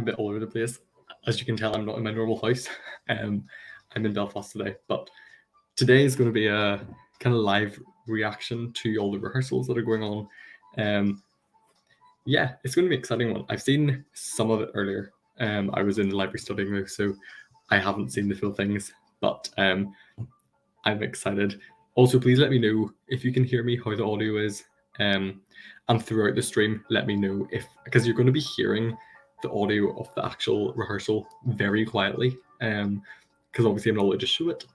a bit all over the place. As you can tell, I'm not in my normal house. I'm in Belfast today, but today is going to be a kind of live reaction to all the rehearsals that are going on. Yeah, it's going to be an exciting one. I've seen some of it earlier. I was in the library studying though, so I haven't seen the full things, but I'm excited. Also, please let me know if you can hear me, how the audio is, and throughout the stream, let me know because you're going to be hearing the audio of the actual rehearsal very quietly, because obviously I'm not allowed to show it.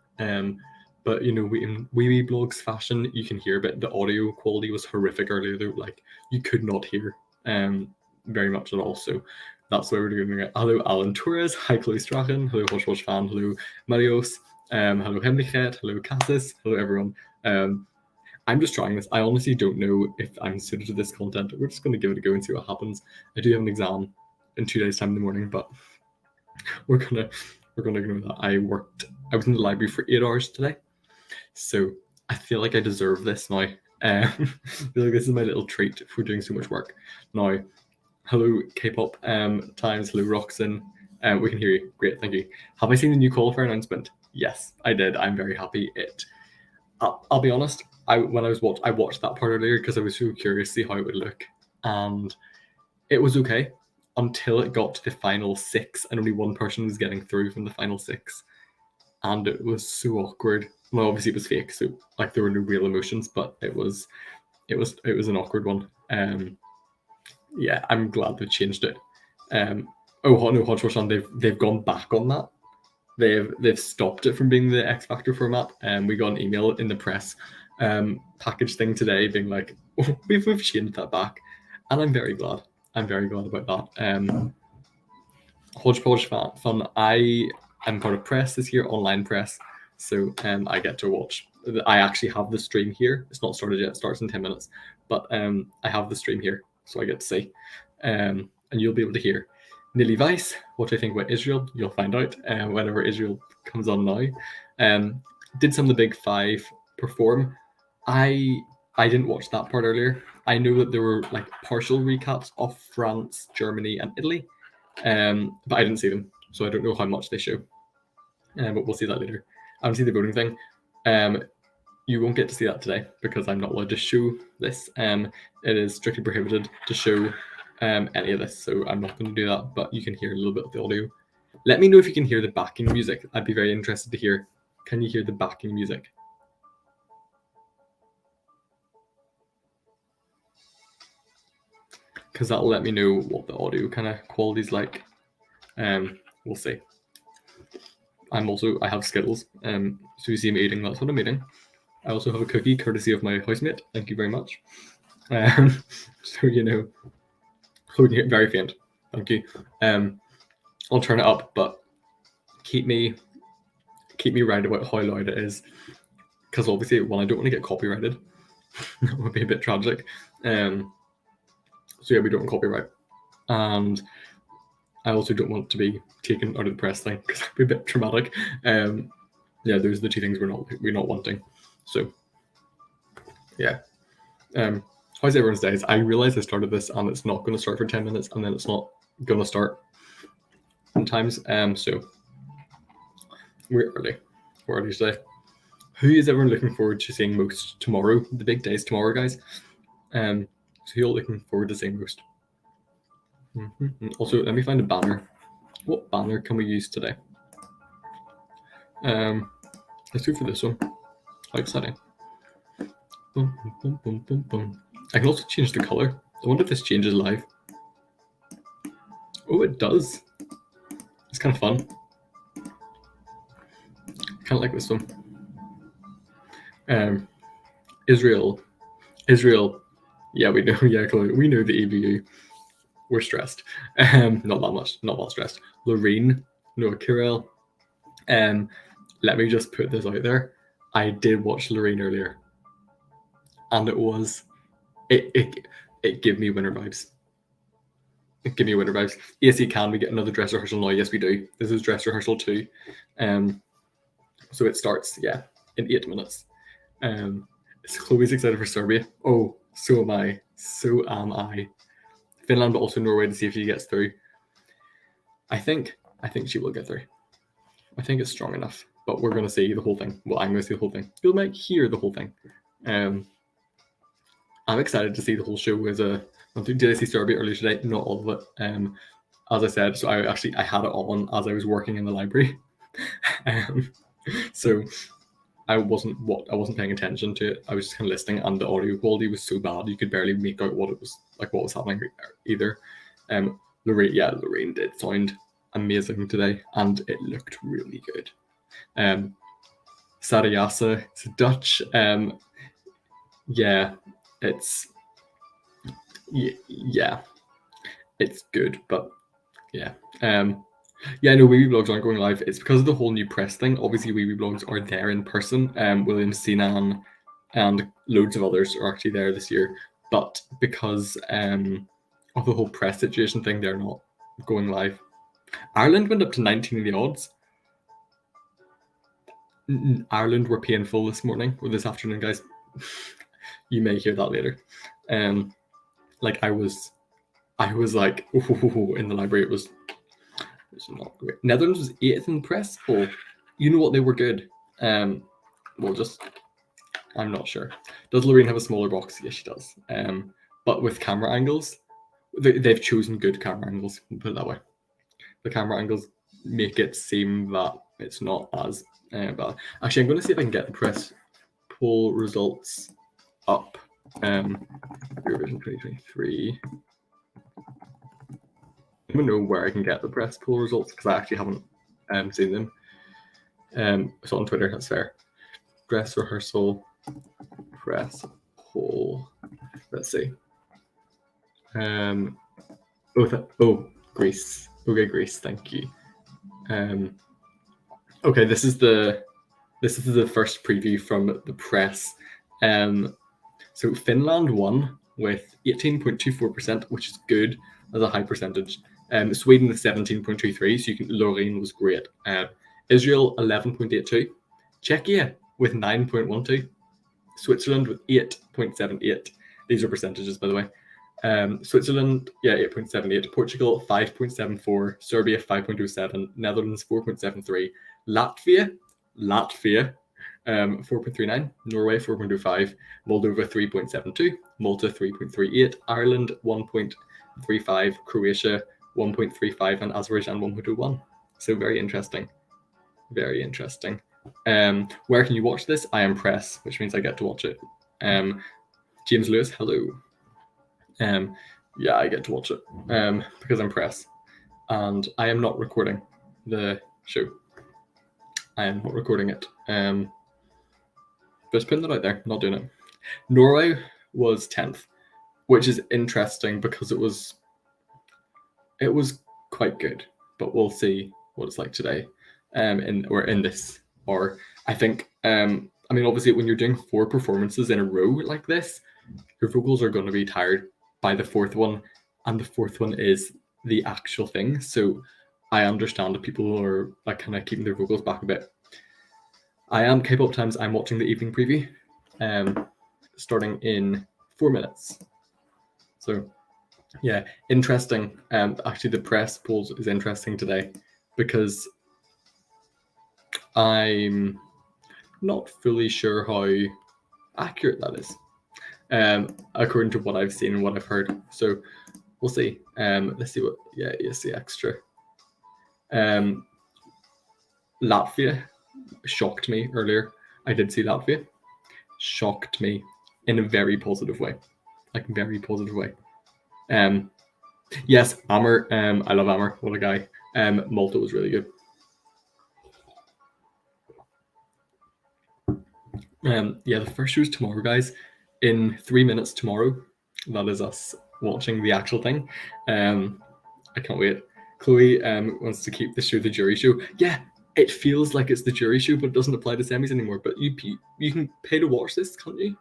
But you know, in wee blogs fashion, you can hear a bit. The audio quality was horrific earlier though, like you could not hear very much at all. So that's why we're doing it. Hello Alan Torres, hi Chloe Strachan, hello Hush fan, hello Marios, hello Hemlichet, hello Cassis, hello everyone. I'm just trying this. I honestly don't know if I'm suited to this content. We're just going to give it a go and see what happens. I do have an exam in 2 days' time in the morning, but we're gonna ignore that. I was in the library for 8 hours today, so I feel like I deserve this now. I feel like this is my little treat for doing so much work. Now, hello K-pop times, hello Roxanne. We can hear you. Great, thank you. Have I seen the new qualifier announcement? Yes, I did. I'm very happy. I'll be honest. I watched that part earlier because I was so curious to see how it would look, and it was okay until it got to the final 6 and only one person was getting through from the final 6, and it was so awkward. Well, obviously it was fake, so like there were no real emotions, but it was an awkward one. Yeah, I'm glad they changed it. Oh no, Hodgepodge, they've gone back on that. They've stopped it from being the X Factor format. We got an email in the press package thing today being like, oh, we've changed that back, and I'm very glad. I'm very glad about that. Hodgepodge fun. I am part of press this year, online press, so I get to watch. I actually have the stream here. It's not started yet. It starts in 10 minutes, but I have the stream here, so I get to see, and you'll be able to hear Nili Weiss, what I think about Israel. You'll find out whenever Israel comes on now. Did some of the big 5 perform. I didn't watch that part earlier. I know that there were like partial recaps of France, Germany, and Italy, but I didn't see them, so I don't know how much they show. But we'll see that later. I don't see the voting thing. You won't get to see that today because I'm not allowed to show this. It is strictly prohibited to show any of this, so I'm not going to do that. But you can hear a little bit of the audio. Let me know if you can hear the backing music. I'd be very interested to hear. Can you hear the backing music? Because that'll let me know what the audio kind of quality is like. We'll see. I have Skittles. So you see me eating, that's what I'm eating. I also have a cookie courtesy of my housemate. Thank you very much. So you know, holding it very faint. Thank you. I'll turn it up, but keep me right about how loud it is, because obviously, I don't want to get copyrighted. That would be a bit tragic. So yeah, we don't want copyright, and I also don't want to be taken out of the press thing because that'd be a bit traumatic. Yeah, those are the 2 things we're not wanting. So yeah. How's everyone's days? I realized I started this and it's not going to start for 10 minutes, and then it's not going to start sometimes. So we're early today. Who is everyone looking forward to seeing most tomorrow? The big days tomorrow, guys. So who are you looking forward to seeing most? Also, let me find a banner. What banner can we use today? Let's go for this one. How exciting. Boom, boom, boom, boom, boom. I can also change the color. I wonder if this changes live. Oh, it does. It's kind of fun. Kind of like this one. Israel. Yeah, we know. Yeah, Chloe, we know the EBU. We're stressed. Not that stressed. Lorraine, Noah Kirel. Let me just put this out there. I did watch Lorraine earlier, and it gave me winter vibes. AC, can we get another dress rehearsal now? Yes, we do. This is dress rehearsal 2. So it starts, yeah, in 8 minutes. Chloe's excited for Serbia. Oh, so am I. Finland, but also Norway to see if she gets through. I think she will get through. I think it's strong enough, but we're going to see the whole thing. Well, I'm going to see the whole thing. You might hear the whole thing. I'm excited to see the whole show. Did I see Serbia earlier today? Not all of it. As I said, so I had it on as I was working in the library. So I wasn't paying attention to it. I was just kind of listening, and the audio quality was so bad you could barely make out what was happening either. Lorraine did sound amazing today, and it looked really good. Sarajasa, it's Dutch. It's good, but yeah. No, Wee Wee Blogs aren't going live. It's because of the whole new press thing. Obviously, Wee Wee Blogs are there in person. William Sinan and loads of others are actually there this year. But because of the whole press situation thing, they're not going live. Ireland went up to 19 in the odds. Ireland were painful this morning or this afternoon, guys. You may hear that later. I was like, in the library. It was not great. Netherlands was 8th in the press poll. You know what? They were good. I'm not sure. Does Lorraine have a smaller box? Yes, she does. But with camera angles, they've chosen good camera angles. Put it that way. The camera angles make it seem that it's not as bad. Actually, I'm going to see if I can get the press poll results up. Eurovision 2023. I don't know where I can get the press poll results because I actually haven't seen them. It's on Twitter. That's fair. Dress rehearsal, press poll. Let's see. Greece. Okay, Greece. Thank you. Okay, this is the first preview from the press. So Finland won with 18.24%, which is good as a high percentage. Sweden with 17.23%, so Lorraine was great. Israel 11.82%, Czechia with 9.12%, Switzerland with 8.78%. These are percentages, by the way. Switzerland, 8.78%, Portugal 5.74%, Serbia 5.07%, Netherlands 4.73%, Latvia 4.39%, Norway 4.05%, Moldova 3.72%, Malta 3.38%, Ireland 1.35%, Croatia 1.35%, and Azerbaijan 1.01%. So very interesting. Very interesting. Where can you watch this? I am press, which means I get to watch it. James Lewis, hello. I get to watch it because I'm press, and I am not recording the show. I am not recording it. Just putting that out there, not doing it. Norway was 10th, which is interesting because it was quite good, but we'll see what it's like today. I think obviously when you're doing 4 performances in a row like this, your vocals are going to be tired by the 4th one, and the 4th one is the actual thing. So I understand that people are like kind of keeping their vocals back a bit. I am K-pop Times. I'm watching the evening preview, starting in 4 minutes. So yeah, interesting. Actually, the press polls is interesting today because I'm not fully sure how accurate that is, according to what I've seen and what I've heard. So we'll see. Let's see what. Yeah, ESC extra. Latvia shocked me earlier. I did see Latvia. Shocked me in a very positive way. Like very positive way. Yes, Amr. I love Amr. What a guy. Malta was really good. The first show is tomorrow, guys. In 3 minutes tomorrow. That is us watching the actual thing. I can't wait. Chloe wants to keep the show the jury show. Yeah, it feels like it's the jury show, but it doesn't apply to semis anymore. But you can pay to watch this, can't you?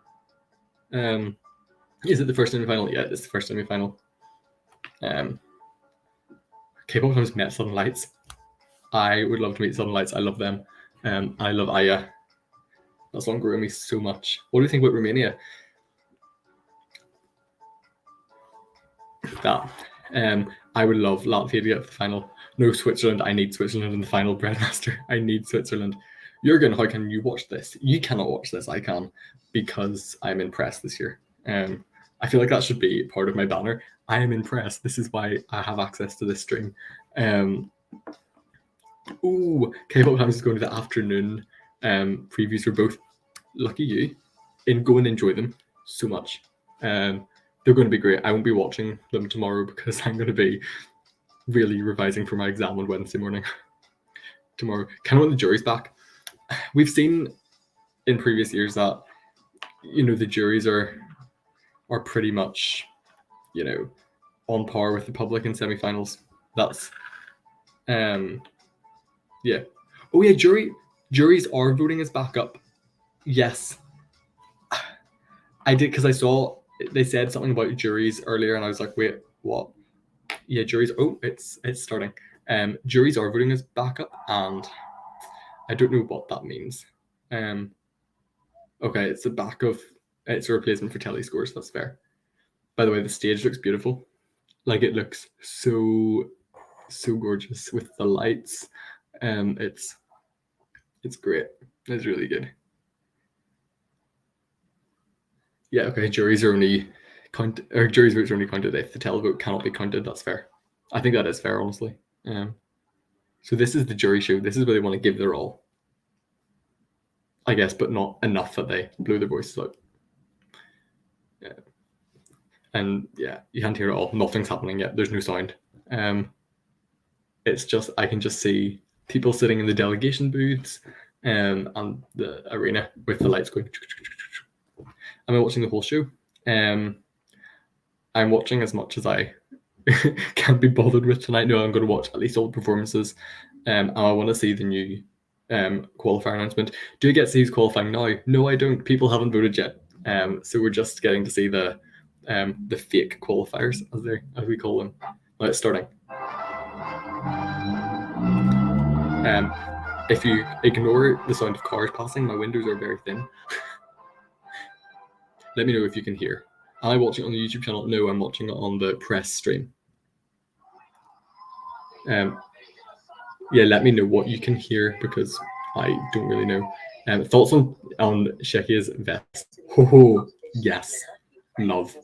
Is it the first semi-final? Yeah, it's the first semi-final. K-pop Times met Southern Lights. I would love to meet Southern Lights. I love them. I love Aya. That song grew on me so much. What do you think about Romania? That I would love Latvia to get to the final. No, Switzerland. I need Switzerland in the final, Breadmaster. I need Switzerland. Jürgen, how can you watch this? You cannot watch this. I can, because I'm impressed this year. I feel like that should be part of my banner. I am impressed. This is why I have access to this stream. Ooh, K-pop Times is going to the afternoon previews for both. Lucky you. Go and enjoy them so much. They're going to be great. I won't be watching them tomorrow because I'm going to be really revising for my exam on Wednesday morning. Tomorrow. Kind of want the juries back. We've seen in previous years that, you know, the juries are pretty much, you know, on par with the public in semi-finals. That's, yeah. Oh yeah, juries are voting as backup. Yes. I did, because I saw they said something about juries earlier, and I was like, wait, what? Yeah, juries. Oh, it's starting. Juries are voting as backup, and I don't know what that means. Okay, it's a replacement for telly scores. That's fair. By the way, the stage looks beautiful. Like, it looks so gorgeous with the lights. It's great. It's really good. Yeah, okay, juries votes are only counted if the televote cannot be counted. That's fair. I think that is fair, honestly. So this is the jury show. This is where they want to give their all, I guess, but not enough that they blow their voices out. Yeah. And yeah, you can't hear it all. Nothing's happening yet. There's no sound. It's just, I can just see people sitting in the delegation booths and the arena with the lights going. Am I watching the whole show? I'm watching as much as I can't be bothered with tonight. No, I'm going to watch at least all the performances. And I want to see the new qualifier announcement. Do you get to see who's qualifying now? No, I don't. People haven't voted yet. So we're just getting to see the fake qualifiers, as we call them. Well, it's starting. If you ignore the sound of cars passing, my windows are very thin. Let me know if you can hear. Am I watching it on the YouTube channel? No, I'm watching it on the press stream. Yeah, let me know what you can hear, because I don't really know. Thoughts on Czechia's vest? Oh, yes. Love.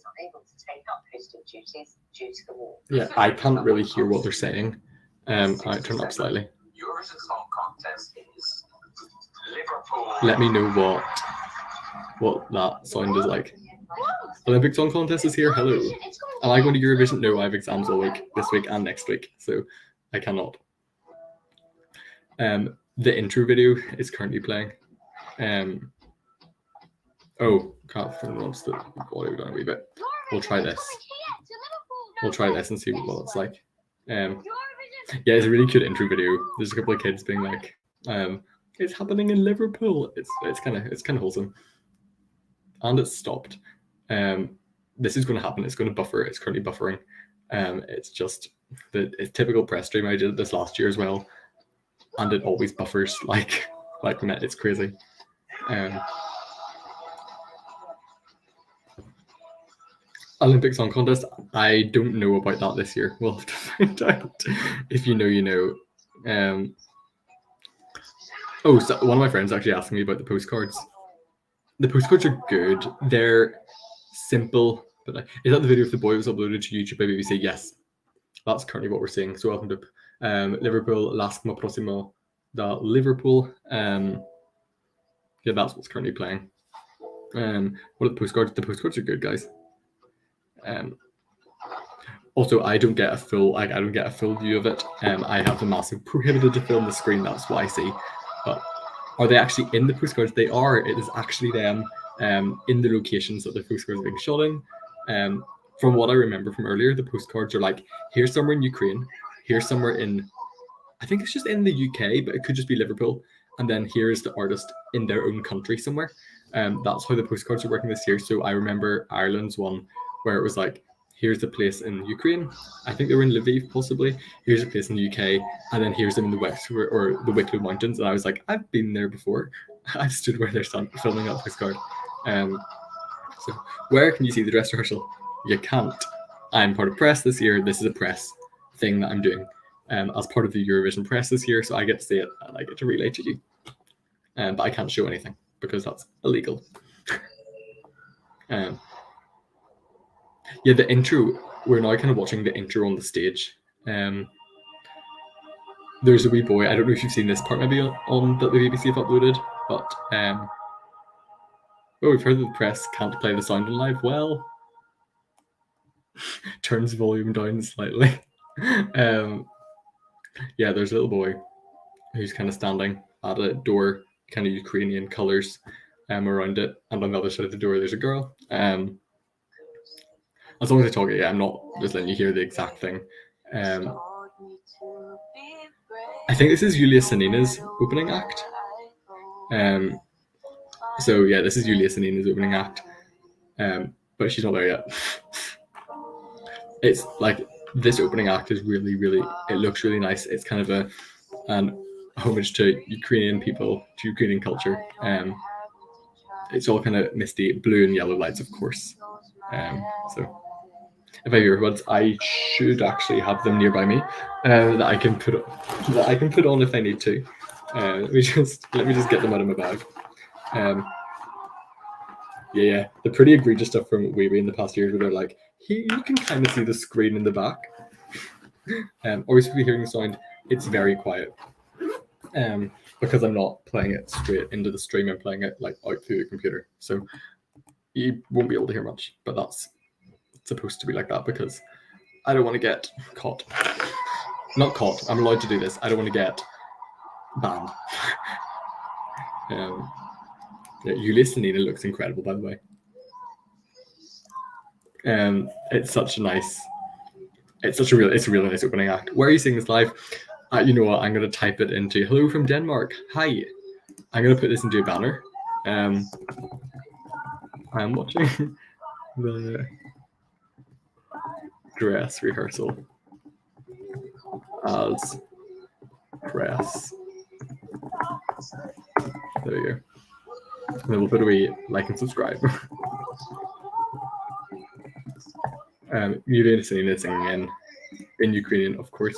Yeah, I can't really hear what they're saying. I turn it up slightly. Eurovision Song Contest is Liverpool. Let me know what that sound is like. Olympic Song Contest is here. Hello. Am I going to Eurovision? No, I have exams all week, this week and next week, so I cannot. The intro video is currently playing. Oh, Catherine wants the audio down a wee bit. We'll try this. We'll try this and see what it's like. Yeah, it's a really cute intro video. There's a couple of kids being like, "It's happening in Liverpool." It's kind of wholesome, and it's stopped. This is going to happen. It's going to buffer. It's currently buffering. It's just it's typical press stream. I did this last year as well, and it always buffers like it's crazy. Olympic Song Contest. I don't know about that this year. We'll have to find out. If you know, you know. Oh, so one of my friends actually asked me about the postcards. The postcards are good. They're simple. But is that the video of the boy was uploaded to YouTube by BBC? Yes. That's currently what we're seeing. So welcome to Liverpool, Laskma Prosimo da Liverpool. Yeah, that's what's currently playing. What are the postcards? The postcards are good, guys. Also, I don't get a full view of it. I have the massive prohibited to film the screen. That's what I see. But are they actually in the postcards? They are. It is actually them in the locations that the postcards are being shot in. From what I remember from earlier, the postcards are like, here's somewhere in Ukraine, here's somewhere in, I think it's just in the UK, but it could just be Liverpool, and then here's the artist in their own country somewhere. That's how the postcards are working this year. So I remember Ireland's one where it was like, here's the place in Ukraine. I think they were in Lviv, possibly. Here's a place in the UK, and then here's them in the West or the Wicklow Mountains. And I was like, I've been there before. I've stood where they're filming that postcard. So where can you see the dress rehearsal? You can't. I'm part of press this year. This is a press thing that I'm doing as part of the Eurovision press this year. So I get to say it and I get to relay to you. But I can't show anything because that's illegal. Yeah, the intro, we're now kind of watching the intro on the stage. There's a wee boy, I don't know if you've seen this part maybe on that the BBC have uploaded, but we've heard that the press can't play the sound on live. Well, turns volume down slightly. Yeah, there's a little boy who's kind of standing at a door, kind of Ukrainian colours around it, and on the other side of the door there's a girl. As long as I talk it, yeah, I'm not just letting you hear the exact thing. I think this is Yulia Sanina's opening act. So yeah, this is Yulia Sanina's opening act, but she's not there yet. It's like this opening act is really, it looks really nice. It's kind of an homage to Ukrainian people, to Ukrainian culture. It's all kind of misty, blue and yellow lights, of course. So if I hear earbuds, I should actually have them nearby me that I can put on if I need to. Let me just get them out of my bag. Yeah, the pretty egregious stuff from way in the past years where they're like, you can kind of see the screen in the back. Always be hearing the sound. It's very quiet. Because I'm not playing it straight into the stream, I'm playing it like out through the computer. So you won't be able to hear much, but that's supposed to be like that because I don't want to get caught. Not caught, I'm allowed to do this. I don't want to get banned. Yeah, Yulia Sanina looks incredible, by the way. It's a really nice opening act. Where are you seeing this live? You know what? I'm going to type it into hello from Denmark. Hi. I'm going to put this into a banner. I'm watching the dress rehearsal as press. There you go. And then we'll put away like and subscribe. Yulia Sanina singing in Ukrainian, of course.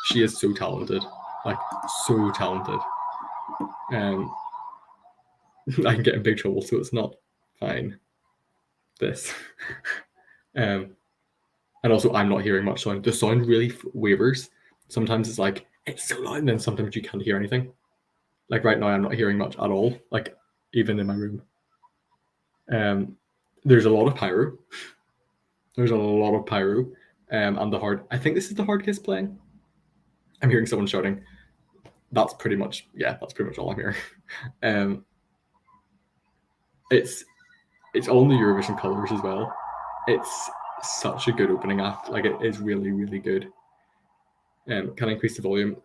She is so talented, like so talented. I can get in big trouble, so it's not fine. This. And also, I'm not hearing much sound. The sound really wavers. Sometimes it's like, it's so loud, and then sometimes you can't hear anything. Like right now, I'm not hearing much at all, like even in my room. There's a lot of pyro. And I think this is the hard kiss playing. I'm hearing someone shouting. That's pretty much all I'm hearing. It's all in the Eurovision colours as well. It's such a good opening act. Like it is really, really good. Can I increase the volume?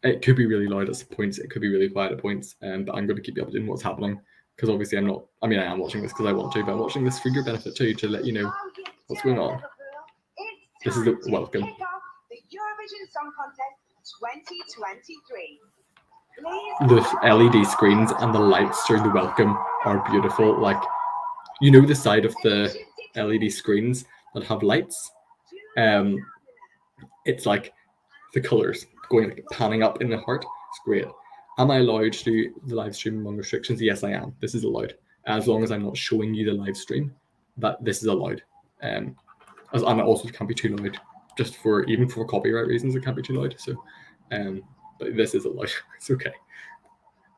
It could be really loud at points. It could be really quiet at points. But I'm going to keep you updated on what's happening because obviously I am watching this because I want to, but I'm watching this for your benefit too, to let you know what's going on. This is the welcome. The Eurovision Song Contest 2023. The LED screens and the lights during the welcome are beautiful. Like, you know, the side of the LED screens that have lights. It's like the colors going like panning up in the heart. It's great. Am I allowed to do the live stream among restrictions? Yes, I am. This is allowed. As long as I'm not showing you the live stream, that this is allowed. And it also can't be too loud. Just even for copyright reasons, it can't be too loud. So, but this is allowed. It's okay.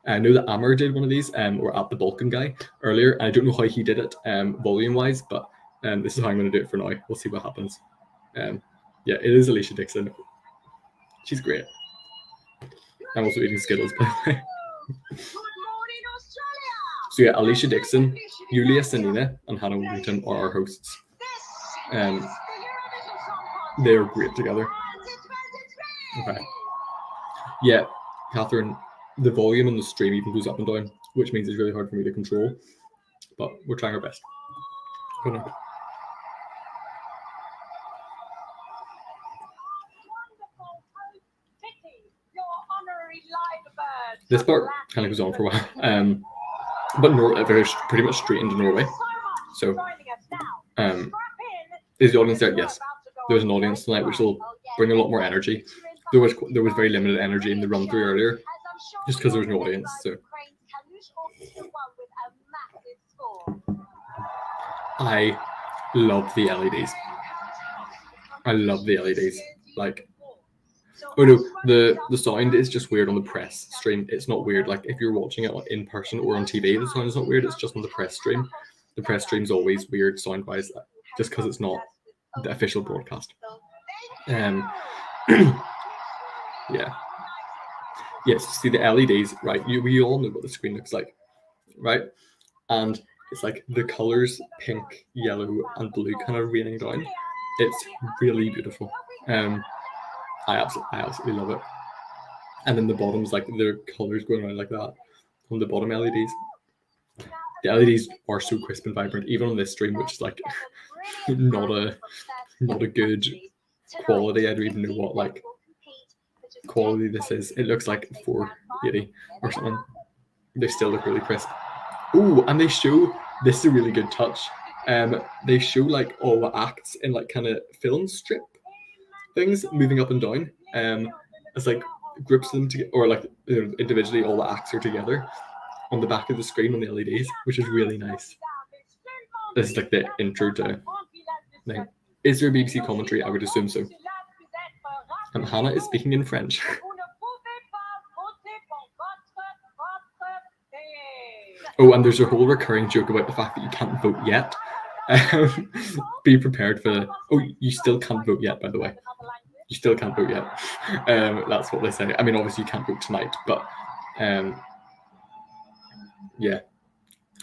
I know that Amr did one of these, or at the Balkan guy earlier. And I don't know how he did it, volume-wise, but this is how I'm going to do it for now. We'll see what happens. Yeah, it is Alicia Dixon. She's great. I'm also eating Skittles, by the way. So yeah, Alicia Dixon, Yulia Sanina, and Hannah Wellington are our hosts. They're great together. Okay. Yeah, Catherine, the volume on the stream even goes up and down, which means it's really hard for me to control. But we're trying our best. Hold on. This part kind of goes on for a while, but pretty much straight into Norway. So Is the audience there? Yes. There's an audience tonight, which will bring a lot more energy. There was very limited energy in the run through earlier, just because there was no audience. So I love the LEDs. I love the LEDs. Like, oh no, the sound is just weird on the press stream. It's not weird like if you're watching it in person or on TV. The sound is not weird. It's just on the press stream. The press stream's always weird sound wise, just because it's not the official broadcast. Yeah. Yes, see the LEDs, right? We all know what the screen looks like, right? And it's like the colors pink, yellow, and blue kind of raining down. It's really beautiful. I absolutely love it. And then the bottom's like the colors going around like that on the bottom LEDs. The LEDs are so crisp and vibrant, even on this stream, which is like not a good quality. I don't even know what like quality this is. It looks like 480 or something. They still look really crisp. Oh, and they show, this is a really good touch. They show like all the acts in like kind of film strip things moving up and down. It's like groups them together, or like individually all the acts are together on the back of the screen on the LEDs, which is really nice. This is like the intro to thing. Is there a BBC commentary? I would assume so. Hannah is speaking in French. Oh, and there's a whole recurring joke about the fact that you can't vote yet. Be prepared for... Oh, you still can't vote yet, by the way. You still can't vote yet. That's what they say. I mean, obviously you can't vote tonight, but yeah.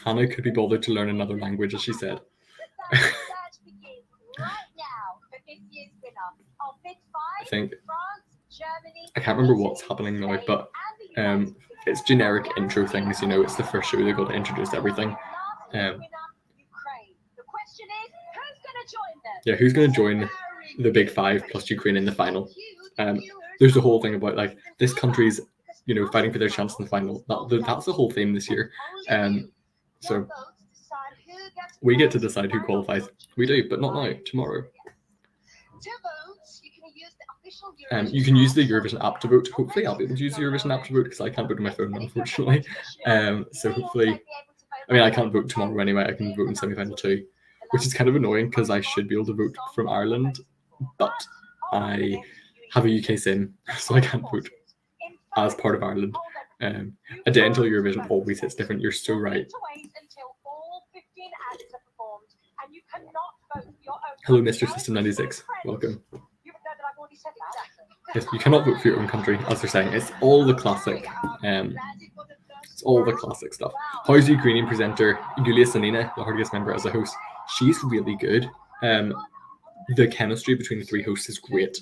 Hannah could be bothered to learn another language, as she said. I think... I can't remember what's happening now, but it's generic intro things, you know, it's the first show they've got to introduce everything. Yeah, who's going to join the big five plus Ukraine in the final? There's the whole thing about like this country's, you know, fighting for their chance in the final. That's the whole theme this year. So we get to decide who qualifies. We do, but not now, tomorrow. You can use the Eurovision app to vote. Hopefully I'll be able to use the Eurovision app to vote because I can't vote on my phone, unfortunately. So hopefully, I mean, I can't vote tomorrow anyway. I can vote in semi-final 2, which is kind of annoying because I should be able to vote from Ireland, but I have a UK SIM, so I can't vote as part of Ireland. A day until Eurovision always hits different. You're so right. Hello, Mr. System 96. Welcome. Yes, you cannot vote for your own country, as they're saying. It's all the classic. It's all the classic stuff. How's the Ukrainian presenter Yulia Salena, the hardest member as a host? She's really good. The chemistry between the 3 hosts is great.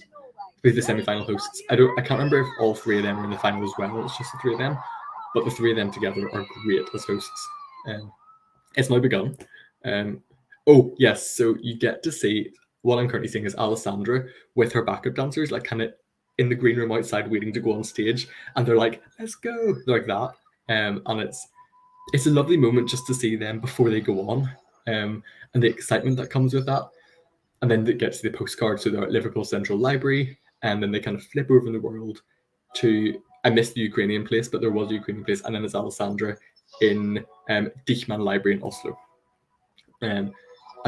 With the semi-final hosts, I can't remember if all 3 of them are in the final as well. It's just the 3 of them, but the 3 of them together are great as hosts. It's now begun. Oh yes, so you get to see what I'm currently seeing is Alessandra with her backup dancers, like kind of in the green room outside waiting to go on stage, and they're like, let's go, they're like that. And it's a lovely moment just to see them before they go on, and the excitement that comes with that. And then it gets to the postcard, so they're at Liverpool Central Library, and then they kind of flip over in the world to, I missed the Ukrainian place, but there was a Ukrainian place, and then it's Alessandra in Dichman Library in Oslo. And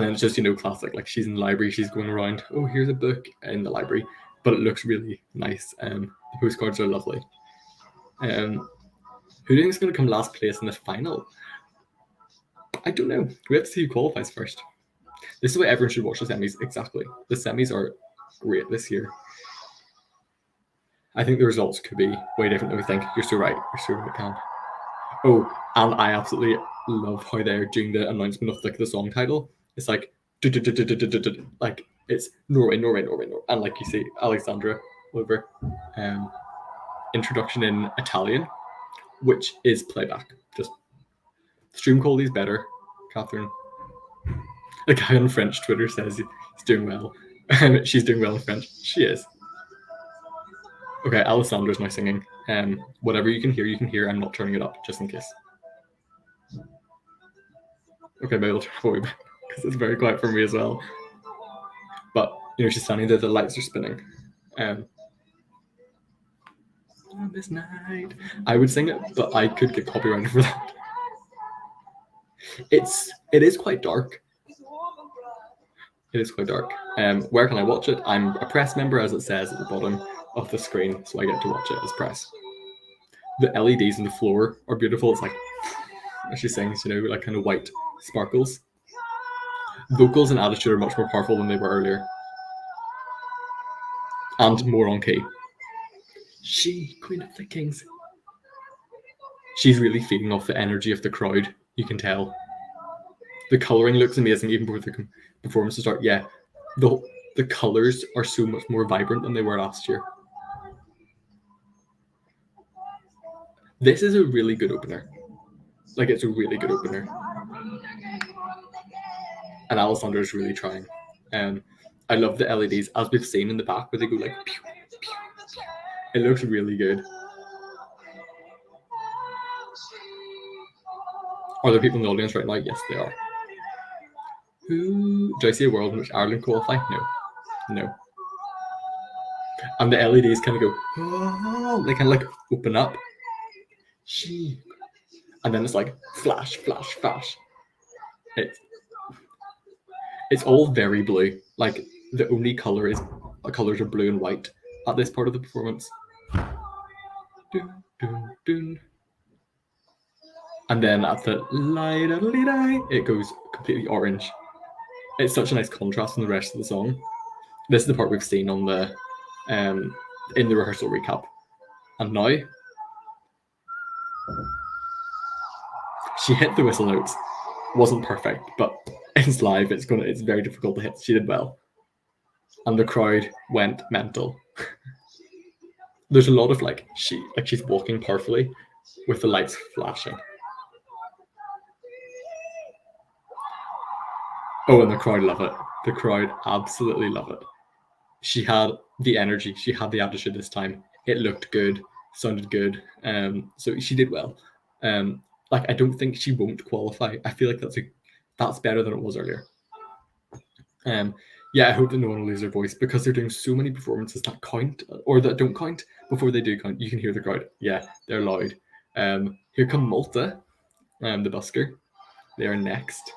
then it's just, you know, classic, like she's in the library, she's going around, oh, here's a book in the library, but it looks really nice. The postcards are lovely. Who do you think is going to come last place in the final? I don't know. We have to see who qualifies first. This is why everyone should watch the semis, exactly. The semis are great this year. I think the results could be way different than we think. You're so right. You're so right, Cam. Oh, and I absolutely love how they're doing the announcement of like the song title. It's like, like it's Norway, and like you see Alexandra over introduction in Italian, which is playback. Just stream quality is better. Catherine, the guy on French Twitter says he's doing well. She's doing well in French. She is. Okay, Alessandra's now singing. Whatever you can hear. I'm not turning it up just in case. Okay, maybe I'll turn it way back. because it's very quiet for me as well. But you know, she's standing there, the lights are spinning. On this night, I would sing it, but I could get copyrighted for that. It is quite dark. It is quite dark. Where can I watch it? I'm a press member, as it says at the bottom of the screen, so I get to watch it as press. The LEDs on the floor are beautiful. It's like, as she sings, you know, like kind of white sparkles. Vocals and attitude are much more powerful than they were earlier. And more on key. She, Queen of the Kings. She's really feeding off the energy of the crowd, you can tell. The colouring looks amazing even before the performance start. Yeah, the colours are so much more vibrant than they were last year. This is a really good opener. Like, it's a really good opener. And Alessandra is really trying. I love the LEDs, as we've seen in the back, where they go like, pew, pew, pew. It looks really good. Are there people in the audience right now? Yes, they are. Do I see a world in which Ireland qualify? No. And the LEDs kind of go, oh, they kind of like open up. And then it's like flash, flash, flash. It's all very blue. Like, the only colors are blue and white at this part of the performance. Dun, dun, dun. And then at the light, it goes completely orange. It's such a nice contrast from the rest of the song. This is the part we've seen on the in the rehearsal recap. And now she hit the whistle notes. Wasn't perfect, but it's live. It's very difficult to hit. She did well. And the crowd went mental. There's a lot of she's walking powerfully with the lights flashing. Oh, and the crowd love it. The crowd absolutely love it. She had the energy. She had the attitude this time. It looked good. Sounded good. So she did well. I don't think she won't qualify. I feel like that's better than it was earlier. Yeah, I hope that no one will lose their voice, because they're doing so many performances that count or that don't count. Before they do count, you can hear the crowd. Yeah, they're loud. Here come Malta, the busker. They are next.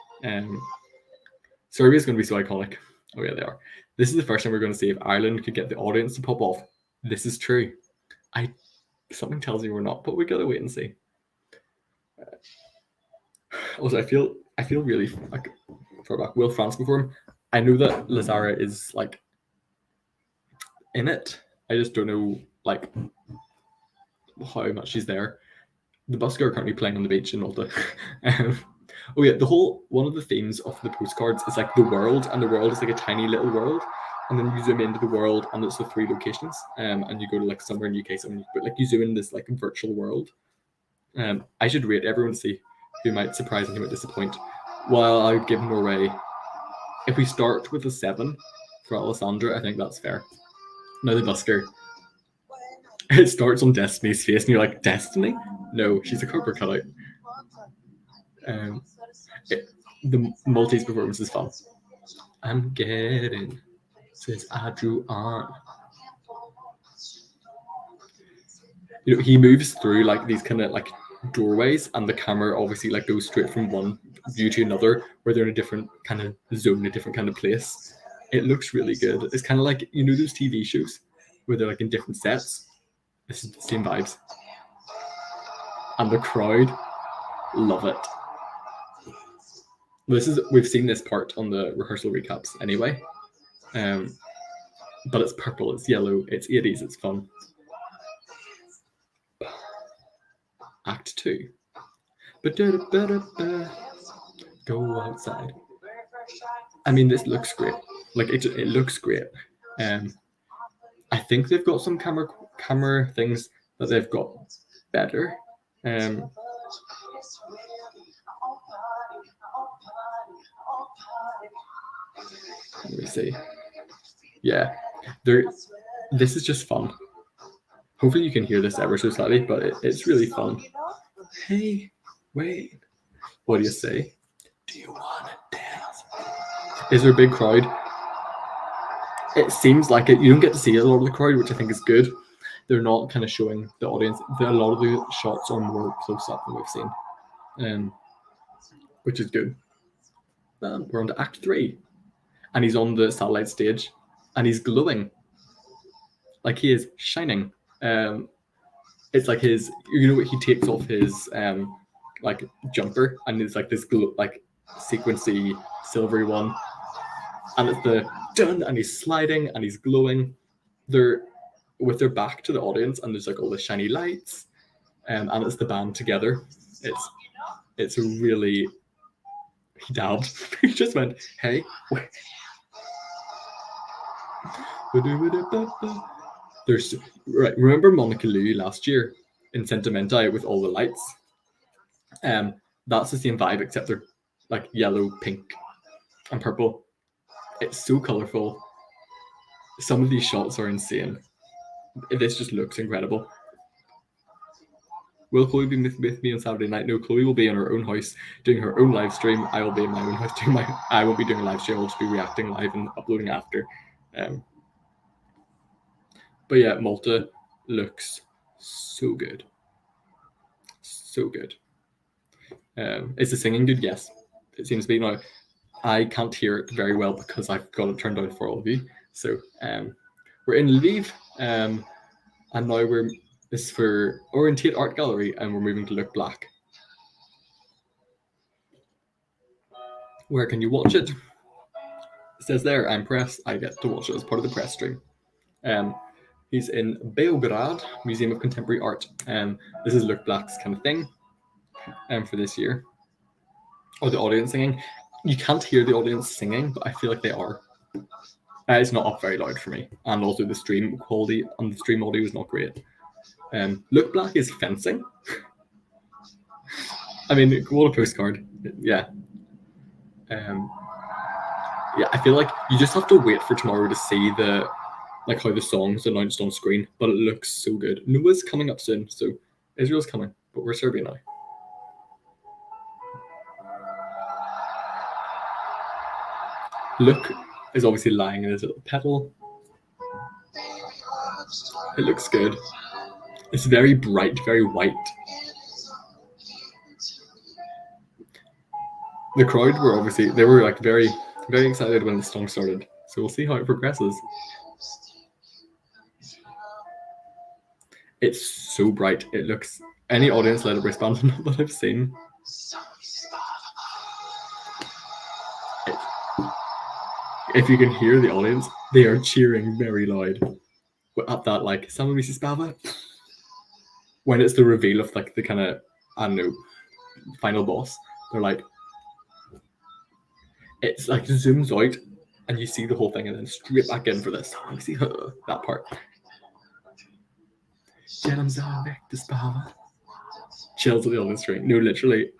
Serbia's going to be so iconic. Oh yeah, they are. This is the first time we're going to see if Ireland could get the audience to pop off. This is true. Something tells me we're not, but we gotta wait and see. Also, I feel really far back. Will France perform? I know that Lazara is like in it. I just don't know how much she's there. The busker are currently playing on the beach in Malta. Oh yeah, one of the themes of the postcards is like the world, and the world is like a tiny little world, and then you zoom into the world, and it's the 3 locations, and you go to like somewhere in UK, but like you zoom in this like virtual world. I should rate everyone to see who might surprise and who might disappoint. While I would give Norway, if we start with a 7 for Alessandra, I think that's fair. Now the busker, it starts on Destiny's face, and you're like, Destiny? No, she's a cardboard cutout. The Maltese performance is fun. I'm getting since I drew on. You know, he moves through like these kind of like doorways, and the camera obviously like goes straight from one view to another, where they're in a different kind of zone, a different kind of place. It looks really good. It's kind of like, you know, those TV shows where they're like in different sets. This is the same vibes, and the crowd love it. We've seen this part on the rehearsal recaps anyway, but it's purple, it's yellow, it's 80s, it's fun. Act 2. Go outside. I mean, this looks great. Like it looks great. I think they've got some camera things that they've got better. Let me see. Yeah, this is just fun. Hopefully you can hear this ever so slightly, but it's really fun. Hey, wait. What do you say? Do you want to dance? Is there a big crowd? It seems like it. You don't get to see a lot of the crowd, which I think is good. They're not kind of showing the audience. A lot of the shots are more close up than we've seen, which is good. We're on to Act 3, and he's on the satellite stage, and he's glowing, like he is shining. It's like his, he takes off his like jumper, and it's like this glow, like sequency silvery one, and it's the done, and he's sliding and he's glowing. They're with their back to the audience, and there's like all the shiny lights, and it's the band together. It's really, he dabbed. He just went, hey. There's right. Remember Monica Liu last year in Sentimenta with all the lights? That's the same vibe, except they're like yellow, pink, and purple. It's so colorful. Some of these shots are insane. This just looks incredible. Will Chloe be with me on Saturday night? No, Chloe will be in her own house doing her own live stream. I will be in my own house doing I won't be doing a live stream. I'll just be reacting live and uploading after. But yeah, Malta looks so good. So good. Is the singing good? Yes. It seems to be now. I can't hear it very well because I've got it turned down for all of you. So we're in Lviv, and now this is for Orientate Art Gallery, and we're moving to Look Black. Where can you watch it? It says there, I'm press. I get to watch it as part of the press stream. He's in Beograd, Museum of Contemporary Art. This is Look Black's kind of thing for this year. Oh, the audience singing. You can't hear the audience singing, but I feel like they are. It's not up very loud for me. And also the stream quality on the stream audio is not great. Look Black is fencing. I mean, what a postcard. Yeah. Yeah, I feel like you just have to wait for tomorrow to see how the song's announced on screen, but it looks so good. Noah's coming up soon, so Israel's coming, but we're Serbia now. Look is obviously lying in his little petal. It looks good. It's very bright, very white. The crowd were like very, very excited when the song started. So we'll see how it progresses. It's so bright. It looks, any audience led wristband that I've seen. If you can hear the audience, they are cheering very loud. But at that, like, Sama si spava, when it's the reveal of like the kind of, I don't know, final boss, they're like, it's like zooms out and you see the whole thing and then straight back in for this. You see that part. Chills at the audience string. No, literally,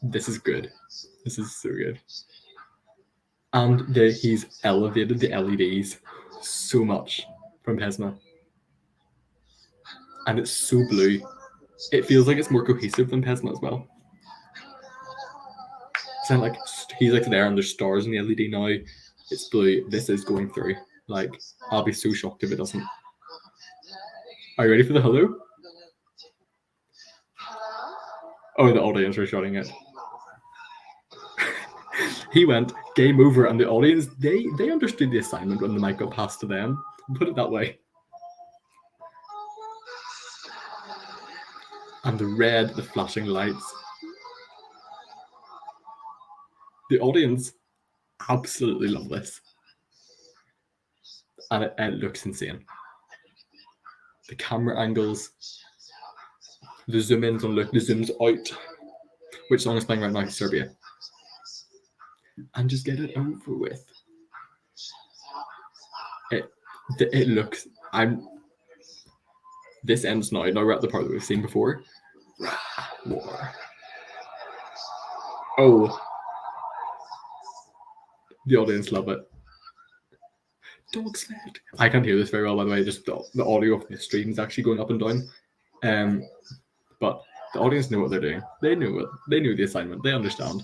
this is good. This is so good. And he's elevated the LEDs so much from VESNA. And it's so blue. It feels like it's more cohesive than VESNA as well. So like he's like there and there's stars in the LED now. It's blue. This is going through. Like, I'll be so shocked if it doesn't. Are you ready for the hello? Oh, the audience are shouting it. He went game over, and the audience they understood the assignment when the mic got passed to them. Put it that way. And the flashing lights. The audience absolutely love this, and it looks insane. The camera angles, the zoom ins on Look, the zooms out. Which song is playing right now? Serbia. And just get it over with. It looks. This ends now. Now we're at the part that we've seen before. War. Oh. The audience love it. Dog sled. I can't hear this very well, by the way. Just the audio of the stream is actually going up and down. But the audience know what they're doing. They knew it. They knew the assignment. They understand.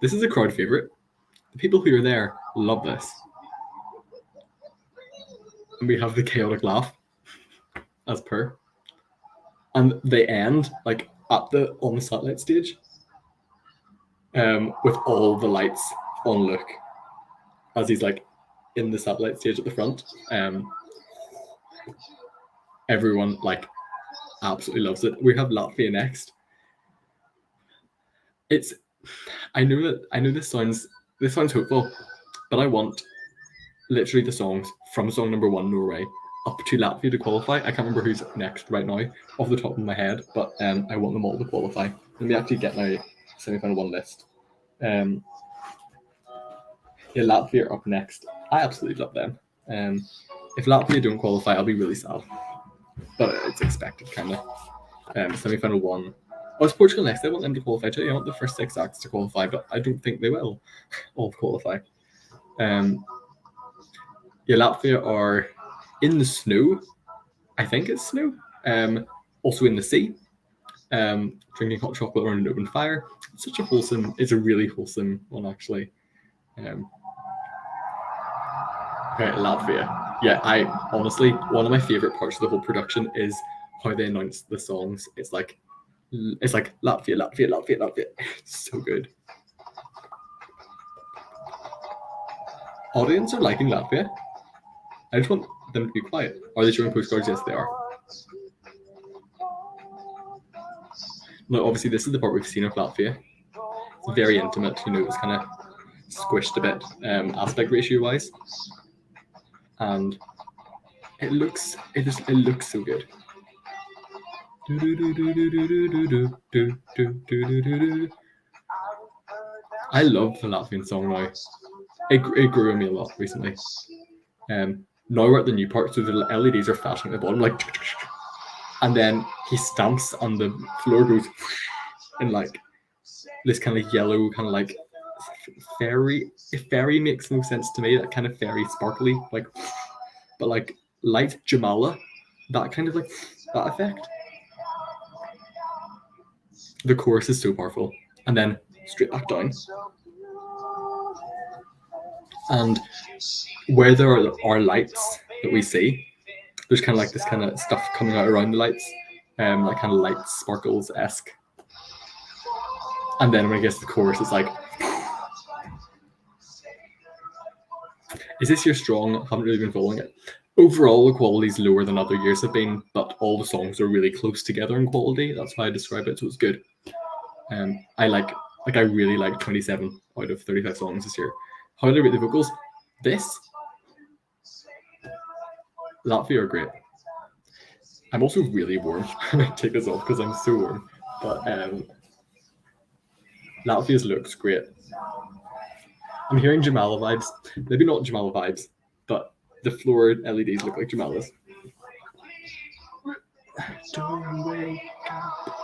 This is a crowd favorite. The people who are there love this. And we have the chaotic laugh, as per. And they end like on the satellite stage, with all the lights on Luke, as he's like in the satellite stage at the front. Everyone like absolutely loves it. We have Latvia next. I know this sounds hopeful, but I want literally the songs from song number 1, Norway, up to Latvia to qualify. I can't remember who's next right now off the top of my head, but I want them all to qualify. Let me actually get my semi-final 1 list. Yeah, Latvia are up next. I absolutely love them. If Latvia don't qualify, I'll be really sad, but it's expected, kind of. Semi-final 1. Oh, it's Portugal next. I want them to qualify too. I want the first 6 acts to qualify, but I don't think they will all qualify. Yeah, Latvia are in the snow. I think it's snow. Also in the sea. Drinking hot chocolate around an open fire. It's a really wholesome one, actually. Okay, Latvia. Yeah, I honestly, one of my favorite parts of the whole production is how they announce the songs. It's like Latvia, Latvia, Latvia, Latvia. It's so good. Audience are liking Latvia. I just want them to be quiet. Are they showing postcards? Yes, they are. No, obviously this is the part we've seen of Latvia. It's very intimate, it's kind of squished a bit, aspect ratio wise, and it looks so good. I love the Latvian song now. It grew on me a lot recently. Now we're at the new part, so the LEDs are flashing at the bottom, like, and then he stamps and the floor goes in like this kind of yellow, kind of like fairy. If fairy makes no sense to me, that kind of fairy sparkly, like, but like light Jamala, that kind of like that effect. The chorus is so powerful, and then straight back down. And where there are lights that we see, there's kind of like this kind of stuff coming out around the lights, like kind of light sparkles-esque. And then when it gets to the chorus, it's like, is this year strong? Haven't really been following it. Overall, the quality is lower than other years have been, but all the songs are really close together in quality. That's how I describe it, so it's good. I really like 27 out of 35 songs this year. How do I rate the vocals? Latvia are great. I'm also really warm. I might take this off because I'm so warm. But Latvia's looks great. I'm hearing Jamala vibes. Maybe not Jamala vibes, but the floor LEDs look like Jamala's. Don't wake up.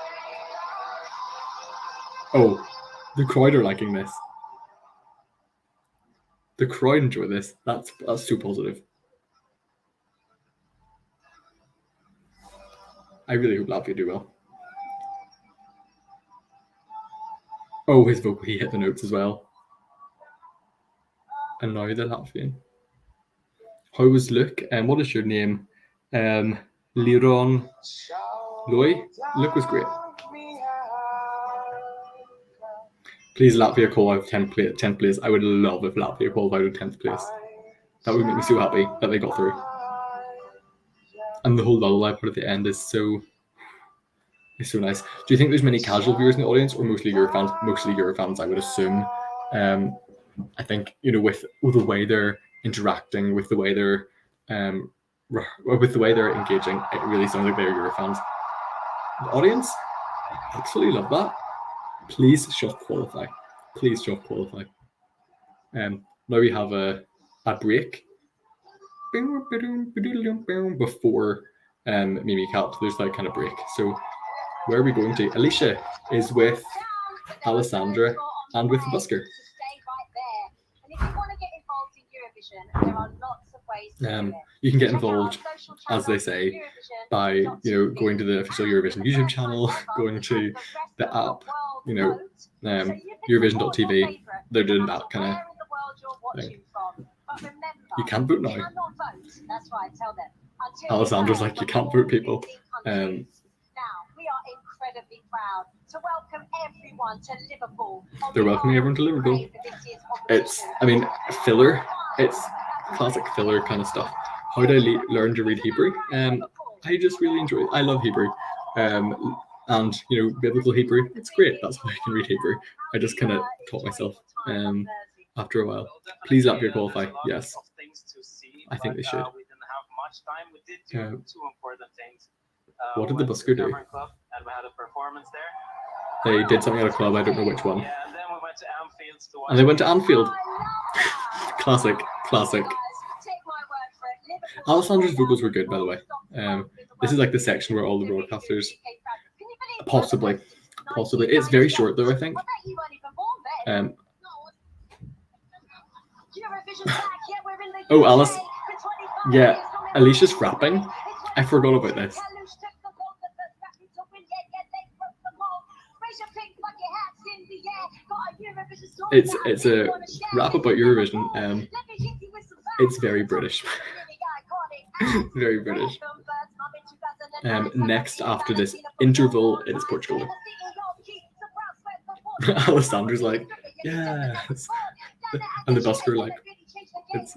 Oh, the crowd are liking this. The crowd enjoy this. That's so positive. I really hope Latvia do well. Oh, his vocal, he hit the notes as well. And now the Latvian. How was Luke? And what is your name? Liron Loy? Luke was great. Please, Latvia qualify with 10th place. I would love if Latvia qualified with 10th place. That would make me so happy that they got through. And the whole lullaby part at the end is so nice. Do you think there's many casual viewers in the audience, or mostly Eurofans? Mostly Eurofans, I would assume. I think with the way they're interacting, with the way they're engaging, it really sounds like they're Eurofans. The audience absolutely love that. Please just qualify. Please just qualify. Now we have a break before Mimi Cat. There's that kind of break. So where are we going to? Alicia is with Alessandra and with the busker. You can get involved, as they say, by going to the official Eurovision YouTube channel, going to the app, Eurovision.tv, they're doing that kind of thing. You can't vote now. That's right, tell them. Alessandra's like, you can't vote people. Now, we are incredibly proud to welcome everyone to Liverpool. They're welcoming everyone to Liverpool. It's, I mean, filler. It's classic filler kind of stuff. How did I learn to read Hebrew? I just really enjoy it. I love Hebrew. And, you know, biblical Hebrew, it's great. That's why I can read Hebrew. I just kind of taught myself after a while. Please Latvia qualify. Yes. I think they should. We didn't have much time. We did do two important things. What did the busker do? And we had a performance there. They did something at a club. I don't know which one. Yeah, and then we went to Anfield to watch. And they went to Anfield. Classic. Alessandra's vocals were good, by the way. This is like the section where all the broadcasters, possibly. It's very short though, I think. Oh, Alice. Yeah, Alicia's rapping. I forgot about this. It's a rap about Eurovision. It's very British. Very British. Next, after this interval, it is Portugal. Alessandra's like, yes. And the busker like, it's.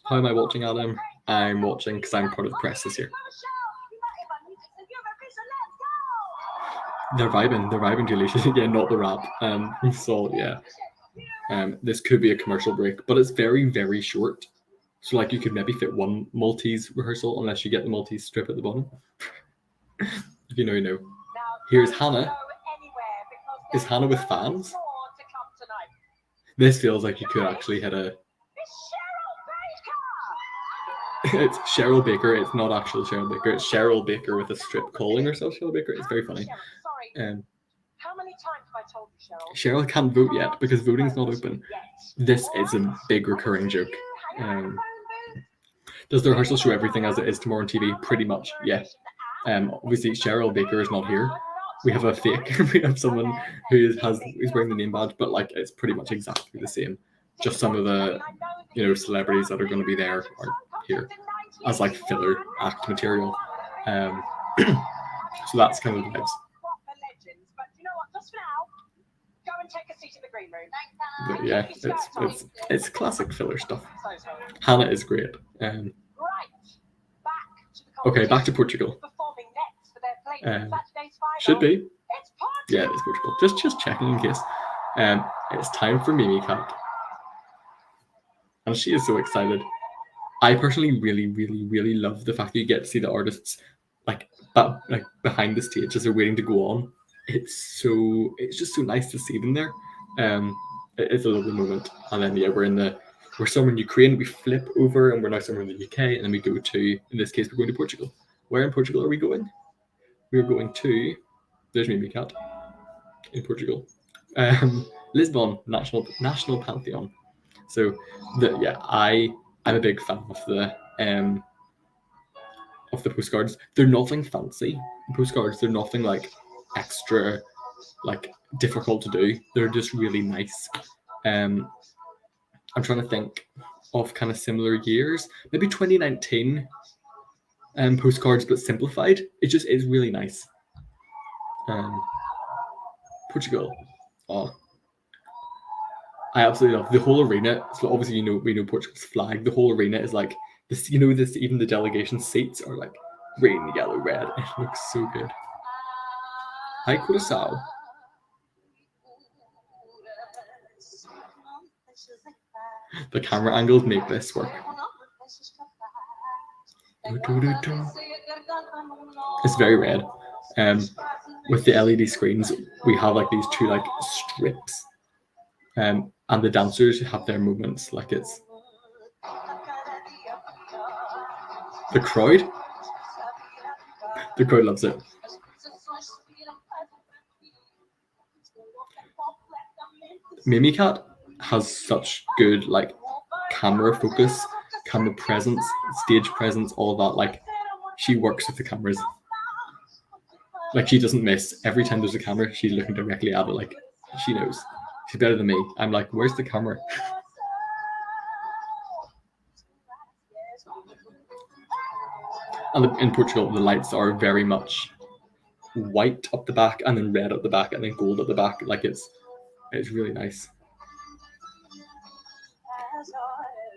How am I watching Adam? I'm watching because I'm part of the press this year. They're vibing to Alicia. Yeah, not the rap. So yeah. This could be a commercial break, but it's very, very short. So like you could maybe fit one Maltese rehearsal unless you get the Maltese strip at the bottom. If you know, you know. Here's Hannah. Is Hannah with fans? This feels like you could actually hit a... It's Cheryl Baker. It's not actual Cheryl Baker. It's Cheryl Baker with a strip calling herself Cheryl Baker. It's very funny. How many times have I told you, Cheryl can't vote yet because voting's not open. This is a big recurring joke. Does the rehearsal show everything as it is tomorrow on TV? Pretty much, yeah. Obviously, Cheryl Baker is not here. We have a fake. We have someone who is wearing the name badge, but like it's pretty much exactly the same. Just some of the, you know, celebrities that are going to be there are here as like filler act material. So that's kind of the vibes. But yeah, it's classic filler stuff. Hannah is great. Okay, back to Portugal. Should be. Yeah, it's Portugal. Just checking in case. It's time for Mimi Cat. And she is so excited. I personally really love the fact that you get to see the artists like behind the stage as they're waiting to go on. It's just so nice to see them there. It's a lovely moment. And then yeah, we're somewhere in Ukraine, we flip over and we're now somewhere in the UK, and then we go to, in this case, we're going to Portugal. Where in Portugal are we going? We're going to, there's Mimi Cat in Portugal. Lisbon, National Pantheon. So I'm a big fan of the postcards. They're nothing fancy. Postcards, they're nothing like extra like difficult to do. They're just really nice. I'm trying to think of kind of similar years. Maybe 2019 postcards, but simplified. It's really nice. Portugal. Oh, I absolutely love the whole arena. So obviously, we know Portugal's flag. The whole arena is like this. You know, this even the delegation seats are like green, yellow, red. It looks so good. Hi, Curaçao. The camera angles make this work. It's very red. With the LED screens, we have like these two like strips. And the dancers have their movements. Like it's the crowd. The crowd loves it. Mimi Cat has such good like camera focus, camera presence, stage presence, all that. Like she works with the cameras. Like she doesn't miss. Every time there's a camera, she's looking directly at it. Like she knows She's better than me. I'm like, where's the camera? And in Portugal, the lights are very much white up the back, and then red up the back, and then gold up the back. Like it's really nice.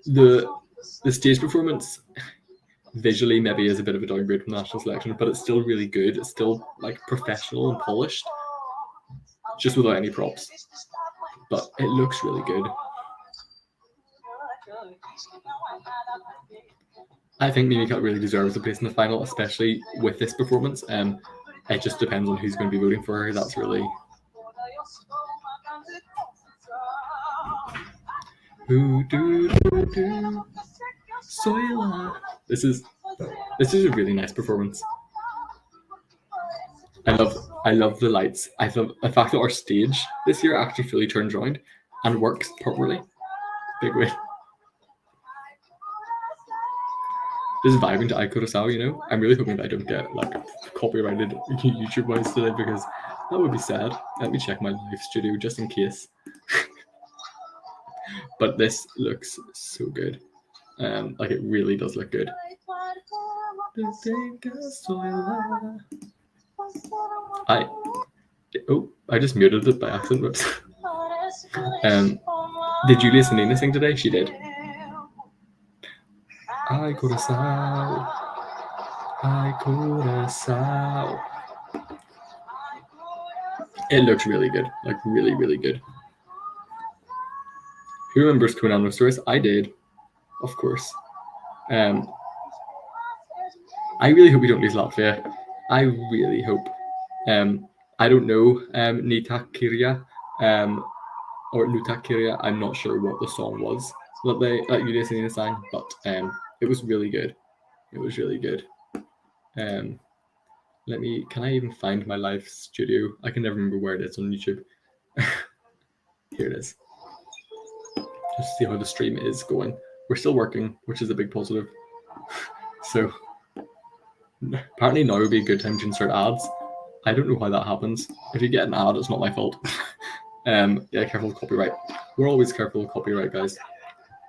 The stage performance visually maybe is a bit of a downgrade from the national selection, but it's still really good. It's still like professional and polished, just without any props. But it looks really good. I think Mimi Cut really deserves a place in the final, especially with this performance. It just depends on who's going to be voting for her. That's really. This is a really nice performance. I love the lights. I love the fact that our stage this year actually fully turns around and works properly. Big way. Just vibing to I Coração, you know. I'm really hoping that I don't get like copyrighted YouTube wise today, because that would be sad. Let me check my live studio just in case. But this looks so good. Like it really does look good. I just muted it by accident. Whoops. Did Julia Salena sing today? She did. Ai Coração, ai Coração. It looks really good, like really, really good. Who remembers Konano Stories? I did, of course. I really hope we don't lose Latvia. I really hope. I don't know Nita Käärijä or Nuta Käärijä. I'm not sure what the song was that Julia Salena sang, but it was really good. It was really good. Can I even find my live studio? I can never remember where it is on YouTube. Here it is. Just see how the stream is going. We're still working, which is a big positive. So apparently now would be a good time to insert ads. I don't know how that happens. If you get an ad, it's not my fault. Yeah, careful of copyright. We're always careful of copyright, guys.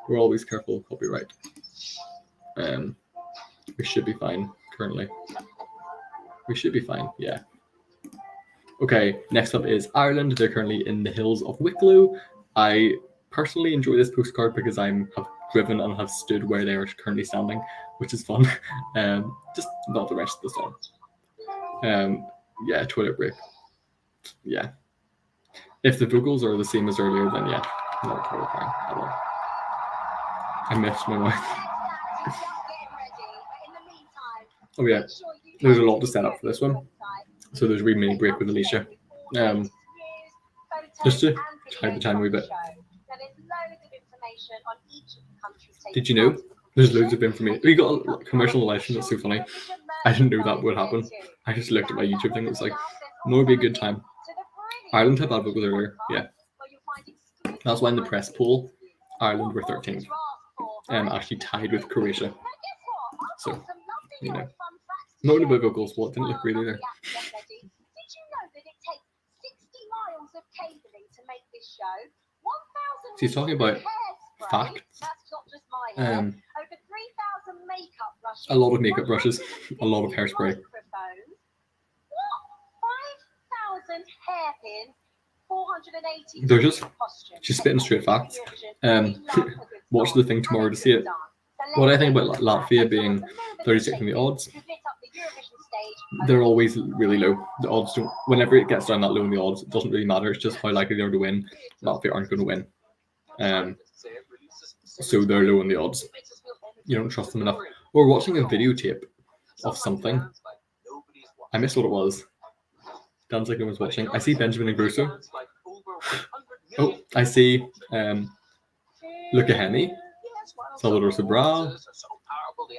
We're always careful of copyright. We should be fine currently. We should be fine, yeah. Okay, next up is Ireland. They're currently in the hills of Wicklow. I personally enjoy this postcard because I have driven and have stood where they are currently standing, which is fun. Just not the rest of the song. Yeah, toilet break. Yeah. If the vocals are the same as earlier, then yeah, not totally fine at all. I missed my mind. Oh yeah, there's a lot to set up for this one. So there's a wee mini break with Alicia. Just to hide the time a wee bit. Did you know? There's loads of information. We got a commercial election. That's so funny. I didn't know that would happen. I just looked at my YouTube thing. It was like, no, it'd be a good time. Ireland had bad vocals earlier. Yeah. That's why in the press poll, Ireland were 13th. Actually tied with Croatia. So, you know. Not about vocals, well, it didn't look great either. Did you know that it takes 60 miles of cabling to make this show? 1,000 She's talking about facts. That's not just my hair. Over 3,000 makeup brushes. A lot of makeup brushes, a lot of hairspray. What? 5,000 hairpins, 480. They're just, she's spitting straight facts. Watch the thing tomorrow to see it. What I think about Latvia being 36 in the odds, they're always really low. The odds don't, whenever it gets down that low in the odds, it doesn't really matter. It's just how likely they are to win. Latvia aren't going to win. So they're low in the odds. You don't trust them enough. We're watching a videotape of something. I missed what it was. Sounds like no one's watching. I see Benjamin and Grosso. Oh, I see Lucaheni. Salvador Sobral.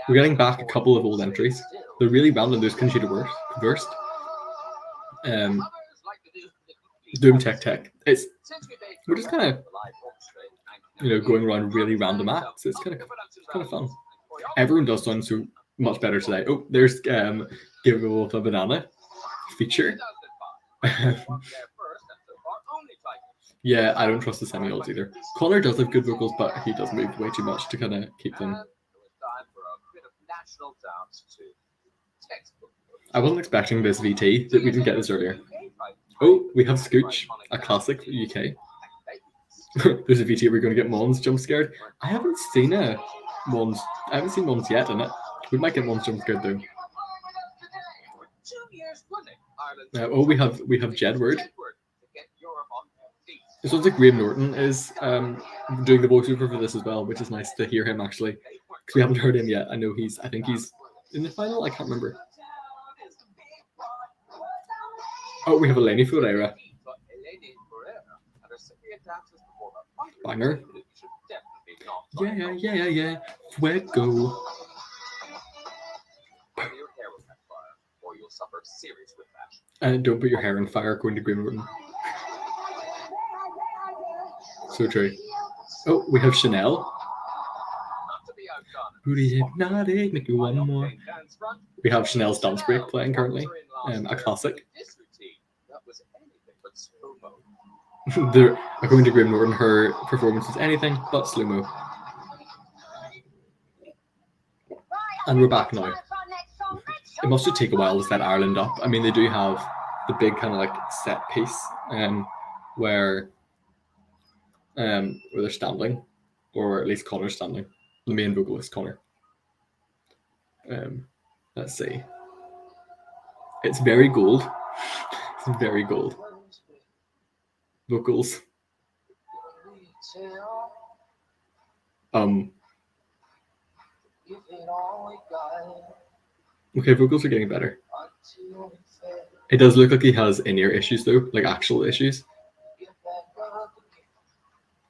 We're getting back a couple of old entries. They're really random. There's Conchita Wurst. Doom Tech. We're just kind of, you know, going around really random acts. It's kind of fun. Everyone does sound so much better today. Oh, there's Give a Wolf a Banana feature. Yeah, I don't trust the semi-alts either. Connor does have good vocals, but he does move way too much to kind of keep them. And it was time for a bit of national dance to textbook. I wasn't expecting this VT that we didn't get this earlier. Oh, we have Scooch, a classic for UK. There's a VT we're going to get Mons jump scared. I haven't seen Mons yet, innit? We might get Mons jump scared though. For 2 years running, Ireland Oh, we have Jedward. to get Europe on their feet. It sounds like Graham Norton is doing the voiceover for this as well, which is nice to hear him actually. Because we haven't heard him yet. I think he's in the final. I can't remember. Oh, we have Eleni Ferreira. But Eleni Ferreira and her Cypriot dancers before her final Banger. should definitely not Yeah. Fuego. Either your hair will catch fire, or you'll suffer serious whiplash. Don't put your hair on fire, according to Graham Norton. So true. Oh, we have Chanel. Not to be outdone. Booty hypnotic, make you one more. Okay, dance front. We have Chanel's Dance Break playing currently. A classic. This routine, that was anything but slow-mo. According to Graham Norton, her performance was anything but slow-mo. And we're back now. It must just take a while to set Ireland up. I mean, they do have the big kind of like set piece where they're standing, or at least Connor's standing. The main vocalist, Connor. Let's see. It's very gold. It's very gold. Vocals. Okay, vocals are getting better. It does look like he has in-ear issues though, like actual issues.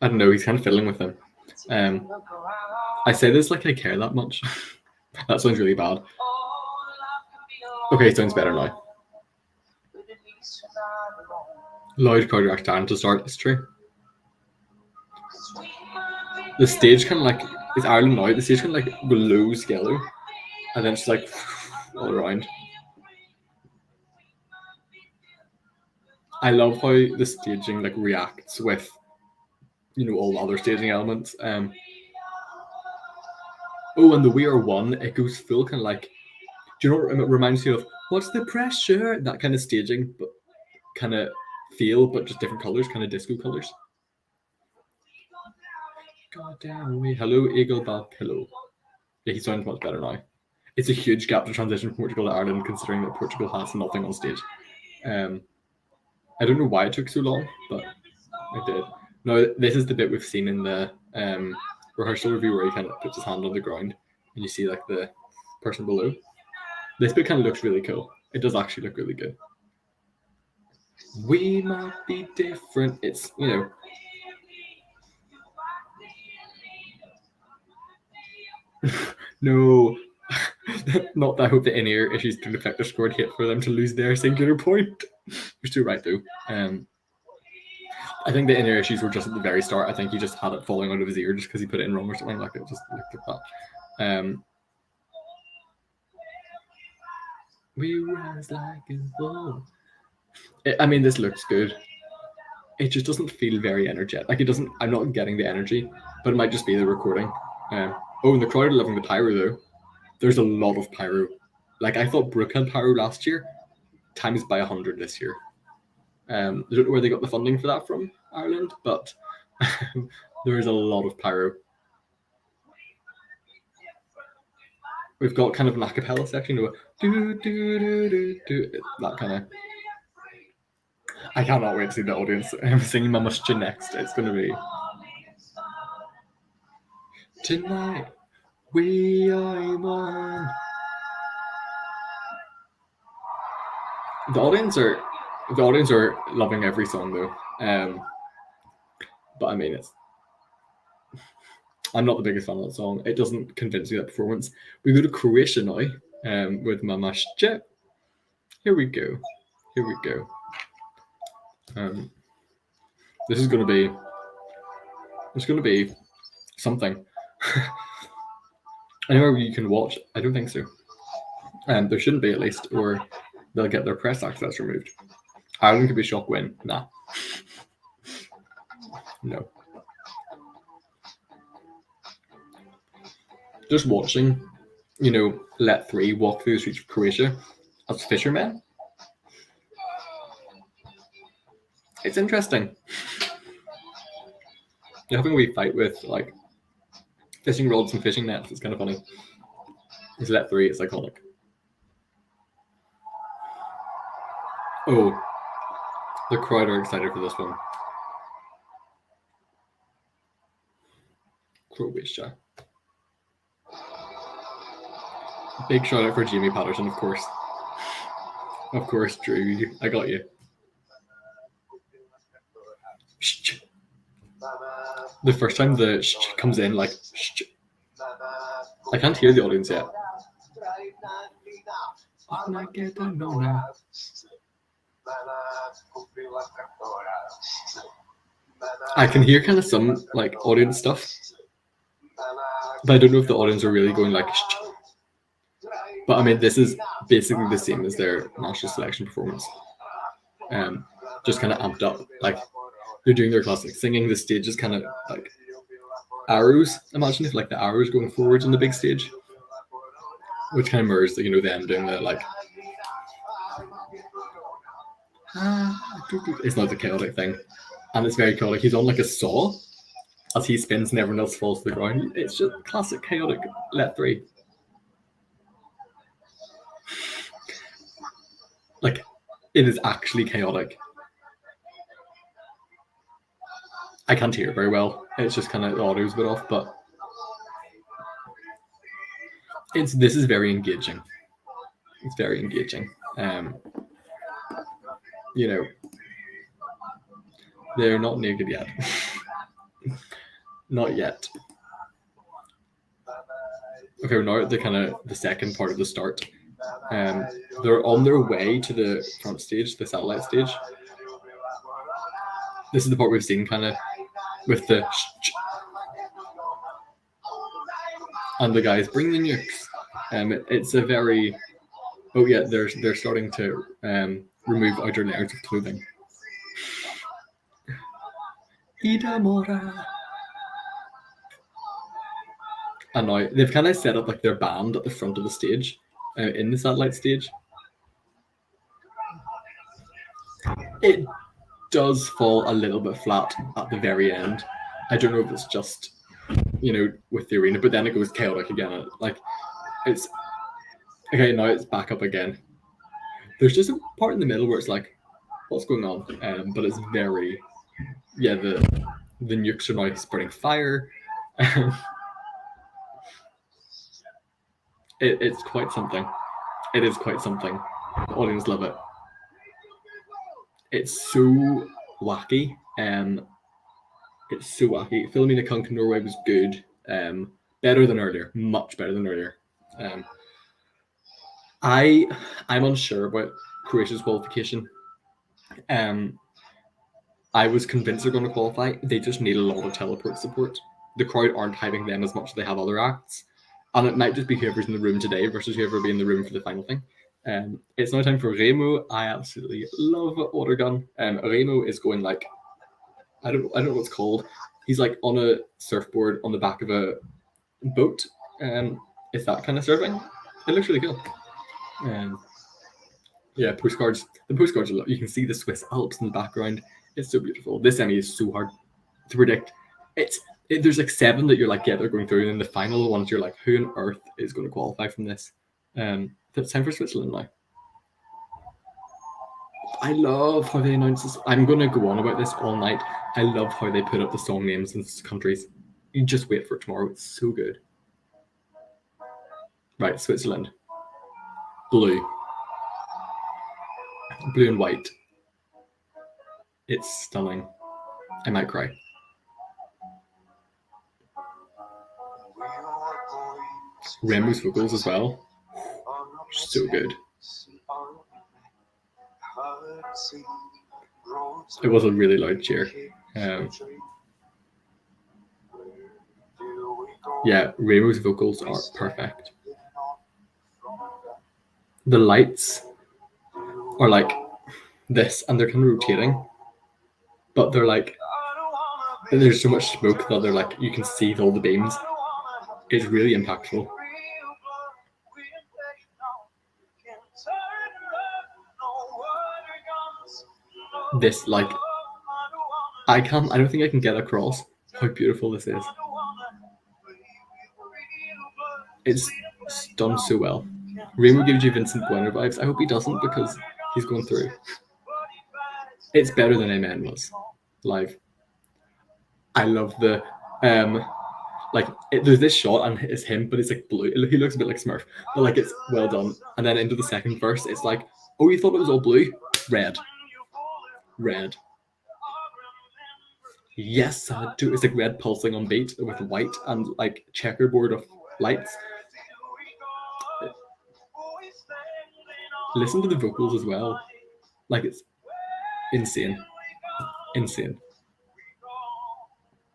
I don't know, he's kind of fiddling with them. I say this like I care that much. That sounds really bad. Okay, it sounds better now. Loud cardiac down to start, it's true. The stage kind of like, it's Ireland now, the stage kind of like glows yellow. And then it's like all around. I love how the staging like reacts with, all the other staging elements. Oh, and the We Are One, it goes full kind of like, do you know what it reminds you of? What's the pressure? That kind of staging, but kind of feel, but just different colors, kind of disco colors. God damn we. Hello, Eagle Balk. Hello. Yeah, he sounds much better now. It's a huge gap to transition from Portugal to Ireland, considering that Portugal has nothing on stage. I don't know why it took so long, but it did. Now, this is the bit we've seen in the rehearsal review where he kind of puts his hand on the ground and you see like the person below. This bit kind of looks really cool. It does actually look really good. We might be different. It's, no. Not that I hope the in-ear issues don't affect their scored hit for them to lose their singular point. You're still right though. I think the in-ear issues were just at the very start. I think he just had it falling out of his ear just because he put it in wrong or something like it. Just looked like that. We rise like a wall. I mean, this looks good. It just doesn't feel very energetic. Like it doesn't. I'm not getting the energy, but it might just be the recording. Oh, and the crowd are loving the pyro though. There's a lot of pyro. Like I thought Brooke had pyro last year, times by 100 this year. I don't know where they got the funding for that from, Ireland, but there is a lot of pyro. We've got kind of an a cappella section, do do do do do, that kind of. I cannot wait to see the audience singing Mamushcha next. It's going to be tonight. We are one. The audience are loving every song though. But I mean, I'm not the biggest fan of that song. It doesn't convince me, that performance. We go to Croatia now with Mamushcha. Here we go. This is going to be. It's going to be something. Anywhere you can watch? I don't think so. There shouldn't be, at least, or they'll get their press access removed. Ireland could be shock win. Nah. No. Just watching, you know, Let 3 walk through the streets of Croatia as fishermen. It's interesting. They're having a wee fight with like fishing rods and fishing nets. It's kind of funny. It's Let 3, it's iconic. Oh, the crowd are excited for this one. Croatia. Big shout out for Jamie Patterson, of course. Of course, Drew. I got you. Shh. The first time the shh comes in, like, shh. I can't hear the audience yet. I can hear kind of some like audience stuff, but I don't know if the audience are really going like shh. But I mean, this is basically the same as their national selection performance. Just kind of amped up. Like they're doing their classic singing. The stage is kind of like arrows. Imagine if like the arrows going forwards on the big stage, which kind of mirrors the, you know, them doing the like. It's not the chaotic thing, and it's very chaotic. He's on like a saw as he spins, and everyone else falls to the ground. It's just classic chaotic Let 3. Like, it is actually chaotic. I can't hear it very well. It's just kind of the audio's a bit off, but this is very engaging. It's very engaging. You know, they're not naked yet. Not yet. Okay, we're now at the second part of the start. They're on their way to the front stage, the satellite stage. This is the part we've seen kind of with the and the guys bring the nukes. It's a very they're starting to remove outer layers of clothing. And now they've kind of set up like their band at the front of the stage, in the satellite stage. It does fall a little bit flat at the very end. I don't know if it's just, you know, with the arena, but then it goes chaotic again. Like, it's okay, now it's back up again. There's just a part in the middle where it's like, what's going on? But it's very, the nukes are now spreading fire. It's quite something. It is quite something. The audience love it. It's so wacky. It's so wacky. Filming a Kunk in Norway was good. Better than earlier. Much better than earlier. I'm unsure about Croatia's qualification. I was convinced they're going to qualify. They just need a lot of teleport support. The crowd aren't hyping them as much as they have other acts. And it might just be whoever's in the room today versus whoever will be in the room for the final thing. It's now time for Remo. I absolutely love Organ. Remo is going like, I don't know what it's called. He's like on a surfboard on the back of a boat. Is that kind of surfing? It looks really cool. Postcards. The postcards are lovely. You can see the Swiss Alps in the background. It's so beautiful. This semi is so hard to predict. There's like 7 that you're like, they're going through, and then the final ones you're like, who on earth is going to qualify from this? It's time for Switzerland now. I love how they announce this. I'm going to go on about this all night. I love how they put up the song names in countries. You just wait for it tomorrow. It's so good. Right, Switzerland. Blue. Blue and white. It's stunning. I might cry. Remo's vocals as well. So good. It was a really loud cheer. Remo's vocals are perfect. The lights are like this, and they're kind of rotating, but they're like And there's so much smoke that they're like, you can see all the beams. It's really impactful. This, like, I don't think I can get across how beautiful this is. It's done so well. Remo gives you Vincent Bueno vibes. I hope he doesn't, because he's going through. It's better than Amen was live. I love the there's this shot and it's him, but it's like blue. He looks a bit like Smurf, but like it's well done. And then into the second verse, it's like, oh, you thought it was all blue? Red. Yes, I do. It's like red pulsing on beat with white and like checkerboard of lights. Listen to the vocals as well. Like, it's insane.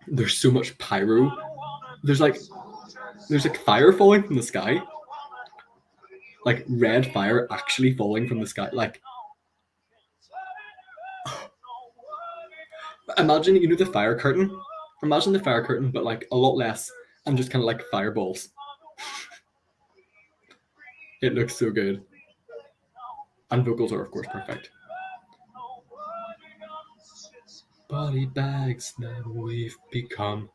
There's so much pyro. There's like fire falling from the sky. Like red fire actually falling from the sky. Like, imagine, you know, the fire curtain. Imagine the fire curtain, but like a lot less, and just kind of like fireballs. It looks so good. And vocals are, of course, perfect. Body bags that we've become.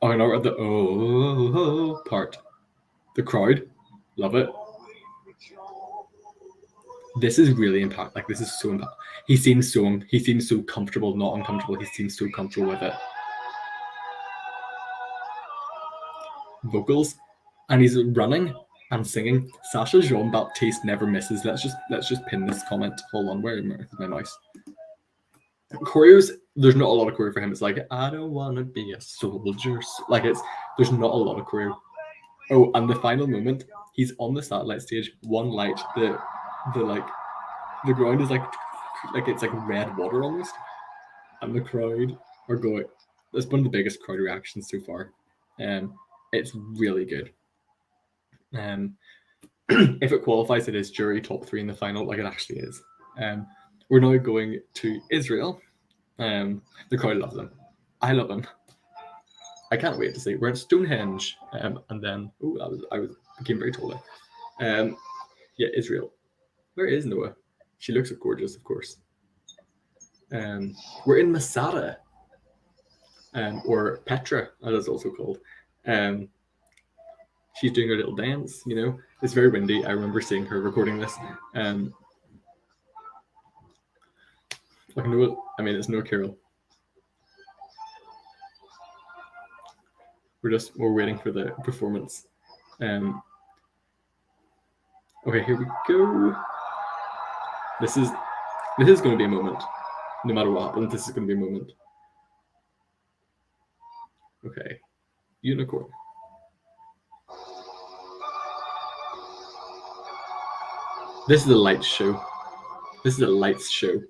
Oh, I know the oh part. The crowd, love it. This is really impact. Like, this is so impact. He seems so comfortable, not uncomfortable. He seems so comfortable with it. Vocals, and he's running and singing. Sacha Jean-Baptiste never misses. Let's just pin this comment. Hold on, where is my mouse? Choreos, there's not a lot of choreo for him. It's like, I don't want to be a soldier. Like, there's not a lot of choreo. Oh, and the final moment, he's on the satellite stage. One light, the ground is like it's like red water almost, and the crowd are going. That's one of the biggest crowd reactions so far. It's really good. If it qualifies, it is jury top 3 in the final, like it actually is. We're now going to Israel. The crowd loves them. I love them. I can't wait to see. We're in Stonehenge, and then I became very tall. Yeah, Israel. Where is Noah? She looks gorgeous, of course. We're in Masada, or Petra, as it's also called. She's doing her little dance, you know. It's very windy. I remember seeing her recording this. Like Noah, I mean, it's no Carol. We're waiting for the performance. Okay, here we go. This is going to be a moment. No matter what happens, this is going to be a moment. Okay, unicorn. This is a lights show.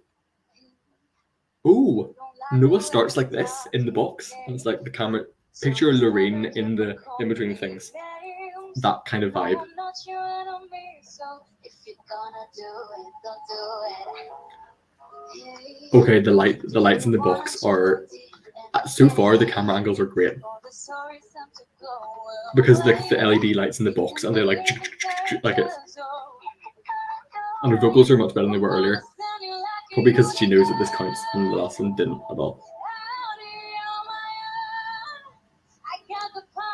Ooh, Noah starts like this in the box, and it's like the camera. Picture Lorraine in between things. That kind of vibe. Okay, the lights in the box are, so far the camera angles are great, because the LED lights in the box, and they're like it. And her vocals are much better than they were earlier. Probably because she knows that this counts, and the last one didn't at all.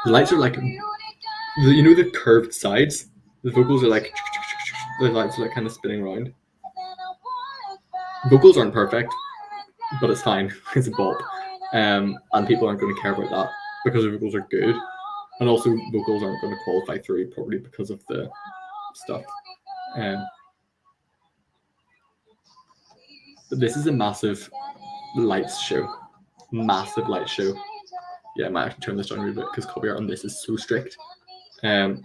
The lights are like, you know, the curved sides? The vocals are like, the lights are like kind of spinning around. Vocals aren't perfect, but it's fine. It's a bop. And people aren't going to care about that because the vocals are good. And also, vocals aren't going to qualify through probably because of the stuff. But this is a massive lights show. Massive light show. Yeah, I might have to turn this down a little bit because copyright on this is so strict. But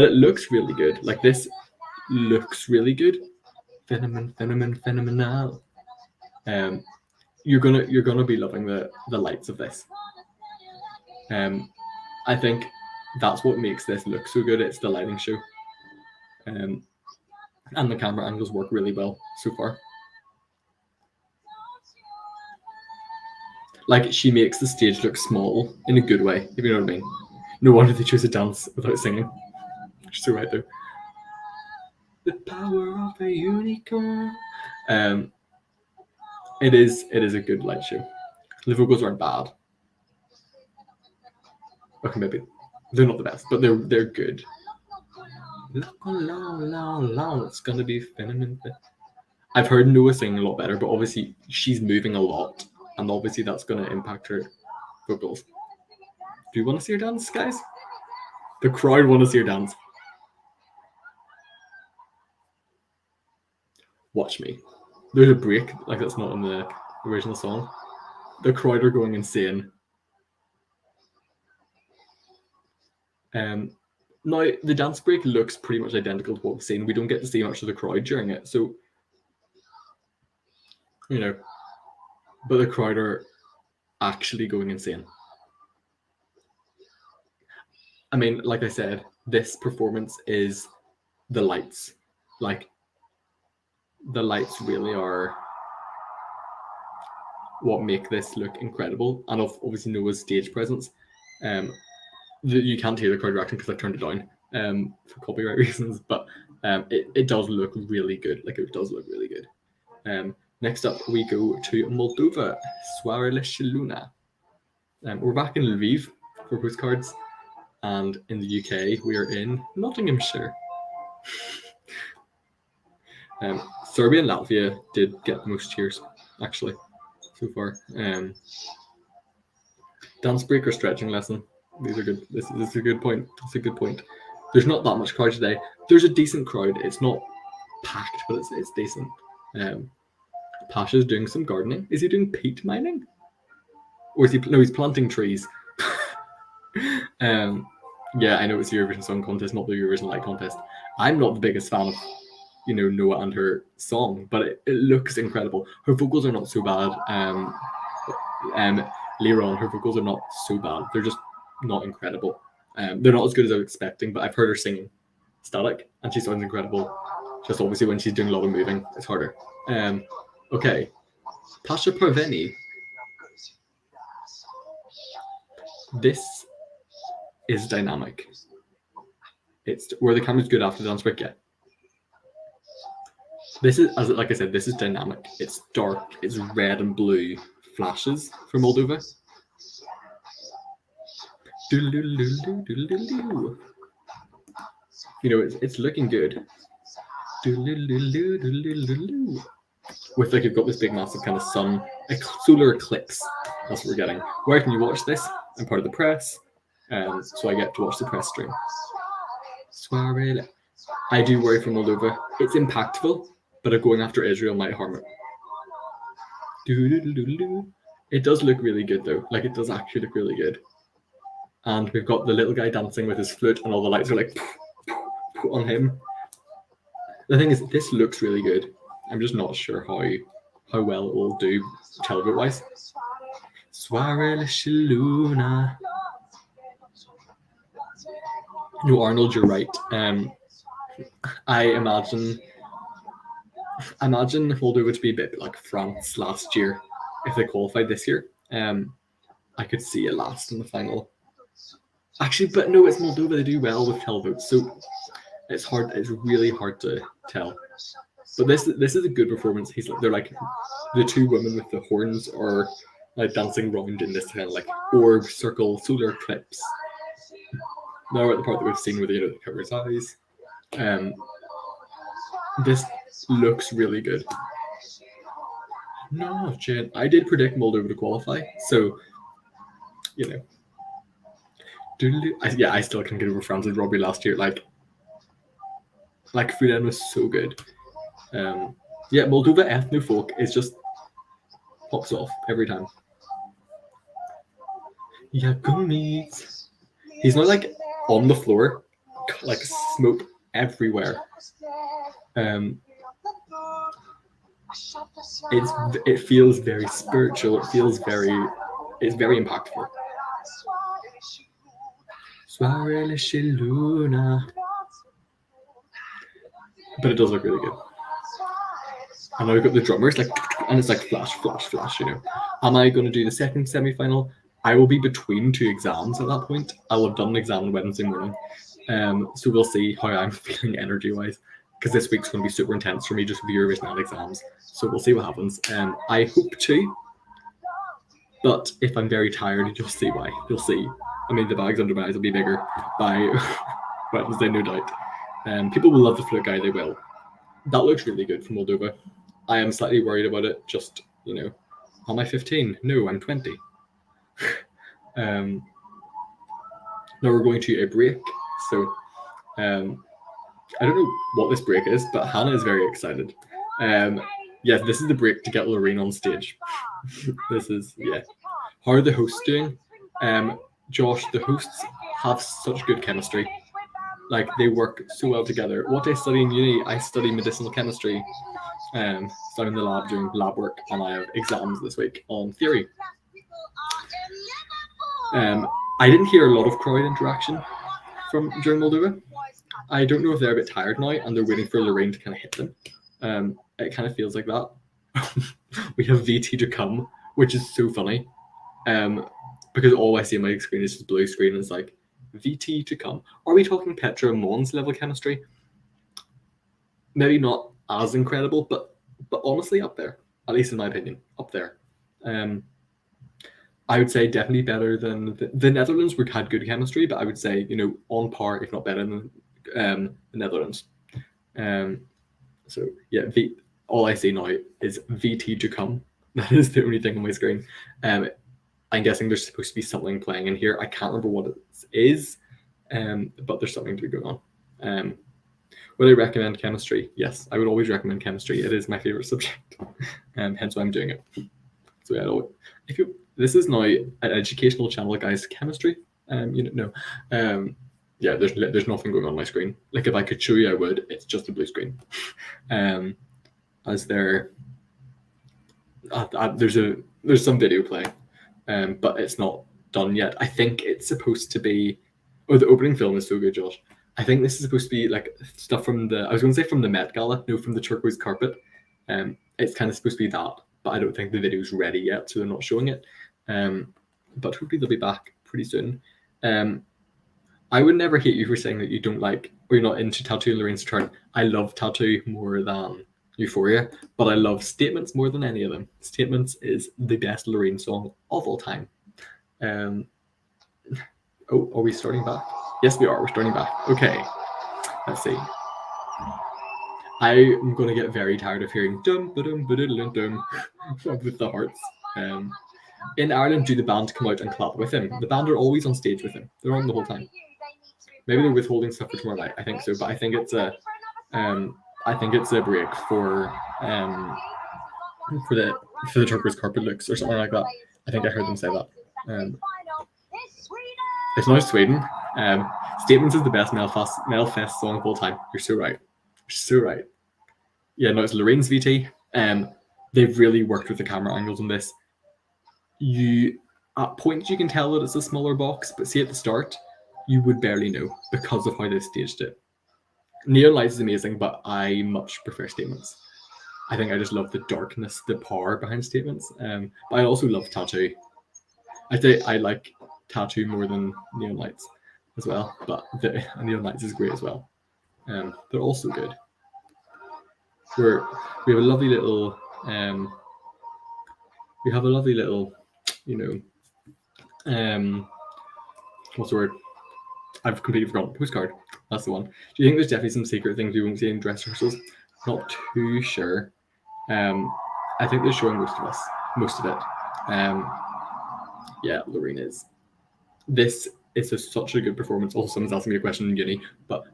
it looks really good. Like, this looks really good. Phenomenal. You're gonna be loving the lights of this. I think that's what makes this look so good. It's the lighting show. And the camera angles work really well so far. Like, she makes the stage look small in a good way, if you know what I mean. No wonder they chose to dance without singing. She's so right though. The power of a unicorn. It is a good light show. The vocals aren't bad. Okay, maybe they're not the best, but they're good. It's gonna be phenomenal. I've heard Noah sing a lot better, but obviously she's moving a lot, and obviously that's gonna impact her vocals. Do you want to see her dance, guys? The crowd want to see her dance. Watch me. There's a break, like that's not in the original song. The crowd are going insane. Now, the dance break looks pretty much identical to what we've seen. We don't get to see much of the crowd during it, so, you know, but the crowd are actually going insane. I mean, like I said, this performance is the lights. Like, the lights really are what make this look incredible, and obviously Noah's stage presence. You can't hear the crowd reaction because I turned it down for copyright reasons, but it does look really good. Like, it does look really good. Next up, we go to Moldova, Soarele Luna. We're back in Lviv for postcards, and in the UK, we are in Nottinghamshire. Serbia and Latvia did get the most cheers, actually, so far. Dance break or stretching lesson. These are good. This is a good point. That's a good point. There's not that much crowd today. There's a decent crowd. It's not packed, but it's decent. Pasha's doing some gardening. Is he doing peat mining? Or is he? No, he's planting trees. Yeah, I know it's the Eurovision Song Contest, not the Eurovision Light Contest. I'm not the biggest fan of, Noah and her song, but it looks incredible. Her vocals are not so bad. Liron, her vocals are not so bad. They're just not incredible. They're not as good as I was expecting, but I've heard her singing Static, and she sounds incredible. Just obviously when she's doing a lot of moving, it's harder. Okay, Pasha Parveni. This is dynamic. It's where the camera's good after the dance break. Yeah. This is, like I said, this is dynamic. It's dark. It's red and blue flashes from Moldova. It's looking good. With like, you've got this big massive kind of solar eclipse. That's what we're getting. Where can you watch this? I'm part of the press, so I get to watch the press stream. I do worry for Moldova. It's impactful, but going after Israel might harm it. It does look really good though. Like, it does actually look really good. And we've got the little guy dancing with his flute, and all the lights are like on him. The thing is, this looks really good. I'm just not sure how well it will do televote wise. Soarele Luna. No, Arnold, you're right. I imagine Moldova to be a bit like France last year if they qualified this year. I could see it last in the final. Actually, but no, it's Moldova. They do well with televotes, so it's hard. It's really hard to tell. But this is a good performance. They're like the two women with the horns are like dancing around in this kind of like orb circle solar eclipse. Now we're at the part that we've seen where they cover his eyes. This looks really good. No, Jen, I did predict Moldova to qualify, so I still can't get over France's robbery last year. Like Friedan was so good. Moldova ethno-folk is just pops off every time. He's not like on the floor, like smoke everywhere. It feels very spiritual. It's very impactful. Soarele Luna. But it does look really good. And now we've got the drummers, like, and it's like flash, flash, flash, you know. Am I going to do the second semi-final? I will be between two exams at that point. I will have done an exam on Wednesday morning. So we'll see how I'm feeling energy-wise, because this week's going to be super intense for me just with the Eurovision and exams. So we'll see what happens. I hope to, but if I'm very tired, you'll see why. You'll see. I mean, the bags under my eyes will be bigger by Wednesday, no doubt. People will love the flute guy, they will. That looks really good from Moldova. I am slightly worried about it, just, you know, am I 15? No, I'm 20. Now we're going to a break, so I don't know what this break is, but Hannah is very excited. Yes, this is the break to get Lorraine on stage. This is, yeah. How are the hosts doing? Josh, the hosts have such good chemistry. Like, they work so well together. What I study in uni, I study medicinal chemistry. So I'm in the lab doing lab work, and I have exams this week on theory. I didn't hear a lot of crowd interaction during Moldova. I don't know if they're a bit tired now and they're waiting for Lorraine to kind of hit them. It kind of feels like that. We have VT to come, which is so funny. Because all I see on my screen is just blue screen, and it's like, VT to come. Are we talking Petra and Mons level chemistry? Maybe not as incredible, but honestly up there. At least in my opinion, up there. I would say definitely better than the Netherlands. We had good chemistry, but I would say, you know, on par, if not better than the Netherlands. So yeah, all I see now is VT to come. That is the only thing on my screen. I'm guessing there's supposed to be something playing in here. I can't remember what it is, but there's something to be going on. Would I recommend chemistry? Yes, I would always recommend chemistry. It is my favorite subject, hence why I'm doing it. So yeah, this is now an educational channel, guys. Chemistry, you know, yeah, there's nothing going on my screen. Like, if I could show you, I would. It's just a blue screen. As there's some video playing, but it's not done yet. I think it's supposed to be. Oh, the opening film is so good, Josh. I think this is supposed to be like stuff from the. I was going to say from the Met Gala, no, from the turquoise carpet. It's kind of supposed to be that, but I don't think the video's ready yet, so they're not showing it. But hopefully they'll be back pretty soon. I would never hate you for saying that you don't like, or you're not into Tattoo and Lorraine's Return. I love Tattoo more than Euphoria, but I love Statements more than any of them. Statements is the best Lorraine song of all time. Oh, are we starting back? Yes, we are. We're starting back. Okay, let's see. I'm going to get very tired of hearing dum ba dum ba dum dum with the hearts. In Ireland, do the band come out and clap with him? The band are always on stage with him. They're on the whole time. Maybe they're withholding stuff for tomorrow night. I think so, but I think it's a break for the turquoise carpet looks or something like that. I think I heard them say that. It's not Sweden. Statements is the best Melfest song of all time. You're so right. You're so right. Yeah, no, it's Lorraine's VT. They've really worked with the camera angles on this. At points you can tell that it's a smaller box, but see at the start, you would barely know because of how they staged it. Neon Lights is amazing, but I much prefer Statements. I think I just love the darkness, the power behind Statements. But I also love Tattoo. I'd say I like Tattoo more than Neon Lights as well, but Neon Lights is great as well. They're also good. We have a lovely little, you know, what's the word? I've completely forgotten. Postcard. That's the one. Do you think there's definitely some secret things we won't see in dress rehearsals? Not too sure. I think they're showing most of it. Yeah, Lorraine is. This is such a good performance. Also, someone's asking me a question in uni, but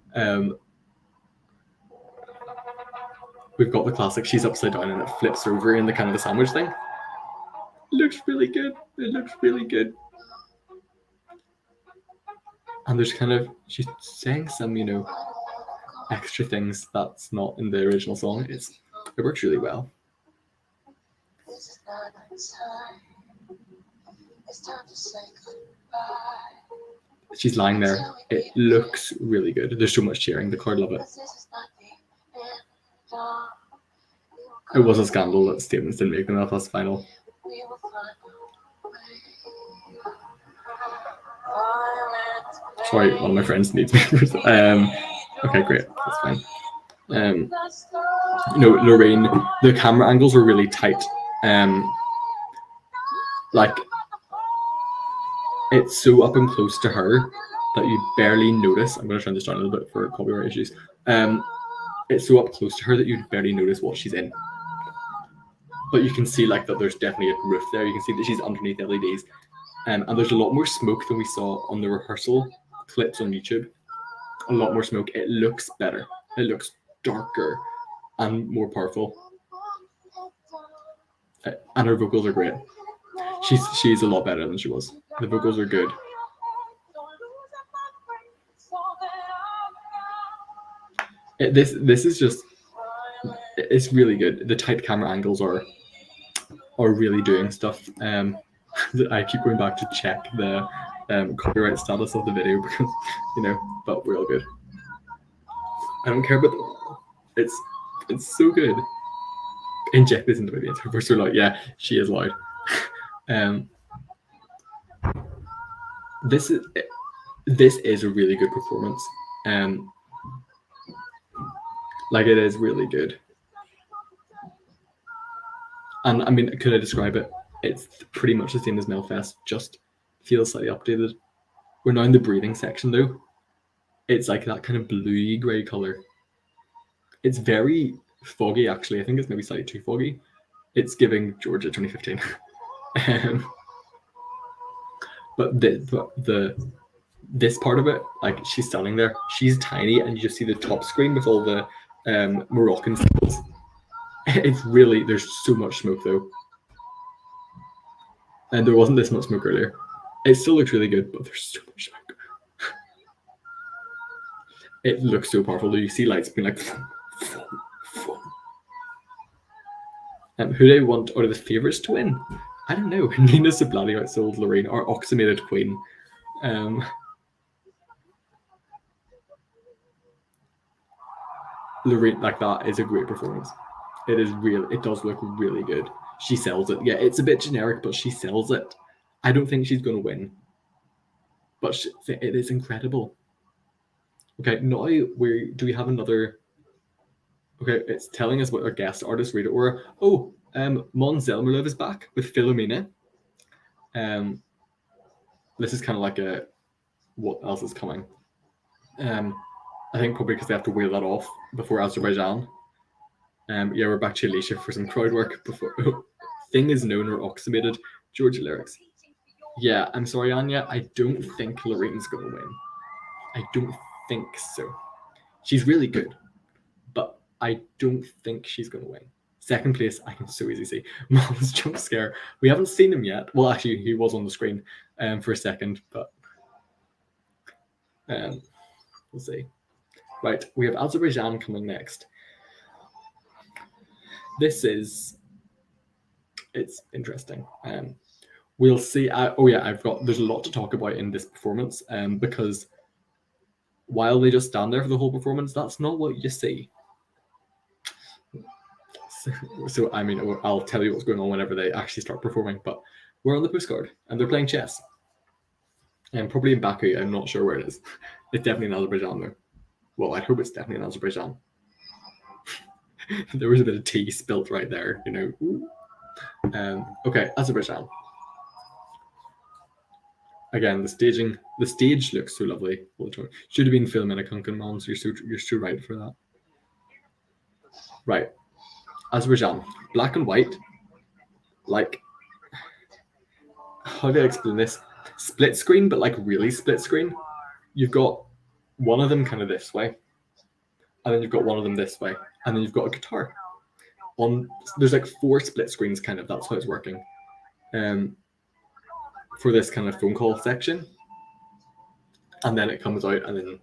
we've got the classic. She's upside down and it flips over in the kind of the sandwich thing. It looks really good. It looks really good. And there's kind of, she's saying some, you know, extra things that's not in the original song. It works really well. She's lying there. It looks really good. There's so much cheering. The crowd love it. It was a scandal that statements didn't make the Belfast final. Sorry, one of my friends needs me. Okay, great, that's fine. Lorraine, the camera angles were really tight. Like, it's so up and close to her that you barely notice. I'm going to turn this down a little bit for copyright issues. It's so up close to her that you barely notice what she's in. But you can see like that there's definitely a roof there. You can see that she's underneath LEDs. And there's a lot more smoke than we saw on the rehearsal clips on YouTube. A lot more smoke. It looks better. It looks darker and more powerful. And her vocals are great. She's a lot better than she was. The vocals are good. This is just, it's really good. The tight camera angles are really doing stuff. I keep going back to check the copyright status of the video because, but we're all good. I don't care about it's so good. Inject this into my video. We're so loud. Yeah, she is loud. This is a really good performance. Like, it is really good. And I mean, could I describe it? It's pretty much the same as Melfest, just feels slightly updated. We're now in the breathing section though. It's like that kind of bluey grey colour. It's very foggy actually. I think it's maybe slightly too foggy. It's giving Georgia 2015. But this part of it, like, she's standing there, she's tiny, and you just see the top screen with all the Moroccan symbols. It's really, there's so much smoke though. And there wasn't this much smoke earlier. It still looks really good, but there's so much smoke. It looks so powerful. You see lights being like... who do I want out of the favourites to win? I don't know. Nina Sublani outsold Lorraine, our oxymated queen. Lorraine, like, that is a great performance. It is real. It does look really good. She sells it. Yeah, it's a bit generic, but she sells it. I don't think she's going to win, but it is incredible. Okay, now do we have another? Okay, it's telling us what our guest artist read it or Mon Zelmerlöw is back with Philomena. This is kind of like a what else is coming. I think probably because they have to wheel that off before Azerbaijan. Yeah, we're back to Alicia for some crowd work before. Thing is known or oxymated. Georgia lyrics. Yeah, I'm sorry, Anya. I don't think Lorraine's going to win. I don't think so. She's really good, but I don't think she's going to win. Second place, I can so easily see. Mom's jump scare. We haven't seen him yet. Well, actually, he was on the screen for a second, but we'll see. Right, we have Azerbaijan coming next. It's interesting. We'll see. There's a lot to talk about in this performance, because while they just stand there for the whole performance, that's not what you see. So I mean, I'll tell you what's going on whenever they actually start performing, but we're on the postcard and they're playing chess. And probably in Baku, I'm not sure where it is. It's definitely in Azerbaijan though. Well, I hope it's definitely in Azerbaijan. There was a bit of tea spilt right there, Okay, Azerbaijan. Again, the stage looks so lovely. Should have been filming a Kunkan Mom, so you're so right for that. Right, Azerbaijan, black and white. Like, how do I explain this? Split screen, but like really split screen. You've got one of them kind of this way, and then you've got one of them this way, and then you've got a guitar. There's like 4 split screens, kind of. That's how it's working. For this kind of phone call section, and then it comes out, and then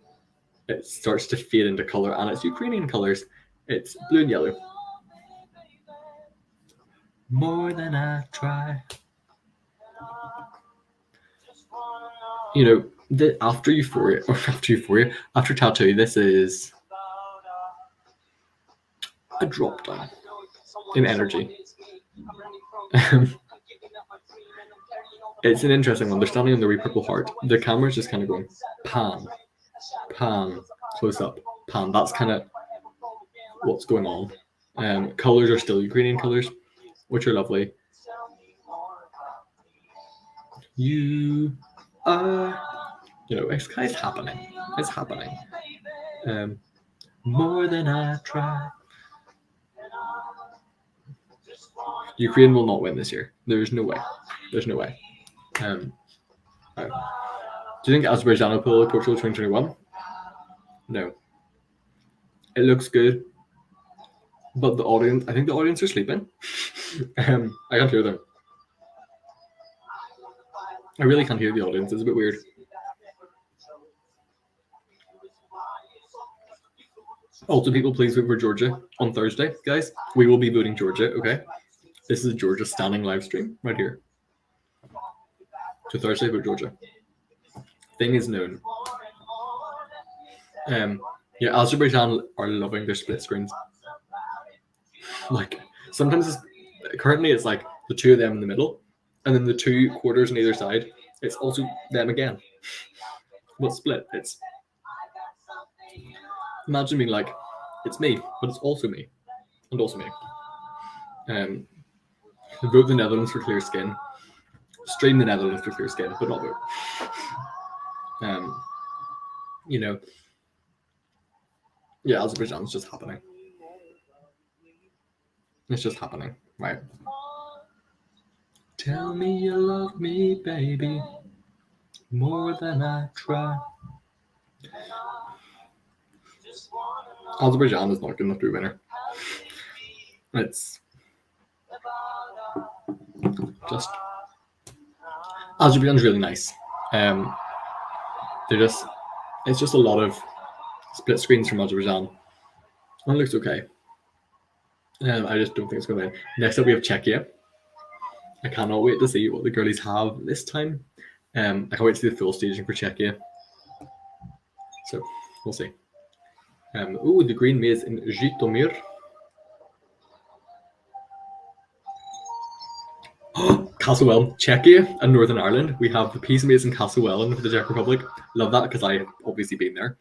it starts to fade into color, and it's Ukrainian colors. It's blue and yellow. More than I try. After Tattoo, this is a drop down. in energy. It's an interesting one. They're standing on the wee purple heart. The camera's just kind of going pan, pan, close up, pan. That's kind of what's going on. Colors are still Ukrainian colors, which are lovely. You are, it's happening. It's happening. More than I try. Ukraine will not win this year. There's no way. There's no way. Do you think Azerbaijan will pull Portugal 2021? No. It looks good, but I think the audience are sleeping. I can't hear them. I really can't hear the audience. It's a bit weird. Also, people, please vote for Georgia on Thursday, guys. We will be voting Georgia, okay? This is Georgia standing live stream right here. So Thursday, vote Georgia. Thing is known. Yeah, Azerbaijan are loving their split screens. Like, sometimes currently it's like the two of them in the middle, and then the two quarters on either side, it's also them again. But split, it's... Imagine being like, it's me, but it's also me, and also me. Vote the Netherlands for clear skin. Stream the Netherlands for clear skin, but not vote. Yeah, Azerbaijan's just happening. It's just happening, right? Tell me you love me, baby, more than I try. Azerbaijan is not good enough to be a winner. It's just... Azerbaijan's really nice. It's just a lot of split screens from Azerbaijan. And it looks okay. I just don't think it's going to win. Next up, we have Czechia. I cannot wait to see what the girlies have this time. I can't wait to see the full staging for Czechia. So, we'll see. The green maze in Zhytomyr. Castlewell, Czechia and Northern Ireland. We have the Peace Maze in Castlewell for the Czech Republic. Love that because I have obviously been there.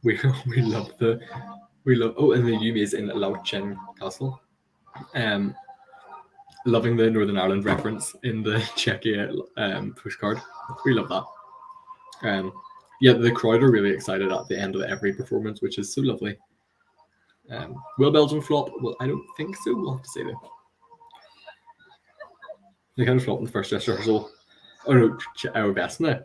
We love and the U Maze in Lauchen Castle. Loving the Northern Ireland reference in the Czechia postcard. We love that. Yeah, the crowd are really excited at the end of every performance, which is so lovely. Will Belgium flop? Well, I don't think so. We'll have to see though. They kind of flopped in the first rehearsal. Oh no, VESNA.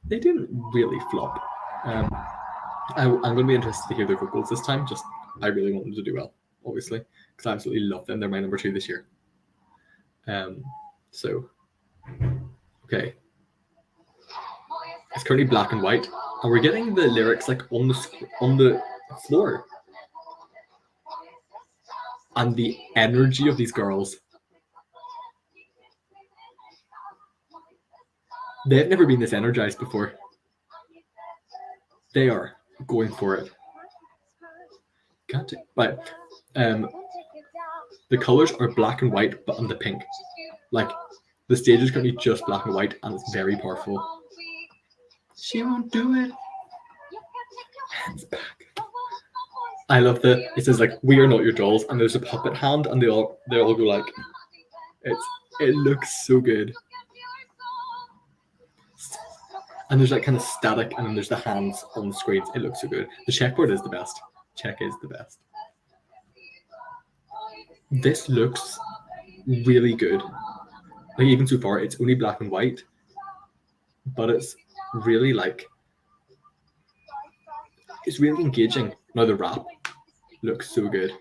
They didn't really flop. I'm going to be interested to hear their vocals this time. I really want them to do well, obviously, because I absolutely love them. They're my number 2 this year. So, okay. It's currently black and white, and we're getting the lyrics like on the floor, and the energy of these girls. They've never been this energized before. They are going for it. Can't it? But the colors are black and white, but on the pink. Like the stage is currently just black and white, and it's very powerful. She won't do it. Hands back. I love it says like, we are not your dolls, and there's a puppet hand, and they all go like, it looks so good. And there's like kind of static, and then there's the hands on the screens. It looks so good. The checkboard is the best. Czech is the best. This looks really good. Like even so far, it's only black and white, but it's really it's really engaging. Now the rap looks so good.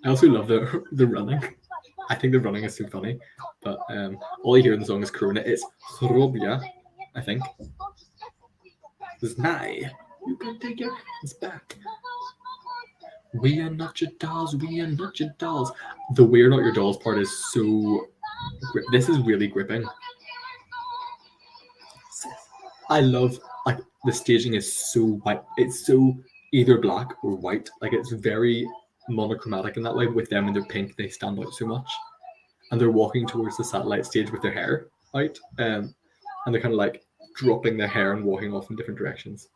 I also love the running. I think the running is so funny. But all you hear in the song is Corona. It's Chrobia, I think. It's Nye. You can take your hands back. We are not your dolls. We are not your dolls. The "we're not your dolls" part is so. This is really gripping. I love the staging is so white. It's so either black or white. Like it's very monochromatic in that way. With them and their pink, they stand out so much. And they're walking towards the satellite stage with their hair out. And they're kind of like dropping their hair and walking off in different directions.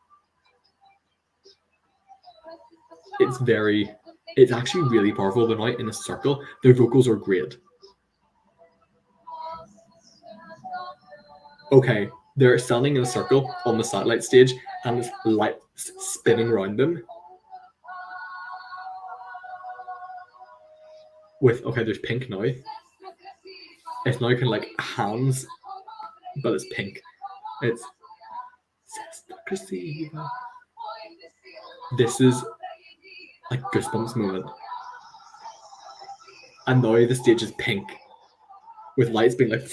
It's actually really powerful. They're not in a circle. Their vocals are great. Okay, they're standing in a circle on the satellite stage and there's lights spinning around them. There's pink now. It's now kind of like hands, but it's pink. It's this is like goosebumps moment. And now the stage is pink with lights being like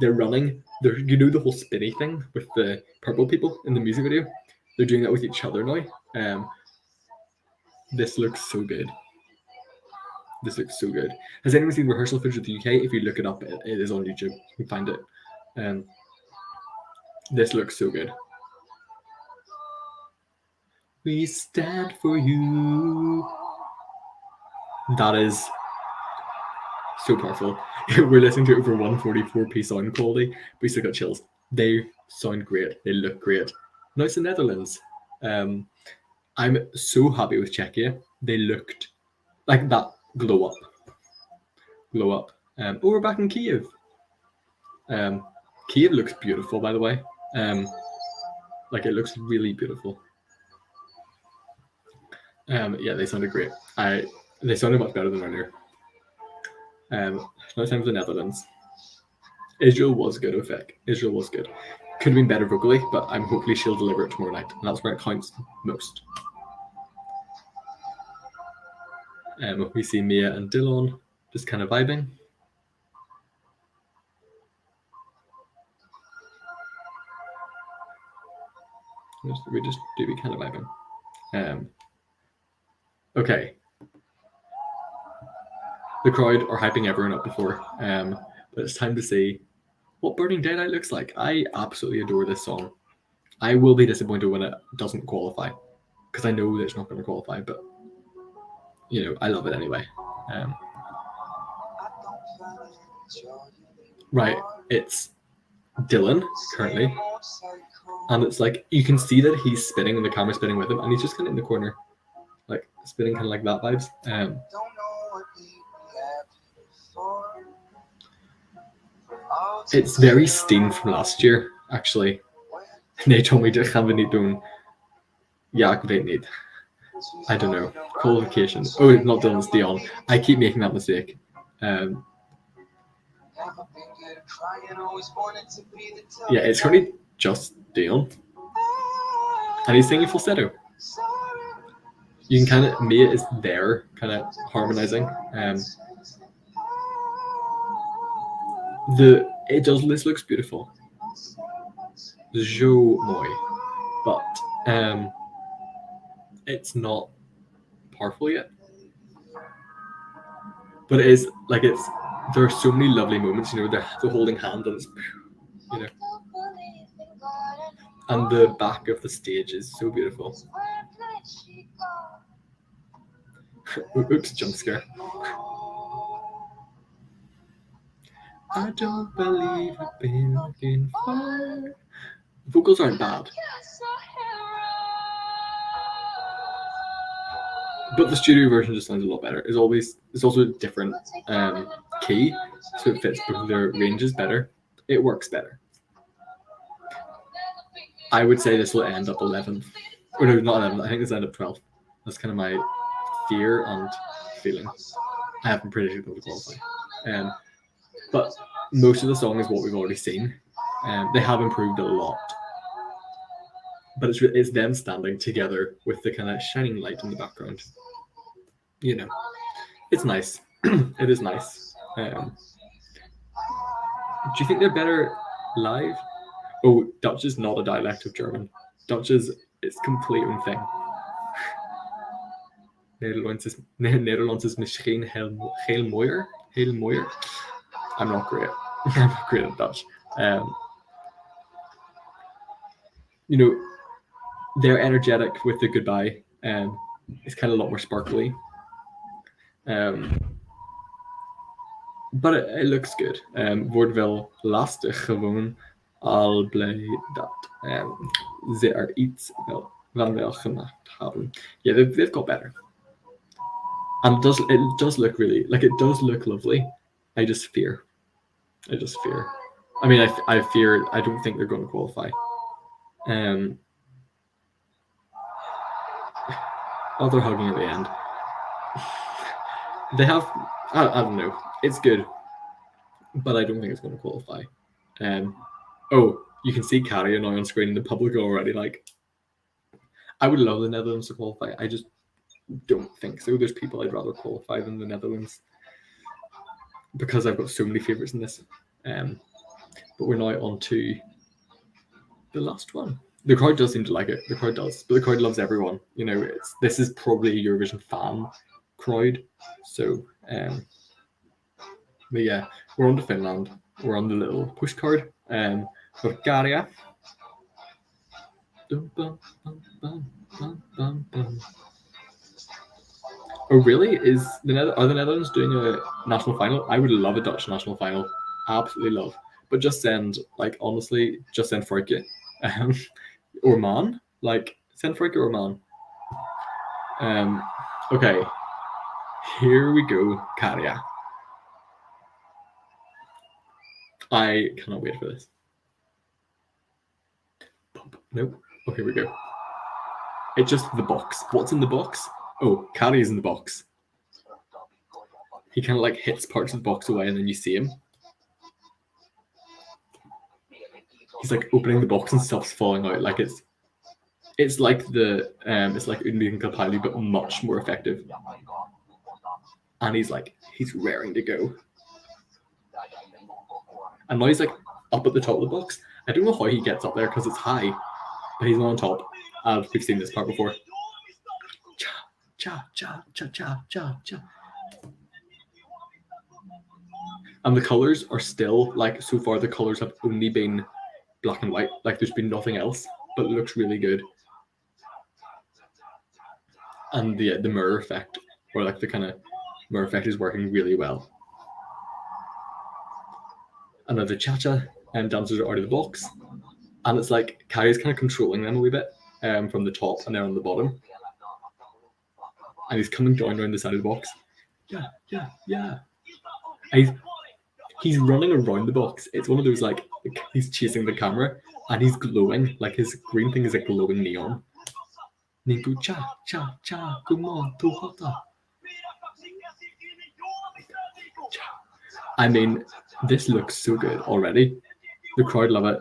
they're running. You know the whole spinny thing with the purple people in the music video? They're doing that with each other now. This looks so good. This looks so good. Has anyone seen Rehearsal footage of the UK? If you look it up, it is on YouTube. You can find it. This looks so good. We stand for you. That is so powerful. We're listening to it over 144p sound quality, but we still got chills. They sound great. They look great. Now it's the Netherlands. I'm so happy with Czechia. They looked like that glow up. We're back in Kiev. Kiev looks beautiful, by the way. It looks really beautiful. Yeah, they sounded great. They sounded much better than earlier. Now it's time for the Netherlands. Israel was good, Israel was good. Could have been better vocally, but hopefully she'll deliver it tomorrow night, and that's where it counts most. We see Mia and Dylan just kind of vibing. We just do be kind of vibing. Okay. The crowd are hyping everyone up before, but it's time to see what Burning Daylight looks like. I absolutely adore this song. I will be disappointed when it doesn't qualify, because I know that it's not going to qualify, but I love it anyway. Right, it's Dylan currently, and it's like you can see that he's spinning and the camera's spinning with him, and he's just kind of in the corner, like spinning kind of like that vibes. It's very Steen from last year, actually. Nee, told me to gaan we niet doen. Ja, ik weet niet. I don't know. Qualification. Oh, not Dylan, it's Dion. I keep making that mistake. Yeah, it's currently just Dion. And he's singing falsetto. You can Mia is there, kind of harmonizing. This looks beautiful. Zo mooi. But it's not powerful yet. But it is there are so many lovely moments, they're holding hands and it's and the back of the stage is so beautiful. Oops, jump scare. I don't believe I've been looking for. Vocals aren't bad, but the studio version just sounds a lot better. It's also a different key, so it fits both their ranges better. It works better. I would say this will end up 11th. Or no, not 11th. I think this will end up 12th. That's kind of my fear and feeling. I haven't predicted them to qualify. But most of the song is what we've already seen. They have improved a lot. But it's them standing together with the kind of shining light in the background. It's nice. It is nice. Do you think they're better live? Oh, Dutch is not a dialect of German. Dutch is its complete own thing. Nederlands is misschien heel mooier. Heel mooier. I'm not great. I'm not great at Dutch. They're energetic with the goodbye. It's kind of a lot more sparkly. But it looks good. Wordt wel lastig gewoon al blij dat ze er iets wel gemaakt hebben. Yeah, they've got better. And it does look really, like, it does look lovely. I just fear. I mean, I fear, I don't think they're going to qualify. Oh, they're hugging at the end. They have, I don't know, it's good, but I don't think it's going to qualify. Oh, you can see Käärijä now on screen in the public already. Like, I would love the Netherlands to qualify. I just don't think so. There's people I'd rather qualify than the Netherlands because I've got so many favourites in this. But we're now on to the last one. The crowd does seem to like it. The crowd does, but the crowd loves everyone. You know, this is probably a Eurovision fan crowd. So, but yeah, we're on to Finland. We're on the little postcard. For Käärijä. Oh really? Are the Netherlands doing a national final? I would love a Dutch national final. Absolutely love. But just send, like, honestly, just send Frøyke. Or Man. Like, send Frøyke or Man. Okay. Here we go, Käärijä. I cannot wait for this. Nope. Oh, here we go. It's just the box. What's in the box? Oh, Käärijä's in the box. He kind of like hits parts of the box away and then you see him. He's like opening the box and stuff's falling out. Like it's like it's like Unnviken Kalpailu, but much more effective. And he's raring to go. And now he's like up at the top of the box. I don't know how he gets up there because it's high, but he's not on top. We've seen this part before. Cha cha cha cha cha cha cha. And the colors are still, like, so far the colors have only been black and white. Like, there's been nothing else, but it looks really good. And the mirror effect, or like the kind of mirror effect, is working really well. And now the cha-cha dancers are out of the box, and it's like Käärijä's kind of controlling them a wee bit from the top, and they're on the bottom. And he's coming down around the side of the box. Yeah, yeah, yeah. And he's running around the box. It's one of those, like, he's chasing the camera, and he's glowing. Like, his green thing is like glowing neon. Ninku cha cha cha, come on, to hota. I mean, this looks so good already. The crowd love it.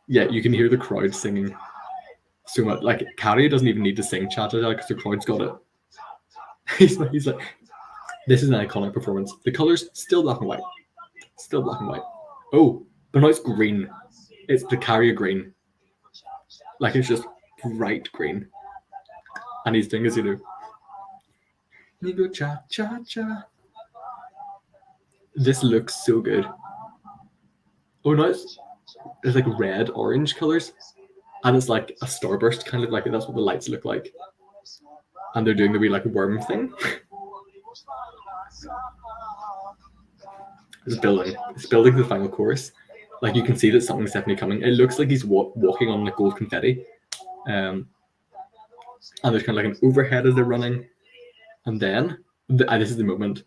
Yeah, you can hear the crowd singing so much. Like, Käärijä doesn't even need to sing cha cha cha because the crowd's got it. He's like, this is an iconic performance. The colors still black and white. Still black and white. Oh, but now it's green. It's the Käärijä green. Like, it's just bright green. And he's doing, as you know. Nigo cha cha cha. This looks so good. Oh no, it's like red, orange colors. And it's like a starburst, kind of like, that's what the lights look like. And they're doing the wee, like, worm thing. It's building the final chorus. Like, you can see that something's definitely coming. It looks like he's walking on, like, gold confetti. And there's kind of like an overhead as they're running. And then, this is the moment.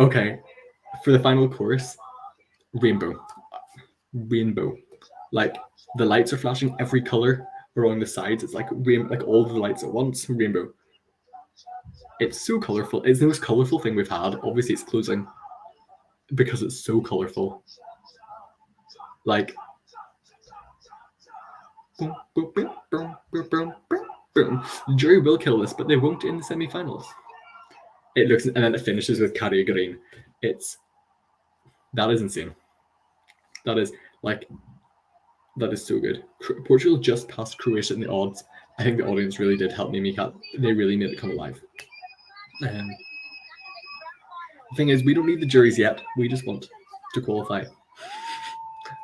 Okay, for the final chorus, rainbow. Like, the lights are flashing every color along the sides. It's like all the lights at once. Rainbow. It's so colorful. It's the most colorful thing we've had. Obviously, it's closing because it's so colorful. Like, boom, boom, boom, boom, boom, boom, boom. The jury will kill this, but they won't in the semi-finals. It looks, and then it finishes with Käärijä green. That is insane. That is so good. Portugal just passed Croatia in the odds. I think the audience really did help me make it. They really made it come alive. The thing is, we don't need the juries yet. We just want to qualify.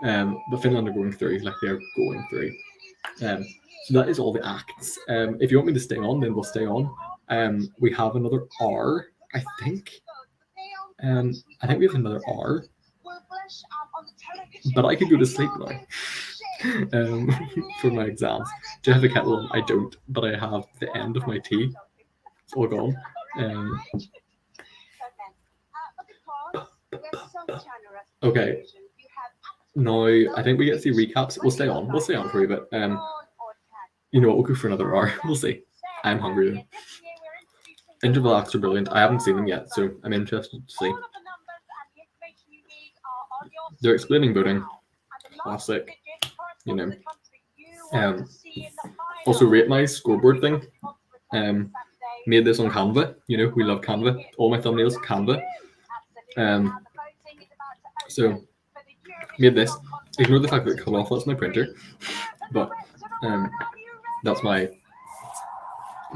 But Finland are going through, like they're going through. So that is all the acts. If you want me to stay on, then we'll stay on. We have another hour, I think. I think we have another hour. But I could go to sleep now. For my exams. Do I have a kettle on? I don't, but I have the end of my tea. It's all gone. Okay. Now I think we get to see recaps. We'll stay on. We'll stay on for a bit. You know what? We'll go for another hour. We'll see. I'm hungry. Interval acts are brilliant. I haven't seen them yet, so I'm interested to see. They're explaining voting. Classic. You know. Also rate my scoreboard thing. Made this on Canva. You know, we love Canva. All my thumbnails, Canva. So made this. Ignore the fact that it cut off. That's my printer. But that's my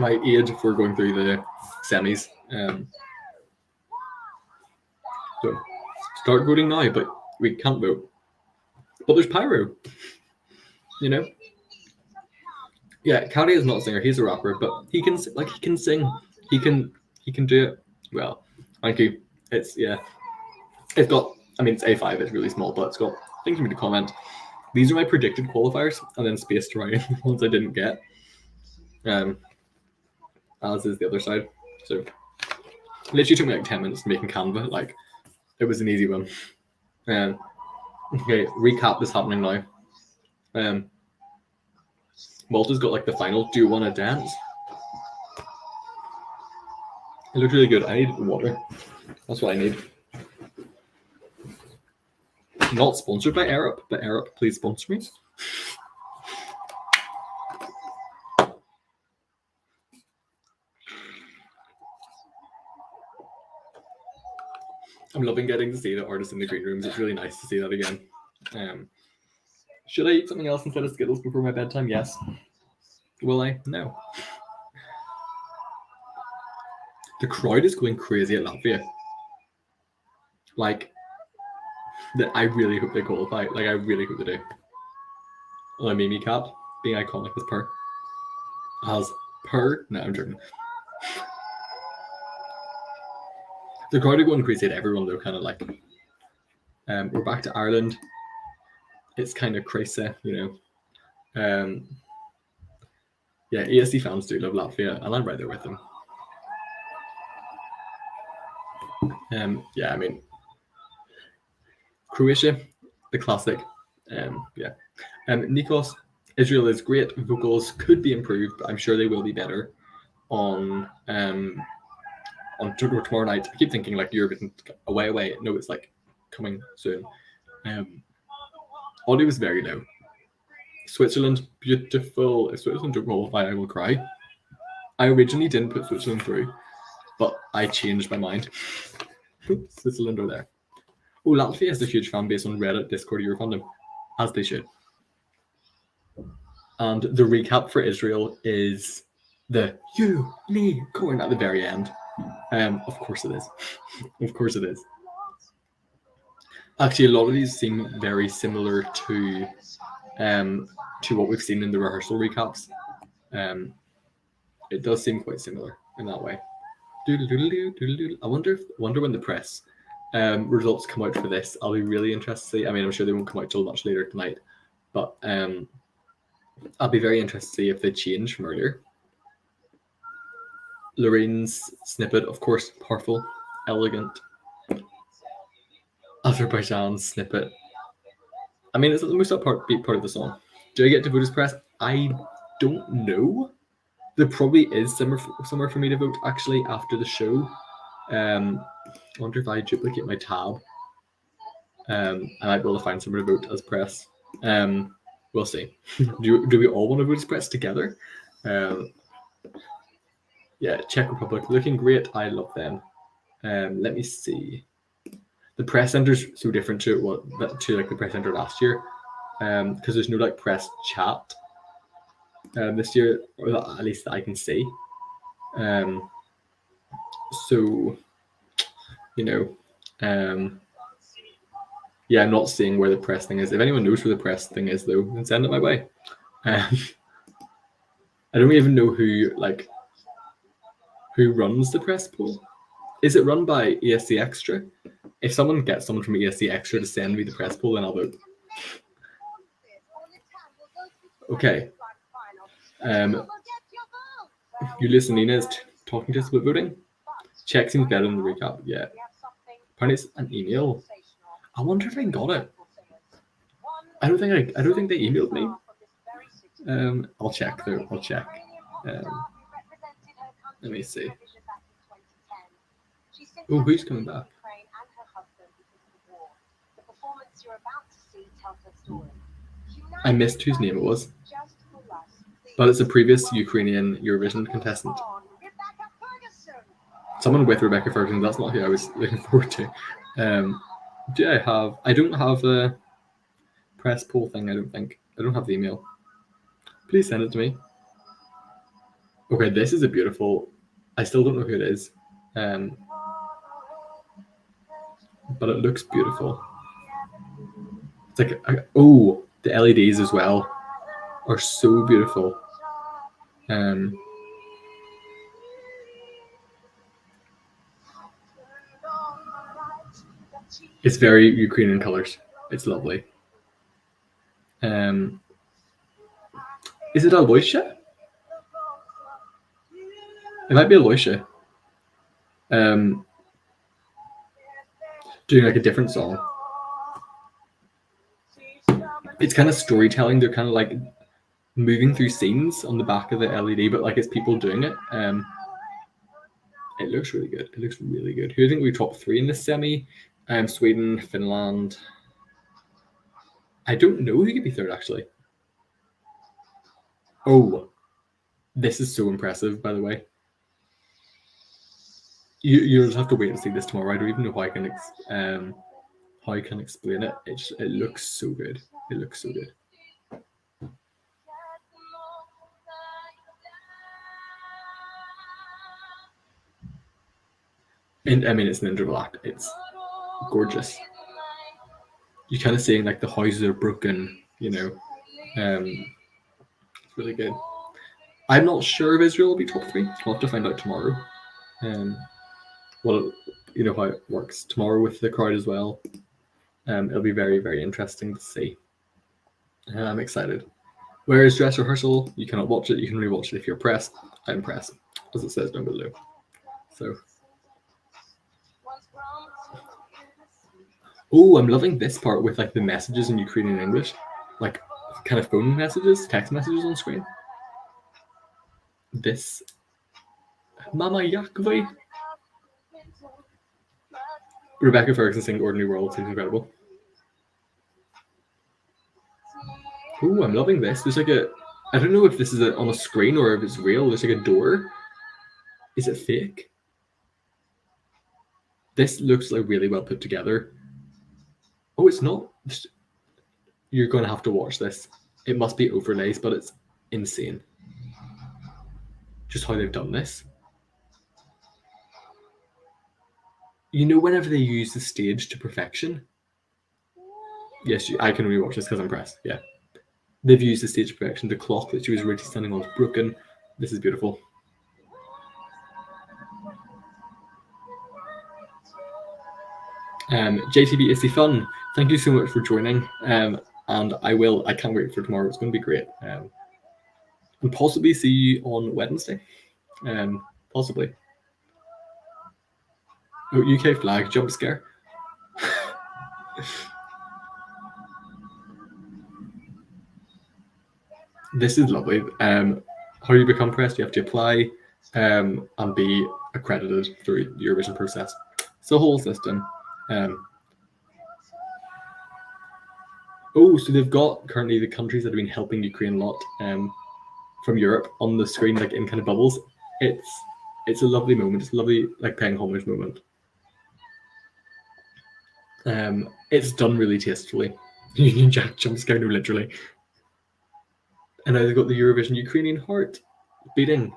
aid for going through the semis. So start voting now, but we can't vote. But there's pyro. You know. Yeah, Käärijä is not a singer. He's a rapper, but he can sing. He can do it well. Thank you. It's got. I mean, it's A5. It's really small, but it's got things for me to comment. These are my predicted qualifiers, and then space to write ones I didn't get. As is the other side. So, literally took me like 10 minutes making Canva. Like, it was an easy one. Okay, recap is happening now. Malta's got like the final. Do you want to dance? It looked really good. I need water. That's what I need. Not sponsored by Arab, but Arab, please sponsor me. I'm loving getting to see the artists in the green rooms. It's really nice to see that again. Should I eat something else instead of Skittles before my bedtime? Yes. Will I? No. The crowd is going crazy at Latvia. Like, I really hope they qualify. Like, I really hope they do. Oh, Mimi Cat being iconic as per. No, I'm joking. The crowd are going crazy at everyone, though, kind of like. We're back to Ireland. It's kind of crazy, you know. Yeah, ESC fans do love Latvia, and I'm right there with them. Yeah, I mean, Croatia, the classic. Yeah. Nikos, Israel is great. Vocals could be improved, but I'm sure they will be better on tomorrow night. I keep thinking like Eurovision away. No, it's like coming soon. Audio is very low. Switzerland, beautiful. If Switzerland don't qualify, I will cry. I originally didn't put Switzerland through, but I changed my mind. Switzerland are there. Oh, Latvia has a huge fan base on Reddit, Discord, Eurofandom, as they should. And the recap for Israel is the unicorn at the very end. Of course it is. Of course it is. Actually, a lot of these seem very similar to what we've seen in the rehearsal recaps. It does seem quite similar in that way. I wonder when the press results come out for this. I'll be really interested to see. I mean, I'm sure they won't come out till much later tonight, but I'll be very interested to see if they change from earlier. Lorraine's snippet, of course, powerful, elegant. Azerbaijan's snippet. I mean, it's the most upbeat part of the song. Do I get to vote as press? I don't know. There probably is somewhere for me to vote actually after the show. I wonder if I duplicate my tab. I might be able to find somewhere to vote as press. We'll see. Do we all want to vote as press together? Yeah, Czech Republic looking great. I love them. Let me see. The press center's so different to like the press center last year, because there's no like press chat this year, or at least that I can see. So, you know, Yeah, I'm not seeing where the press thing is. If anyone knows where the press thing is, though, then send it my way. I don't even know who runs the press pool. Is it run by ESC Extra? If someone gets someone from ESC Extra to send me the press pool, then I'll vote. Okay. Ulyssanina is talking to us about voting. Check seems better than the recap. Yeah. Apparently it's an email. I wonder if I got it. I don't think they emailed me. I'll check though. I'll check. Let me see. Oh, who's coming back? I missed whose name it was, but it's a previous Ukrainian Eurovision contestant. Someone with Rebecca Ferguson. That's not who I was looking forward to. Do I have? I don't have the press poll thing. I don't think. I don't have the email. Please send it to me. Okay, this is a beautiful. I still don't know who it is, but it looks beautiful. It's like oh, the LEDs as well are so beautiful. It's very Ukrainian colors. It's lovely. Is it Aloysia? It might be Aloysia. Doing like a different song. It's kind of storytelling. They're kind of like moving through scenes on the back of the LED, but like it's people doing it. It looks really good. It looks really good. Who do you think we top 3 in this semi? Sweden, Finland. I don't know who could be third actually. Oh, this is so impressive, by the way. You'll just have to wait and see this tomorrow. I don't even know how I can explain it. It looks so good. It looks so good. And I mean, it's an interval act. It's gorgeous. You're kind of seeing like the houses are broken, you know. It's really good. I'm not sure if Israel will be top 3. I'll have to find out tomorrow. Well, you know how it works tomorrow with the crowd as well. It'll be very, very interesting to see. I'm excited. Where is dress rehearsal? You cannot watch it. You can only watch it if you're pressed. I'm pressed, as it says down below. So. Oh, I'm loving this part with like the messages in Ukrainian English, like kind of phone messages, text messages on screen. This Mama Yakovi. Rebecca Ferguson singing Ordinary World seems incredible. Oh, I'm loving this. There's like a, I don't know if this is on a screen or if it's real. There's like a door. Is it fake? This looks like really well put together. Oh, it's not. You're going to have to watch this. It must be overlays, but it's insane. Just how they've done this. You know, whenever they use the stage to perfection. Yes, I can only watch this because I'm pressed. Yeah. They've used the stage to perfection. The clock that she was really standing on is broken. This is beautiful. JTB is the fun. Thank you so much for joining. And I can't wait for tomorrow. It's going to be great. And possibly see you on Wednesday. Possibly. Oh, UK flag jump scare. This is lovely. How you become pressed? You have to apply and be accredited through the Eurovision process. It's a whole system. Oh, so they've got currently the countries that have been helping Ukraine a lot from Europe on the screen, like in kind of bubbles. It's a lovely moment. It's a lovely like paying homage moment. It's done really tastefully. Union Jack jump scare, no, literally. And now they've got the Eurovision Ukrainian heart beating.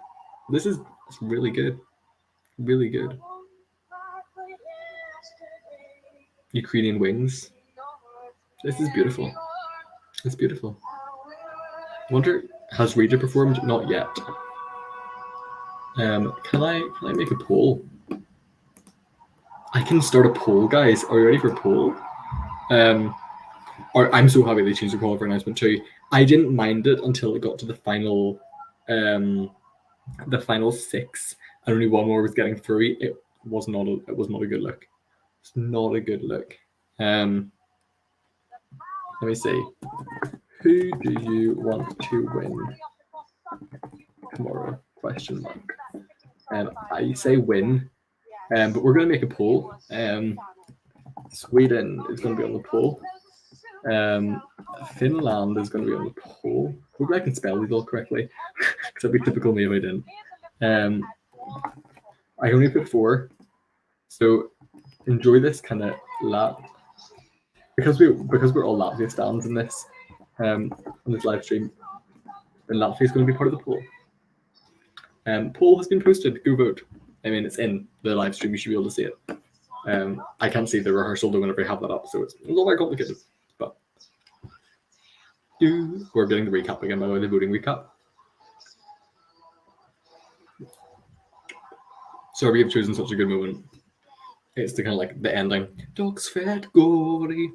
It's really good. Really good. Ukrainian wings. This is beautiful. It's beautiful. Wonder, has Rita performed? Not yet. Can I make a poll? I can start a poll, guys. Are you ready for a poll? Or I'm so happy they changed the qualifier announcement too. I didn't mind it until it got to the final 6, and only one more was getting through. It was not a good look. It's not a good look. Let me see. Who do you want to win tomorrow? Question mark. I say win. But we're going to make a poll. Sweden is going to be on the poll. Finland is going to be on the poll. Hopefully I can spell these all correctly, because that'd be typical me if I didn't. I only put 4, so enjoy this kind of lap. Because we're all Latvia stands in this live stream, then Latvia is going to be part of the poll. Poll has been posted. Go vote. I mean, it's in the live stream. You should be able to see it. I can't see the rehearsal though whenever I have that up, so it's not very complicated. But we're getting the recap again, by the way, the voting recap. Sorry, we have chosen such a good moment. It's the kind of like the ending. Dogs fed gory.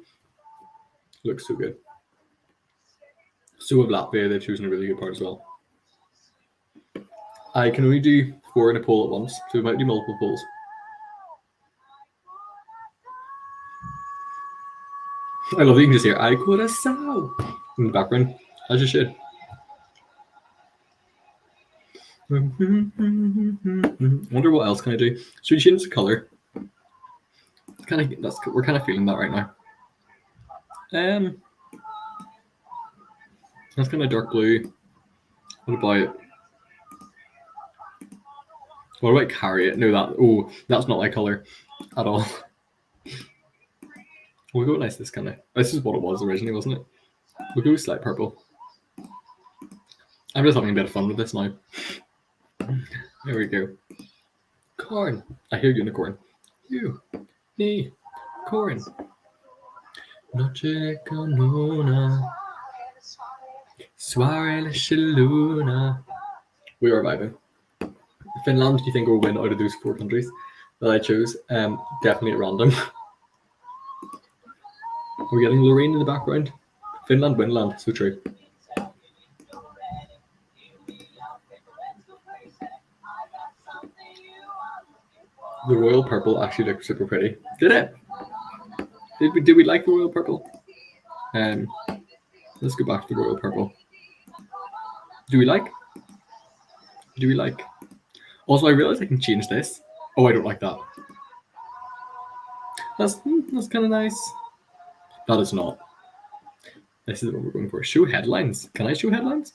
Looks so good. So with Latvia, they've chosen a really good part as well. I can only do 4 in a poll at once, so we might do multiple polls. I love that you can just hear "I corazao" in the background, as you should. Wonder what else can I do? Should we change the color? We're kind of feeling that right now. That's kind of dark blue. What about Käärijä? No, that's not my color at all. We'll go nice. This is what it was originally, wasn't it? We'll go slight purple. I'm just having a bit of fun with this now. There we go. Corn. I hear unicorn. You. Me. Corn. Noche con luna. Soirée la luna. We are vibing. Finland, do you think will win out of those 4 countries that I chose? Definitely at random. We're getting Lorraine in the background. Finland, Winland, so true. The royal purple actually looked super pretty. Did it? Did we like the royal purple? Let's go back to the royal purple. Do we like? Also, I realized I can change this. Oh, I don't like that. That's kind of nice. That is not. This is what we're going for. Show headlines. Can I show headlines?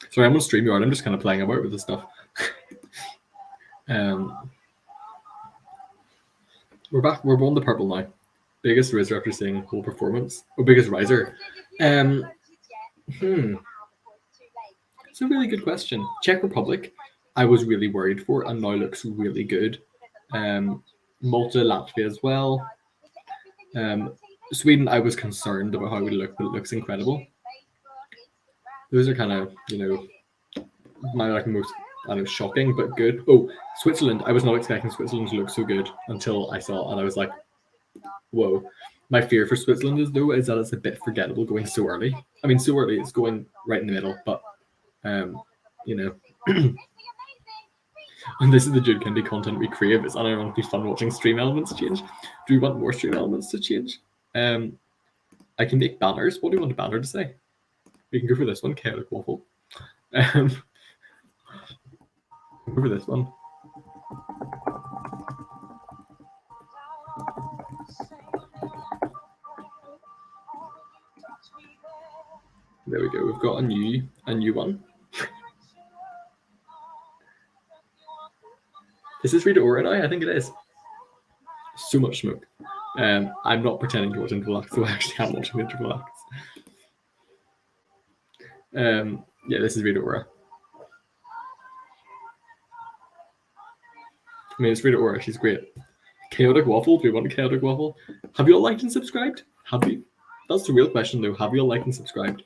Sorry, I'm on StreamYard. I'm just kind of playing about with this stuff. We're back. We're on the purple now. Biggest riser after seeing whole performance. Oh, biggest riser. It's a really good question. Czech Republic, I was really worried for, and now looks really good. Malta, Latvia as well. Sweden, I was concerned about how it would look, but it looks incredible. Those are kind of, my most, shocking, but good. Oh, Switzerland. I was not expecting Switzerland to look so good until I saw it, and I was like, whoa. My fear for Switzerland is that it's a bit forgettable going so early. I mean, so early, it's going right in the middle, but, And this is the Jude Kennedy content we crave. It's unironically fun watching stream elements change. Do we want more stream elements to change? I can make banners. What do you want a banner to say? We can go for this one, chaotic waffle. Go for this one. There we go. We've got a new one. Is this Rita Ora now? I think it is. So much smoke. I'm not pretending to watch interval acts, so I actually am watching interval acts. Yeah, this is Rita Ora. I mean, it's Rita Ora. She's great. Chaotic waffle. Do we want a chaotic waffle? Have you all liked and subscribed? Have you? That's the real question, though. Have you all liked and subscribed?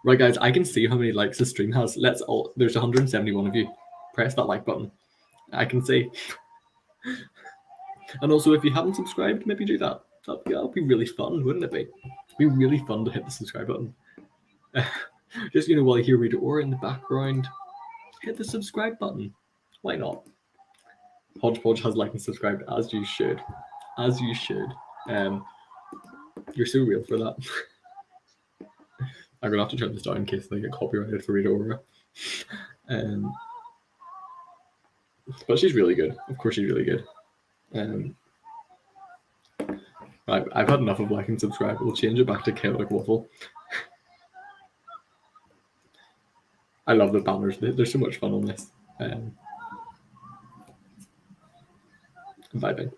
Right, guys, I can see how many likes the stream has. There's 171 of you. Press that like button. I can see. And also, if you haven't subscribed, maybe do that. That'll be really fun, wouldn't it be? It'd be really fun to hit the subscribe button. Just, while you hear Rita Ora in the background, hit the subscribe button. Why not? Hodgepodge has liked and subscribed, as you should. As you should. You're so real for that. I'm going to have to turn this down in case they get copyrighted for Rita Ora. But she's really good. Of course she's really good. I've had enough of like and subscribe. We'll change it back to Chaotic Waffle. I love the banners. They're so much fun on this. Vibing.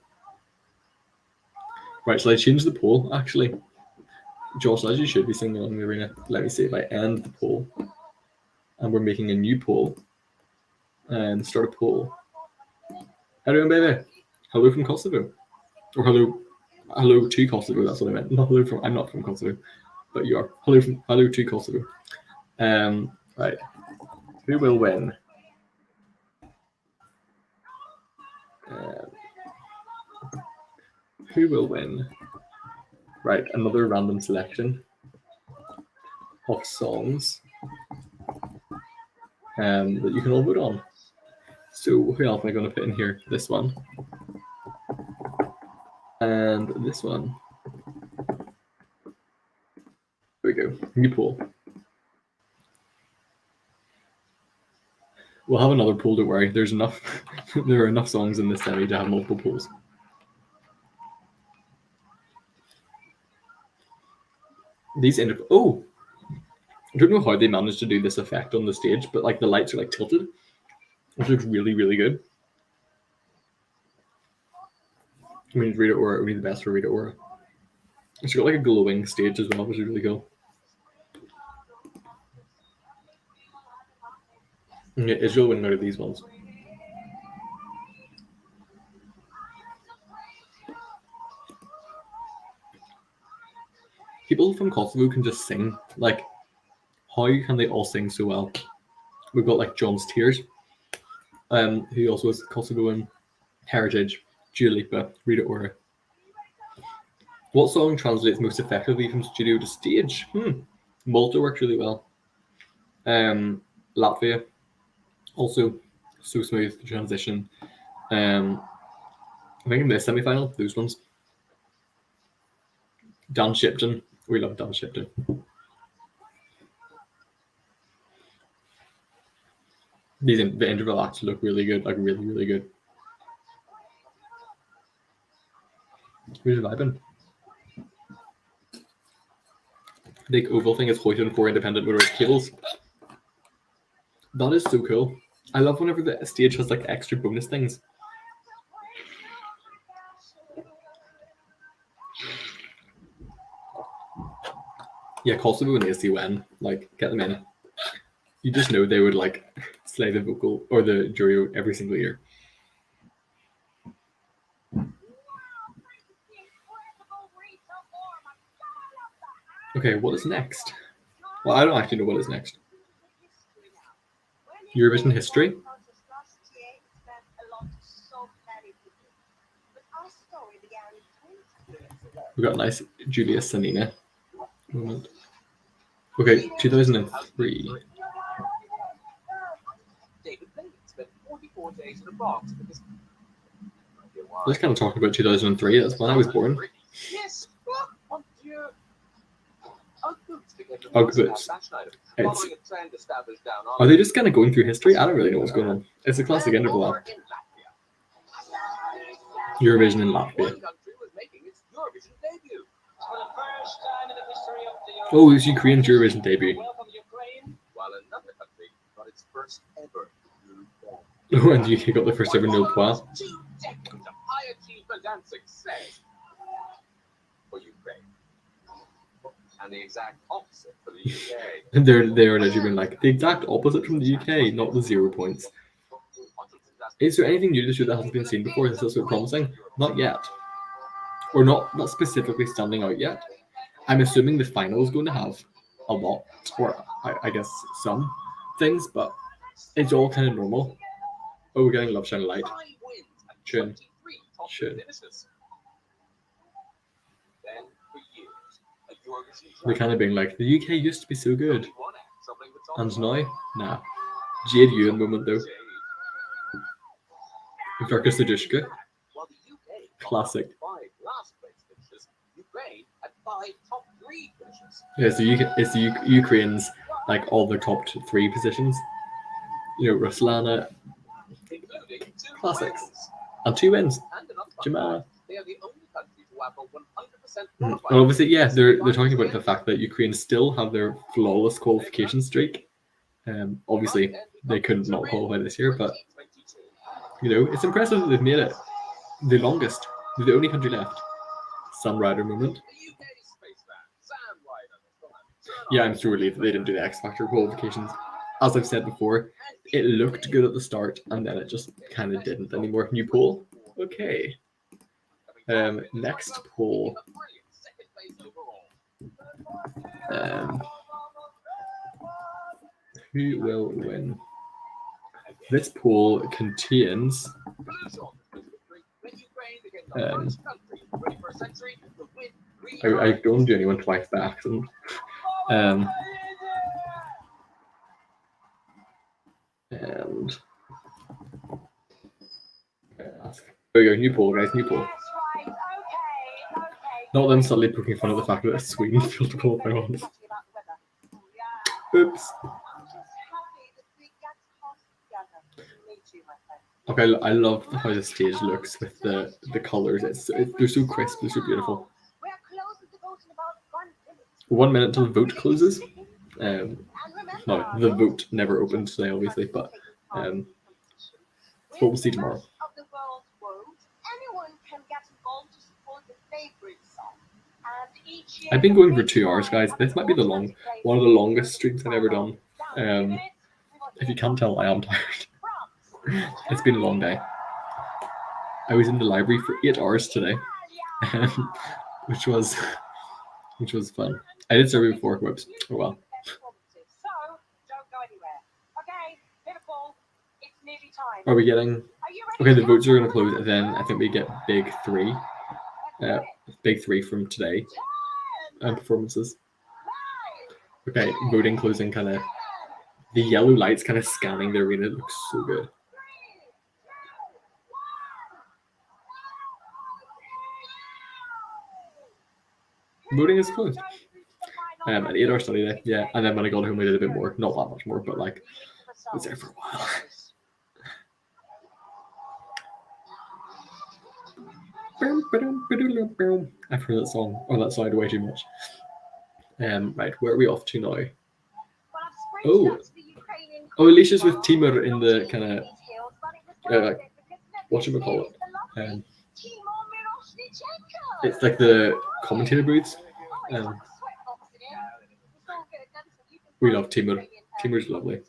Right, shall I change the poll, actually? Josh, as you should be singing along the arena. Let me see if I end the poll. And we're making a new poll. And start a poll. How doing, baby? Hello from Kosovo. Or hello to Kosovo, that's what I meant. Not hello from, I'm not from Kosovo. But you are. Hello to Kosovo. Right. Who will win? Who will win? Right, another random selection of songs that you can all vote on. So who else am I going to put in here? This one. And this one. There we go. New poll. We'll have another poll, don't worry. There's enough. There are enough songs in this semi to have multiple polls. Oh, I don't know how they managed to do this effect on the stage, but like the lights are like tilted, which looks really, really good. I mean, Rita Ora would be the best for Rita Ora. It's got like a glowing stage as well, which is really cool. Yeah, Israel winning out of these ones. People from Kosovo can just sing. Like, how can they all sing so well? We've got like John's Tears, who also has Kosovoan heritage. Dua Lipa, Rita Ora. What song translates most effectively from studio to stage? Malta works really well. Latvia, also so smooth the transition. I think in the semi-final, those ones. Dan Shipton, we love Dan Shipton. The interval acts look really good, like really, really good. Who's vibing? Big oval thing is hoisted on 4 independent motorized cables. That is so cool. I love whenever the stage has like extra bonus things. Yeah, Kosovo and ACUN, like, get them in. You just know they would like slay the vocal or the jury every single year. Okay, what is next? Well, I don't actually know what is next. Eurovision history? We've got a nice Julia Salena moment. Okay, 2003. Let's kind of talk about 2003. That's when I was born. Ugg boots. Are they just kind of going through history? I don't really know what's going on. It's a classic interval act. Eurovision in Latvia. Oh, it's Ukraine's Eurovision debut. Oh, and the UK got the first ever no point. And the exact opposite for the UK. They're literally been like the exact opposite from the UK, not the 0 points. Is there anything new this year that hasn't been seen before? This is so promising. Not yet. or not specifically standing out yet. I'm assuming the final is going to have a lot, or I guess some things, but it's all kind of normal. Oh, we're getting Love Shine Light. 5 wins and Schön. 23 top Schön. finishes. Then for years, a Eurovision We're kind of being like, the UK used to be so good, one act something the top and now, nah. Jade Ewan moment though. Vernicos Sadushka, While the UK classic. had 5 last place finishes, Ukraine had 5 top 3 finishes. Yeah, so it's the Ukraine's like all their top 3 positions. You know, Ruslana Including 2 Classics. wins. and 2 wins. And another fun Jamala. fact, they are the only country to have a 100% And qualifying obviously, yeah, rate. they're talking about the fact that Ukraine still have their flawless qualification streak. Obviously, they couldn't not qualify this year, but you know, it's impressive that they've made it the longest. They're the only country left. Sam Ryder moment. The UK spaceman, Sam Ryder. Yeah, I'm so relieved that they didn't do the X Factor qualifications. As I've said before, it looked good at the start, and then it just kind of didn't anymore. New poll. Okay. Next poll. Who will win? This poll contains I don't do anyone twice by accident. And there we go, new poll, guys, new poll. Yes, right, okay. Not them suddenly poking fun at the fact that it's Sweden failed to qualify once. Talking about the weather. Yeah. Oops. I'm just happy that we get cast together. Me too, my friend. Okay, I love how the stage looks with the colours. They're so crisp, they're so beautiful. We're closing the vote in about 1 minute. 1 minute till the vote closes. And No, remember, the vote never opened today, obviously, but but we'll see tomorrow. Of the world vote, anyone can get involved to support the favorite song. And each year I've been going for 2 hours, guys. This might be one of the longest streams I've ever done. If you can't tell, I am tired. It's been a long day. I was in the library for 8 hours today, which was fun. I did survey before. Whoops. Oh well. So don't go anywhere. Okay, Liverpool, it's nearly time. Are we getting? Are you ready? Okay, the votes are going to close. And then I think we get big 3. Big 3 from today. Performances. Okay, voting closing kind of. The yellow lights kind of scanning the arena. It looks so good. Voting is closed. An 8-hour study day, yeah. And then when I got home, I did a bit more. Not that much more, but like, I was there for a while. I've heard that song, or that side way too much. Right, where are we off to now? Oh, Alicia's with Timur in the kind of, whatchamacallit. It's like the commentator booths. We love Timur. Timur's lovely. 18.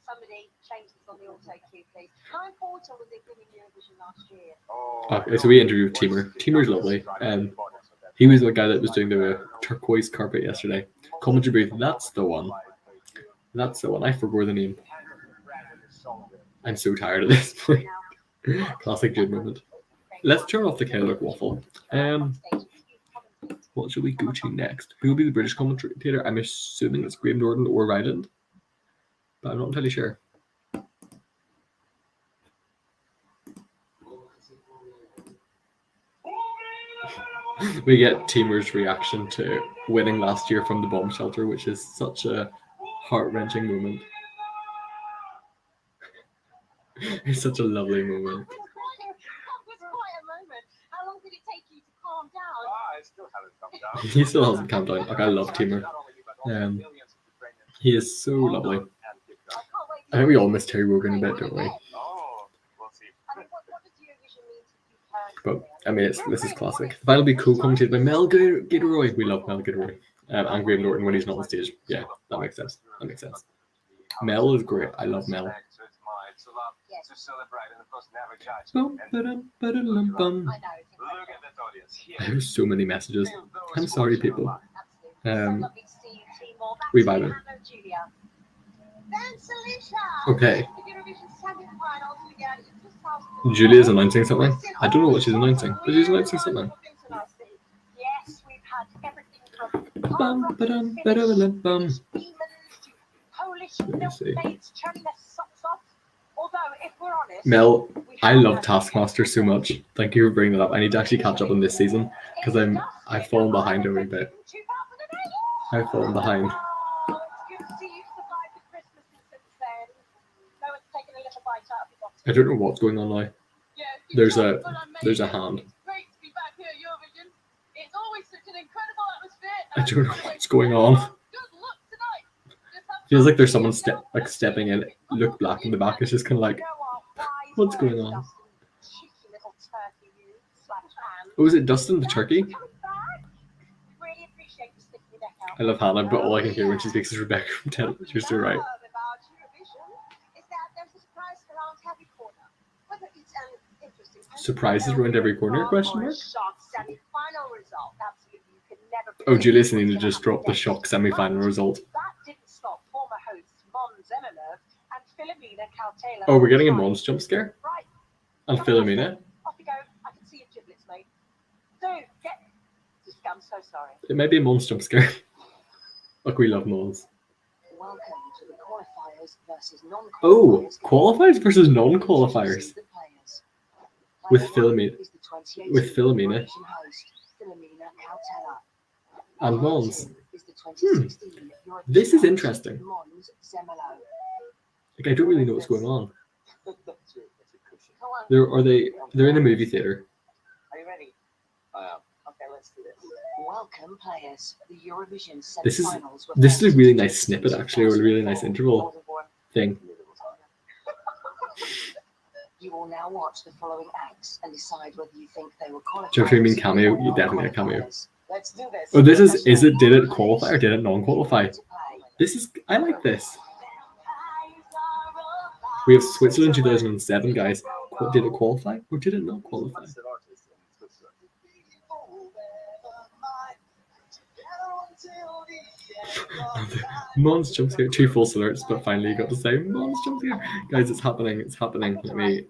Somebody change this on the auto cue, please. Ryan Porter was in Eurovision last year. Okay, so we interviewed Timur. Timur's lovely. He was the guy that was doing the turquoise carpet yesterday. Commentary booth, that's the one. That's the one. I forgot the name. I'm so tired at this point. Classic Jude moment. Let's turn off the Kelmendi waffle. What should we go to next? Who will be the British commentator? I'm assuming it's Graham Norton or Ryland, but I'm not entirely sure. We get Timur's reaction to winning last year from the bomb shelter, which is such a heart-wrenching moment. It's such a lovely moment. That was quite a moment. How long did it take you to calm down? I still haven't come down. He still hasn't calmed down. Like, I love Timur. He is so lovely. I can't wait. I think we all miss Terry Wogan a bit, don't we? Oh, we'll see. I mean, what does Eurovision mean to you personally? But I mean, this is classic. The final will be co-commentated by Mel Gilroy. We love Mel Gilroy. And Graham Norton when he's not on stage. Yeah, that makes sense. That makes sense. Mel is great. I love Mel. love Yes. to celebrate and of course never judge. Bum, And ba-dum, ba-da-dum, bum. I know. It's incredible. look at that audience here. I have so many messages. Feel those I'm sorry, watching people. online. Absolutely. Um, So lovely to see you, Timor. Back we to vibing. Anna Julia. Then Salena. Okay. The Eurovision semi-finals began in 2000. Julia's announcing something. I don't know what she's announcing, but she's announcing something. Yes, we've had everything from Bum, ba-dum, Finnish ba-da-da-dum, bum. demons to Polish Let me see. milkmaids turning their socks off. Although, if we're honest, Mel, we I have love had Taskmaster so much. Thank you for bringing that up. I need to actually catch up on this season because I've fallen behind a wee bit. 2008. I've fallen behind. Oh, it's good to see you survive the Christmas since then. No one's taken a little bite out of your bottle. I don't know what's going on now. There's a hand. It's great to be back here at Eurovision. It's always such an incredible atmosphere. I don't know what's going on. Good luck tonight. Just have Feels fun. like there's someone stepping in. Look black in the back. It's just kind of like, You know what? Wise what's going words, on? Dustin. Cheeky little turkey you /Anne. oh, is it Dustin the turkey? Coming back. We really appreciate you sticking your neck out. I love Hannah, but all I can hear when she speaks is Rebecca from Ted. She was so right. Love about Eurovision is that there's a surprise around every corner. Whether it's an interesting Surprises around every corner? Question mark. Shock semi-final result. Absolutely, you can never. Oh, predict Julius what's needed to gonna just drop the happen shock semi-final result. That didn't stop former hosts Mons Emelov and Filomena Kautela. Oh, we're getting a Mons jump scare? Right, And Philomena? off you go. I can see your giblets, mate. So get. I'm so sorry. It might be a Mons jump scare. Look, we love Mons. Welcome to the qualifiers versus non-qualifiers. Oh, qualifiers versus non-qualifiers. With Philomena. With Philomena. And Mons. This is interesting. Like, I don't really know what's going on. They're in a movie theater. Are you ready? I am. Okay, let's do this. Welcome, players. The Eurovision This is semi-finals were this is a first really in nice snippet actually, or a really nice interval thing. You will now watch the following acts and decide whether you think they were qualified. Do you mean cameo? You definitely a cameo. Let's do this. Oh, this is it? Did it qualify or did it non-qualify? This is I like this. We have Switzerland 2007, guys. Did it qualify or did it not qualify? Massive artist in Switzerland. Mons jump scare. 2 false alerts, but finally you got to say Mons jump scare. Guys, it's happening. It's happening. Let me.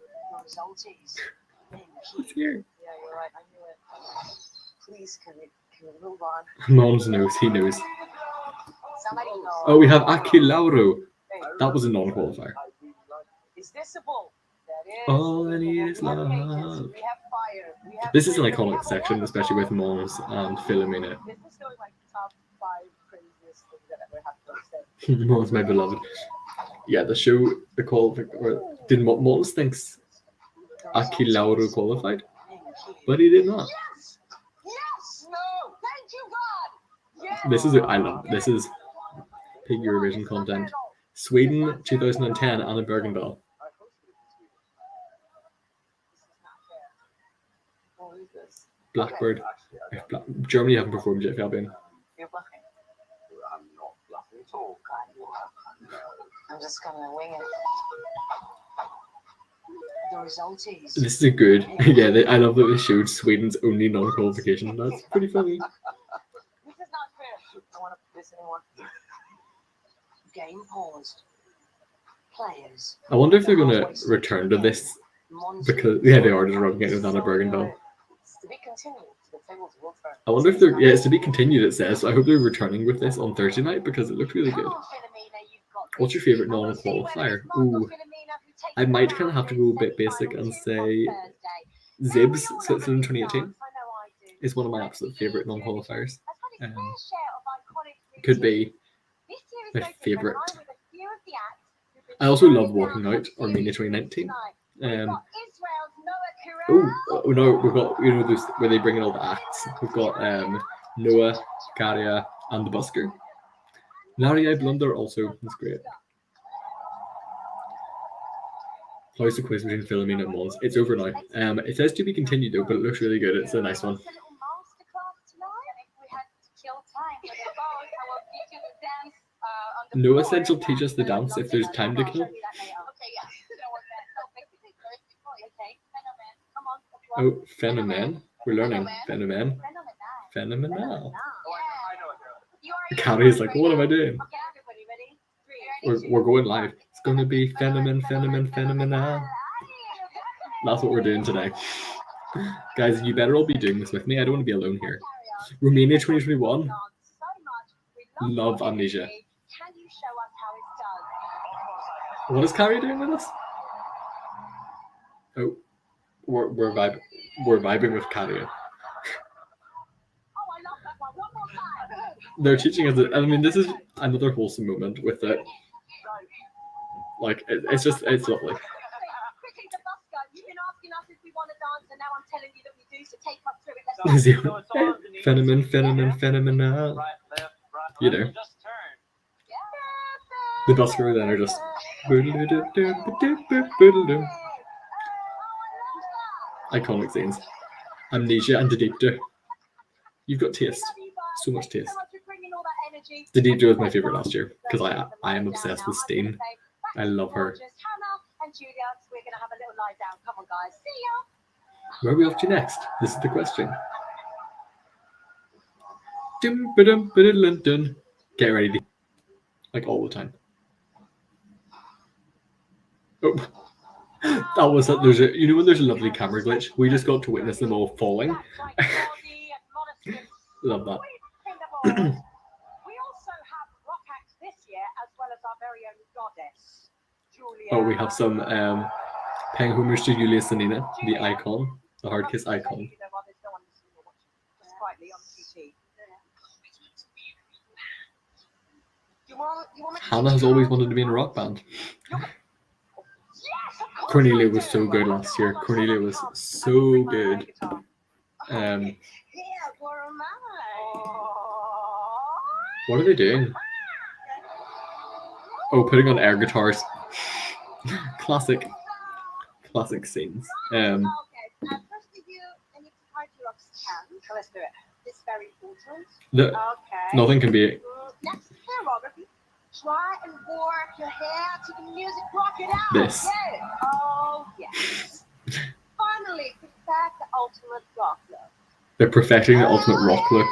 It's here. Yeah, you're right. I knew it. Please, can we move on? Mons knows. He knows. Somebody knows. Oh, we have Akilauru. That was a non-qualifier. Is this a bull? That is. All I need is We have pages, love. we have fire. We have This is an fire, we iconic have a section, lot. especially with Mons and Philomena. Is this going like top 5 craziest things that ever happened on stage? Mons, my beloved. Yeah, the show, the qualifier. Did Mons thinks Akilauru qualified? But he did not. Yes! Yes! No! Thank you, God! Yes! This is I love. This is big Eurovision content. Sweden 2010, Anna Bergendahl. I hosted it this week. This is not fair. What is this? Blackbird. Actually, I If Germany haven't performed yet, Albania. You're bluffing. I'm not bluffing at all. God, you are. I'm just gonna wing it. The result is. This is a good. Yeah, I love that they showed Sweden's only non-qualification. That's pretty funny. This is not fair. I don't want to put this anymore. Game paused. Players. I wonder if they're gonna return to this because yeah, they are just rubbing it with Anna Bergendahl. It's to be continued. The tables will turn. I wonder if they're it's to be continued. It says. So I hope they're returning with this on Thursday night because it looked really good. What's your favorite non-qualifier? Ooh, I might kind of have to go a bit basic and say Zibs Switzerland 2018 is one of my absolute favorite non-qualifiers. Could be my favorite. I also love Walking Out, Armenia 2019. Oh no, we've got those where they bring in all the acts. We've got Noah, Käärijä, and the Busker. Laria Blunder also is great. How's the quiz between Philomena and Mons? It's over now. It says to be continued though, but it looks really good. It's a nice one. Noah said she'll teach us the dance if there's time to kill. Okay, come on. Oh, phenomen. We're learning. Phenomen. Phenomenal. Oh, I know it. Käärijä is like, what am I doing? Okay, everybody ready? We're going live. It's going to be phenomenal. That's what we're doing today. Guys, you better all be doing this with me. I don't want to be alone here. Romania 2021. Love Amnesia. Can you show us how it's done? What is Käärijä doing with us? Oh, we're vibing with Käärijä. Oh, I love that one. One more time. They're teaching us. I mean, this is another wholesome moment with it. Like, it's lovely. Quickly, the bus guy. You've been asking us if we want to dance, and now I'm telling you that we do. So take us through it. Let's go. Phenomenal. Right, left, right. You know. Just turn. The busker then are just. Iconic scenes. Amnesia and Dedipta. You've got taste. So much taste. Dedipta was my favorite last year because I am obsessed with Steen. I love her. Hannah and Julia, we're going to have a little lie down. Come on, guys. See ya. Where are we off to next? This is the question. Dun. Get ready. Like all the time. Oh. That was it. You know when there's a lovely camera glitch? We just got to witness them all falling. Love that. We also have rock acts this year, as well as our very own goddess, Julia. Oh, we have some paying homage to Julia Salena, the icon, the hard kiss icon. You know what, there's no one listening or watching. Just quietly on QT. You want Hannah has always wanted to be in a rock band. Yes, of course Cornelia I was do. so good last year. Cornelia was so good. Here, where am I? What are they doing? Oh, putting on air guitars. Classic scenes. Okay, first of you, I need to try to rock stand. Let's do it. It's very important. Okay. Nothing can be. Next choreography. Try and work your hair to the music. Rock it out. This. Good. Oh, yes. Finally, perfect the ultimate rock look. They're perfecting the ultimate rock look.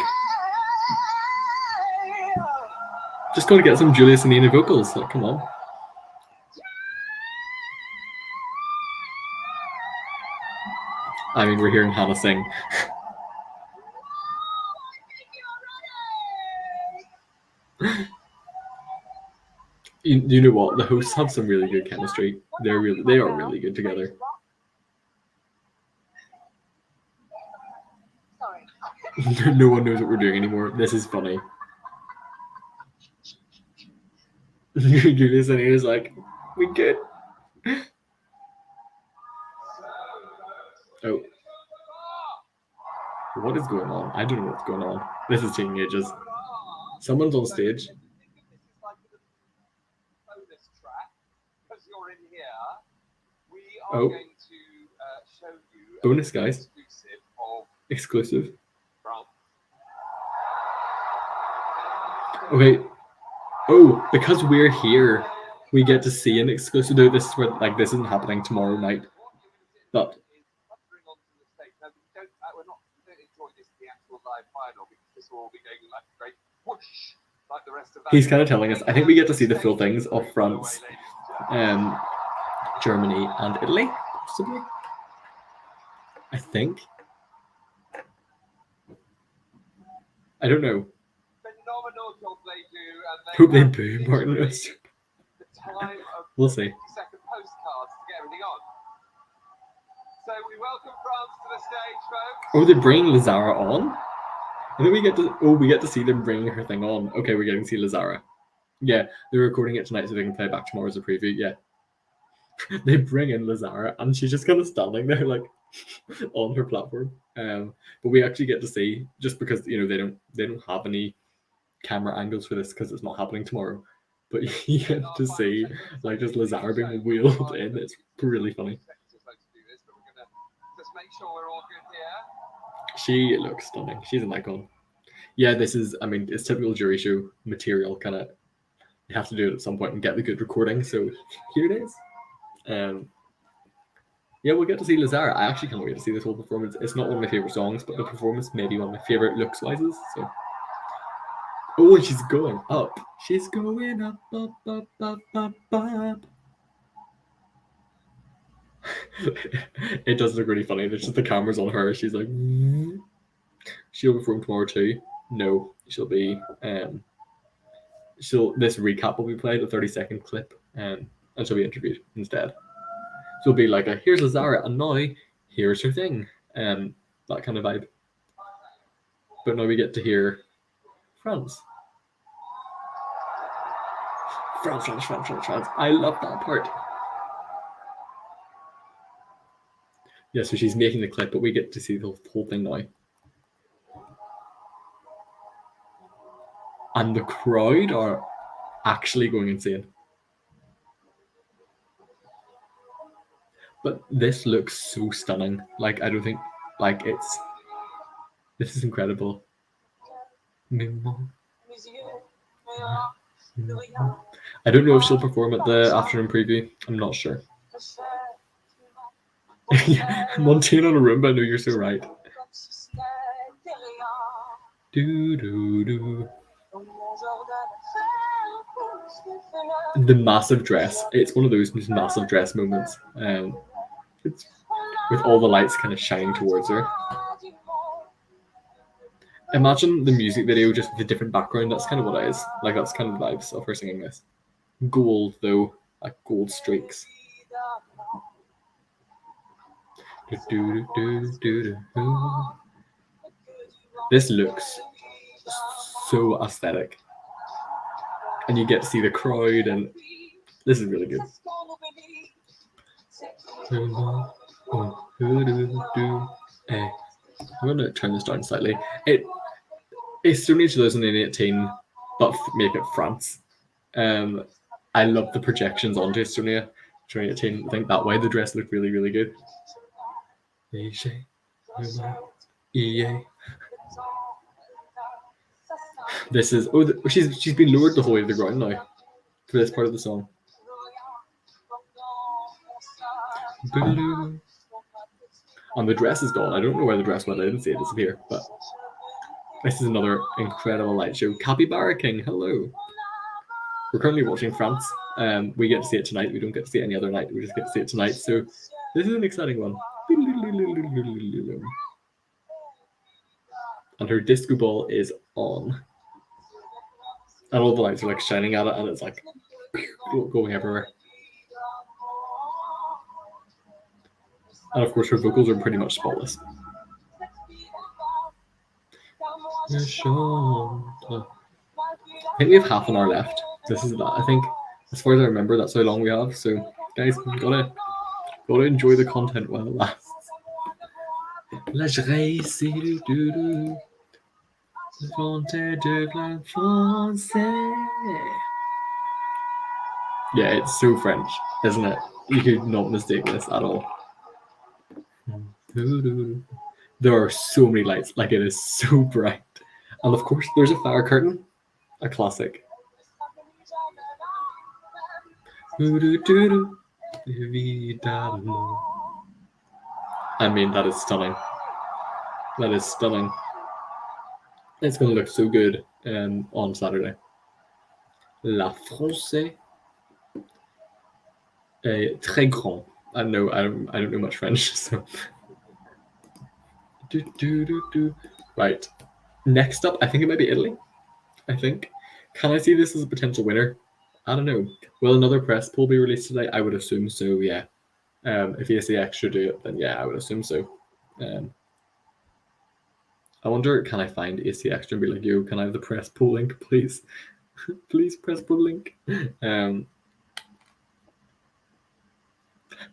Just gotta get some Julia Salena vocals. Like, come on. I mean, we're hearing Hannah sing. You know what? The hosts have some really good chemistry. They are really good together. Sorry. No one knows what we're doing anymore. This is funny. Julia Salena is like, we good. Oh. What is going on? I don't know what's going on. This is taking ages. Someone's on stage. Bonus track, because you're in here, we are Oh. going to show you Bonus, guys. exclusive of Exclusive. from Okay. Oh, because we're here, we get to see an exclusive. No, this is where, like, this isn't happening tomorrow night. But We're not going to enjoy this the actual live final because this will all be going like a great whoosh, like the rest of that. he's kind of telling us. I think we get to see the full things of France, Germany, and Italy, possibly. I think. I don't know. Phenomenal job they do, and Hope they have boo literally Martin. the time of We'll see. 50-second postcards to get everything on. So we welcome France to the stage, folks. Oh, they're bringing Lazara on. And then we get to see them bringing her thing on. Okay, we're getting to see Lazara. Yeah, they're recording it tonight so they can play it back tomorrow as a preview. Yeah. They bring in Lazara and she's just kind of standing there like on her platform. But we actually get to see, just because they don't have any camera angles for this because it's not happening tomorrow. But you get to see like just Lazara being wheeled in. It's really funny. Just make sure we're all good here. She looks stunning. She's an icon. Yeah, this is, I mean, it's typical jury show material, kind of. You have to do it at some point and get the good recording. So here it is. Yeah, we'll get to see Lazara. I actually can't wait to see this whole performance. It's not one of my favorite songs, but the performance may be one of my favorite looks-wise. So, oh, and she's going up. She's going up, up, up, up, up, up. It does look really funny. There's just the camera's on her. She's like, she'll perform tomorrow too. No, she'll be. This recap will be played, a 30-second clip, and she'll be interviewed instead. So it'll be like a here's Lazara, and now here's her thing, that kind of vibe. But now we get to hear France. France. I love that part. Yeah, so she's making the clip, but we get to see the whole thing now. And the crowd are actually going insane. But this looks so stunning. Like, I don't think, like, this is incredible. I don't know if she'll perform at the afternoon preview. I'm not sure. Montana on a Roomba, I know you're so right. The massive dress. It's one of those massive dress moments. It's with all the lights kind of shining towards her. Imagine the music video just with a different background. That's kind of what it is. Like, that's kind of the vibes of her singing this. Gold, though. Like gold streaks. This looks so aesthetic. And you get to see the crowd, and this is really good. Hey, I'm going to turn this down slightly. It's Estonia 2018, but make it France. I love the projections onto Estonia 2018. I think that way the dress looked really, really good. This is she's been lowered the whole way to the ground now for this part of the song. And the dress is gone. I don't know where the dress went. I didn't see it disappear. But this is another incredible light show. Capybara King, hello. We're currently watching France. We get to see it tonight. We don't get to see it any other night. We just get to see it tonight. So this is an exciting one. And her disco ball is on. And all the lights are like shining at it, and it's like going everywhere. And of course her vocals are pretty much spotless. I think we have half an hour left. This is that. I think, as far as I remember, that's how long we have. So guys, gotta enjoy the content while it lasts. La Rehearsal du Yeah, it's so French, isn't it? You could not mistake this at all. There are so many lights, like it is so bright. And of course, there's a fire curtain, a classic. Évidemment. I mean, that is stunning. That is stunning. It's going to look so good on Saturday. La France est très grand. I don't know much French, so. Right. Next up, I think it might be Italy. I think. Can I see this as a potential winner? I don't know. Will another press poll be released today? I would assume so, yeah. If ESCX should do it, then yeah, I would assume so. I wonder, can I find ESCX and be like, yo, can I have the press poll link, please? Please press poll link.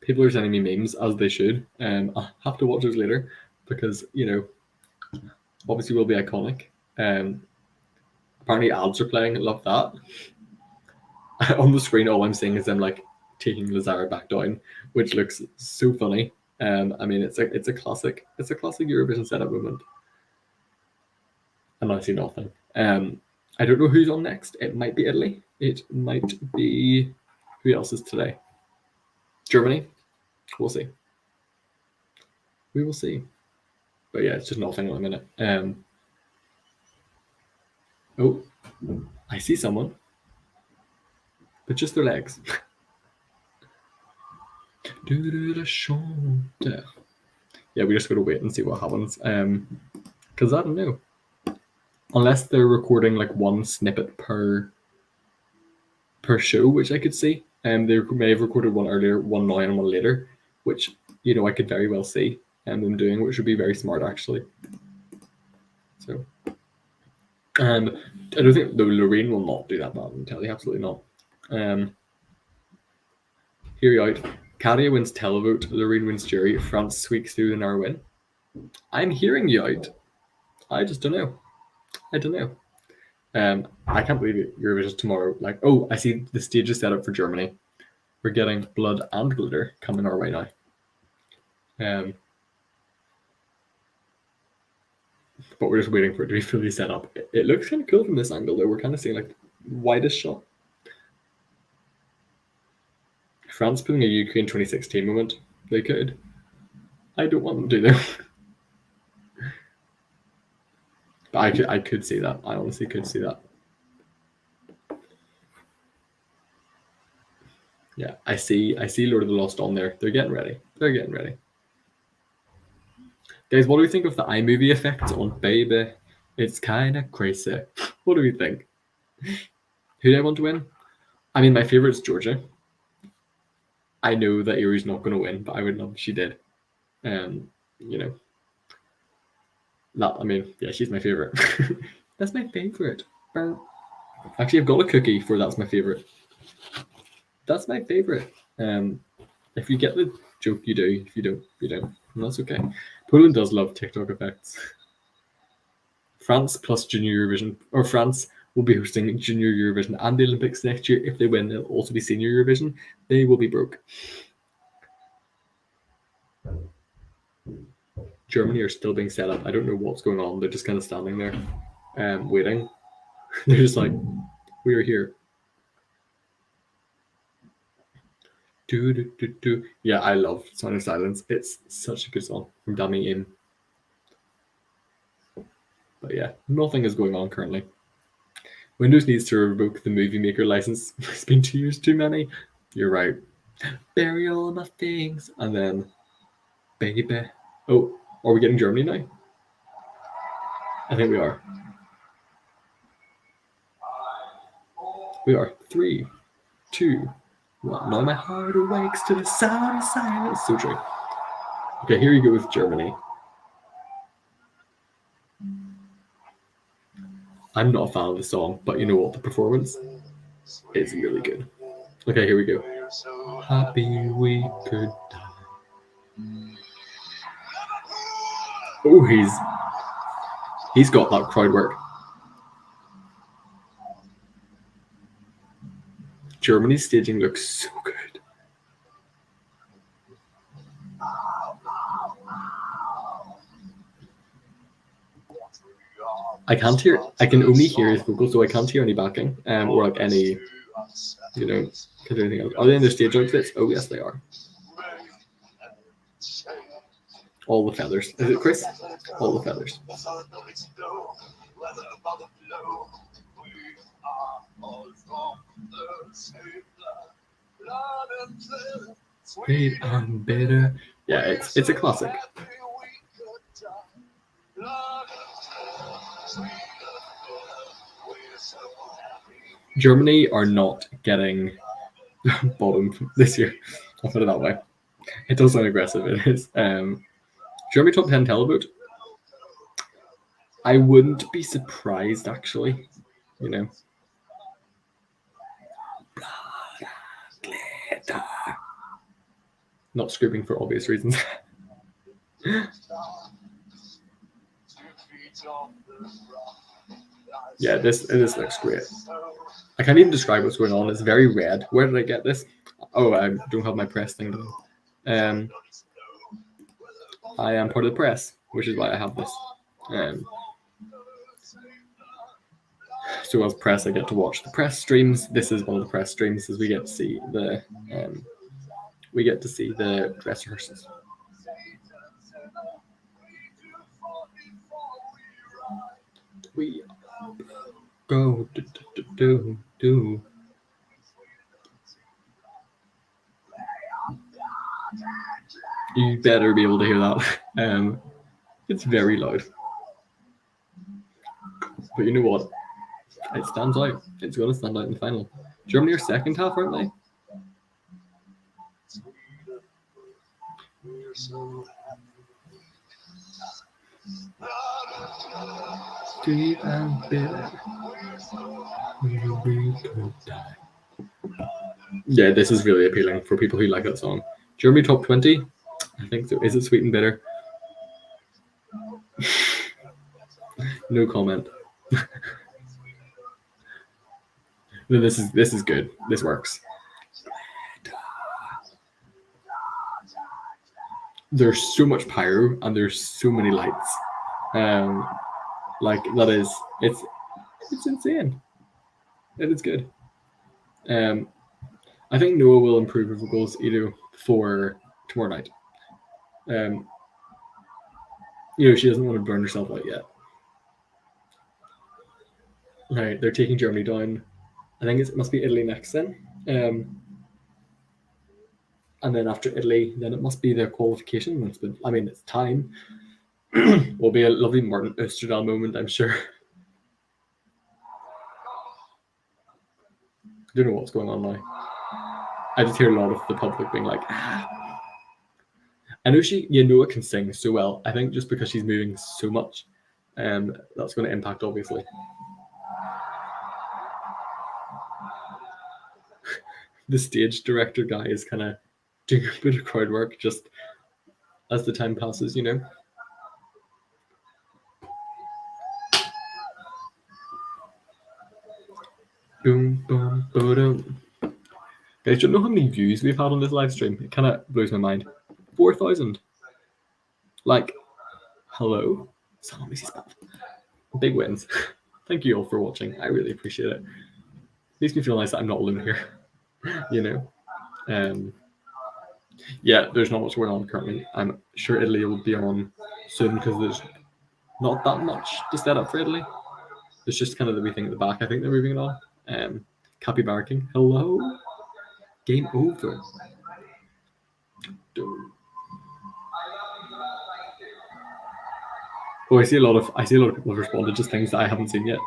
People are sending me memes, as they should. I'll have to watch those later because, you know, obviously will be iconic. Apparently ads are playing. I love that. On the screen, all I'm seeing is them like taking Lazara back down, which looks so funny. I mean, it's a classic. It's a classic Eurovision setup moment. And I see nothing. I don't know who's on next. It might be Italy. It might be, who else is today? Germany. We'll see. We will see. But yeah, it's just nothing at the minute. Oh, I see someone, but just their legs. Yeah, we just gotta wait and see what happens. Because I don't know. Unless they're recording like one snippet per show, which I could see. They may have recorded one earlier, one now, and one later, which, you know, I could very well see them doing, which would be very smart actually. So I don't think Lorraine will not do that bad, I'll tell you, absolutely not. Hear you out. Käärijä wins televote, Lorraine wins jury, France squeaks through the narrow win. I'm hearing you out. I just don't know. I don't know. I can't believe it. Eurovision tomorrow. Like, oh, I see the stage is set up for Germany. We're getting blood and glitter coming our way now. But we're just waiting for it to be fully set up. It looks kind of cool from this angle, though. We're kind of seeing like widest shot. France putting a Ukraine 2016 moment. They could. I don't want them to, though. But I could see that. I honestly could see that. Yeah, I see Lord of the Lost on there. They're getting ready. They're getting ready. Guys, what do we think of the iMovie effect on Baby? It's kind of crazy. What do we think? Who do I want to win? I mean, my favorite is Georgia. I know that Yuri's not going to win, but I would love if she did. You know. I mean, yeah, she's my favorite. That's my favorite. Actually, I've got a cookie for that's my favorite. That's my favorite. If you get the joke, you do. If you don't, you don't. And that's okay. Poland does love TikTok effects. France plus Junior Eurovision, or France will be hosting Junior Eurovision and the Olympics next year. If they win, they'll also be Senior Eurovision. They will be broke. Germany are still being set up. I don't know what's going on. They're just kind of standing there, waiting. They're just like, we are here. Do. Yeah, I love Song of Silence. It's such a good song from Dami Im. But yeah, nothing is going on currently. Windows needs to revoke the Movie Maker license. It's been 2 years too many. You're right. Bury all my things. And then, baby. Oh, are we getting Germany now? I think we are. We are. 3, 2, 1. Now my heart awakes to the sound of silence. So true. Okay, here you go with Germany. I'm not a fan of the song, but you know what? The performance is really good. Okay, here we go. Happy we could die. Oh, he's got that crowd work. Germany's staging looks so good. I can't hear. I can only hear his vocals, so I can't hear any backing, or like any, you know, can't do anything else. Are they in their stage outfits? Oh yes, they are. All the feathers. Is it Chris? All the feathers. Sweet and bitter. Yeah, it's a classic. Germany are not getting bottom this year. I'll put it that way. It does sound aggressive. It is. Germany top 10 televote. I wouldn't be surprised, actually. You know. Not screaming for obvious reasons. Yeah, this looks great. I can't even describe what's going on. It's very red. Where did I get this? Oh, I don't have my press thing though. I am part of the press, which is why I have this. So as press, I get to watch the press streams. This is one of the press streams, as we get to see the dress rehearsals. We go do. You better be able to hear that. It's very loud. But you know what? It stands out. It's going to stand out in the final. Germany are second half, aren't they? Deep and bitter. Yeah, this is really appealing for people who like that song. Germany top 20? I think so. Is it Sweet and Bitter? No comment. No, this is good. This works. There's so much pyro and there's so many lights. Like that is it's insane. It is good. I think Noah will improve her vocals for tomorrow night. She doesn't want to burn herself out yet. Right, they're taking Germany down. I think it must be Italy next then. And then after Italy, then it must be their qualification. It's time. Will be a lovely Martin Österdahl moment, I'm sure. I don't know what's going on now. I just hear a lot of the public being like, ah. I know Noah can sing so well. I think just because she's moving so much, that's going to impact, obviously. The stage director guy is kind of doing a bit of crowd work just as the time passes, Boom, boom, boom. Guys, don't know how many views we've had on this live stream. It kind of blows my mind. 4,000. Like, hello? Big wins. Thank you all for watching. I really appreciate it. Makes me feel nice that I'm not alone here. Yeah, there's not much going on currently. I'm sure Italy will be on soon because there's not that much to set up for Italy. There's just kind of the wee thing at the back. I think they're moving it on. Cappy barking. Hello? Game over. Oh, I see a lot of people have responded just things that I haven't seen yet.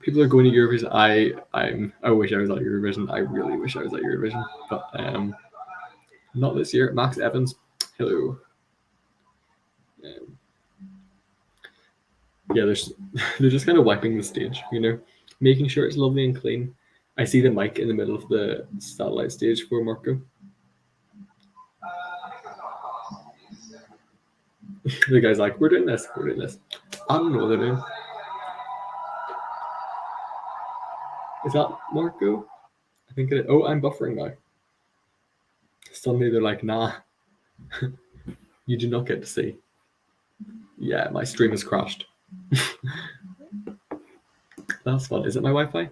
People are going to Eurovision. I wish I was at Eurovision. I really wish I was at Eurovision, but not this year. Max Evans, hello. Yeah, they're just kind of wiping the stage, making sure it's lovely and clean. I see the mic in the middle of the satellite stage for Marco. The guy's like, we're doing this. I don't know what they're doing. Is that Marco? I think it is. Oh, I'm buffering now. Suddenly they're like, nah, you do not get to see. Yeah, my stream has crashed. That's fun. Is it my Wi-Fi? I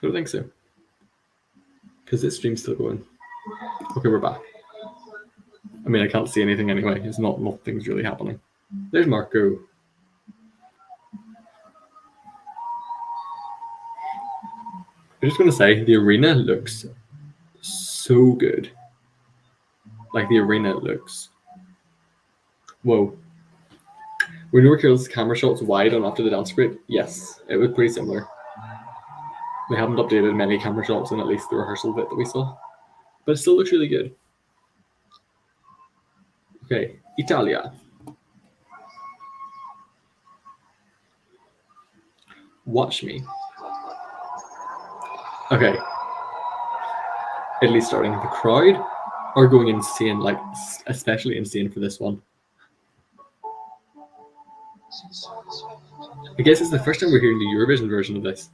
don't think so. Because this stream's still going. Okay, we're back. I can't see anything anyway. Nothing's really happening. There's Marco. I'm just going to say, the arena looks so good. Like, the arena looks... Whoa. Were Noah Kirill's camera shots wide on after the dance break? Yes, it was pretty similar. They haven't updated many camera shots in at least the rehearsal bit that we saw. But it still looks really good. Okay, Italia. Watch me. Okay. Italy starting. The crowd are going insane, like especially insane for this one. I guess it's the first time we're hearing the Eurovision version of this.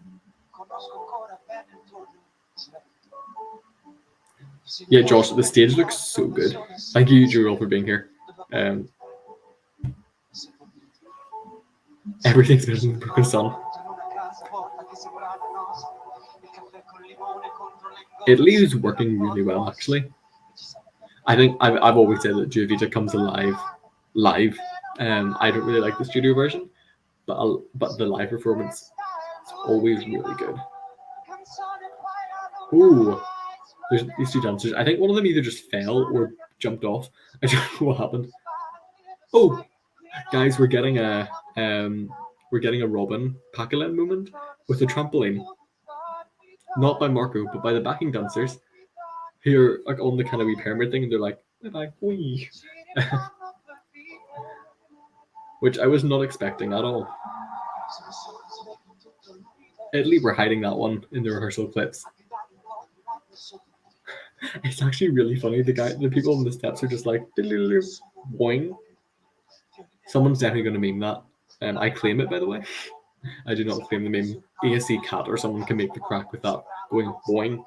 Yeah, Josh, the stage looks so good. Thank you, Jurel, for being here. Everything's better than the Broken Sun. Italy is working really well, actually. I think I've always said that Duje comes alive live. I don't really like the studio version, but the live performance is always really good. Ooh, there's these two dancers. I think one of them either just fell or jumped off. I don't know what happened. Oh, guys, we're getting a Robin Pakalen moment with a trampoline. Not by Marco, but by the backing dancers, who are like on the kind of wee pyramid thing, and they're like, bye-bye, wee. Which I was not expecting at all. Italy were hiding that one in the rehearsal clips. It's actually really funny. The people on the steps are just like, boing. Someone's definitely going to meme that. I claim it, by the way. I do not claim the meme. ASC Cat or someone can make the crack with that going boing.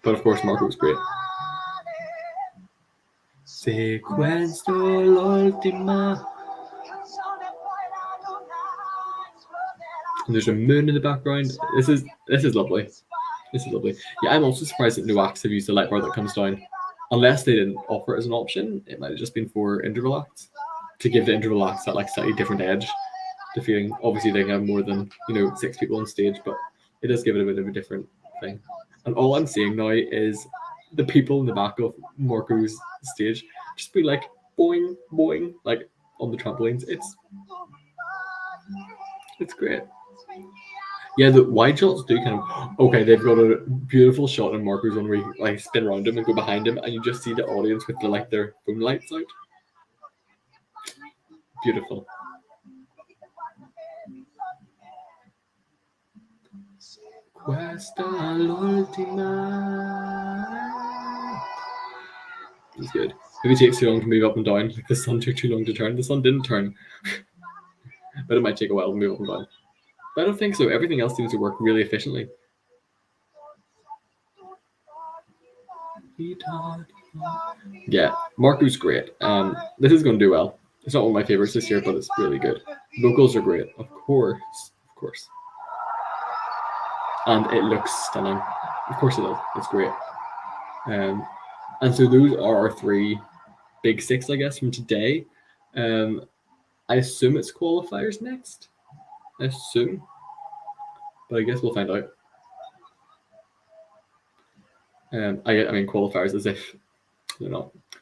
But of course, Marco was great. Sequenzo l'ultima. And there's a moon in the background. This is lovely. This is lovely. Yeah, I'm also surprised that no acts have used the light bar that comes down. Unless they didn't offer it as an option, it might have just been for interval acts, to give the interval acts that like slightly different edge to feeling. Obviously, they have more than 6 people on stage, but it does give it a bit of a different thing. And all I'm seeing now is the people in the back of Marco's stage just be like boing boing like on the trampolines. It's great. Yeah, the wide shots do kind of okay. They've got a beautiful shot in Marco's one where you like spin around him and go behind him, and you just see the audience with their phone lights out. Beautiful. Questa l'ultima. It's good. If it takes too long to move up and down, like the sun took too long to turn. The sun didn't turn, but it might take a while to move up and down. But I don't think so. Everything else seems to work really efficiently. Yeah, Marco's great. This is going to do well. It's not one of my favorites this year, but it's really good. Vocals are great, of course. And it looks stunning. Of course it does. It's great. And so those are our 3 big 6, I guess, from today. I assume it's qualifiers next. I assume. But I guess we'll find out. I mean, qualifiers as if,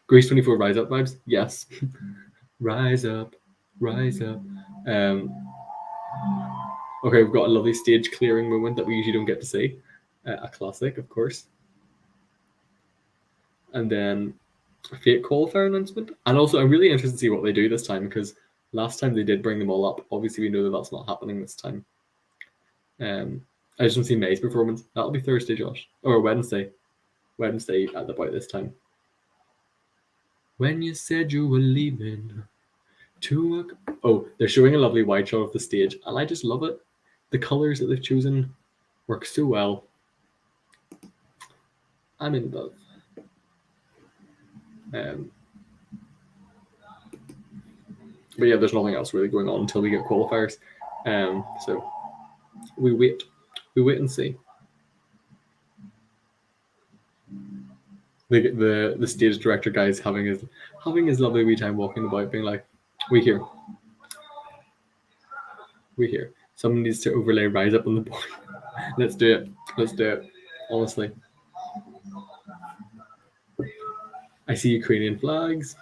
Greece 24 Rise Up vibes? Yes. Rise up. Okay, we've got a lovely stage clearing moment that we usually don't get to see. A classic, of course. And then a fake qualifier announcement. And also, I'm really interested to see what they do this time, because last time they did bring them all up. Obviously, we know that that's not happening this time. I just want to see May's performance. That'll be Thursday, Josh. Or Wednesday. Wednesday at about this time. When you said you were leaving to work. Oh, they're showing a lovely wide shot of the stage, and I just love it. The colors that they've chosen work so well. I'm in love. But yeah, there's nothing else really going on until we get qualifiers. So we wait and see. The stage director guy is having his lovely wee time walking about, being like, "We here. Someone needs to overlay Rise Up on the board. Let's do it. Honestly, I see Ukrainian flags,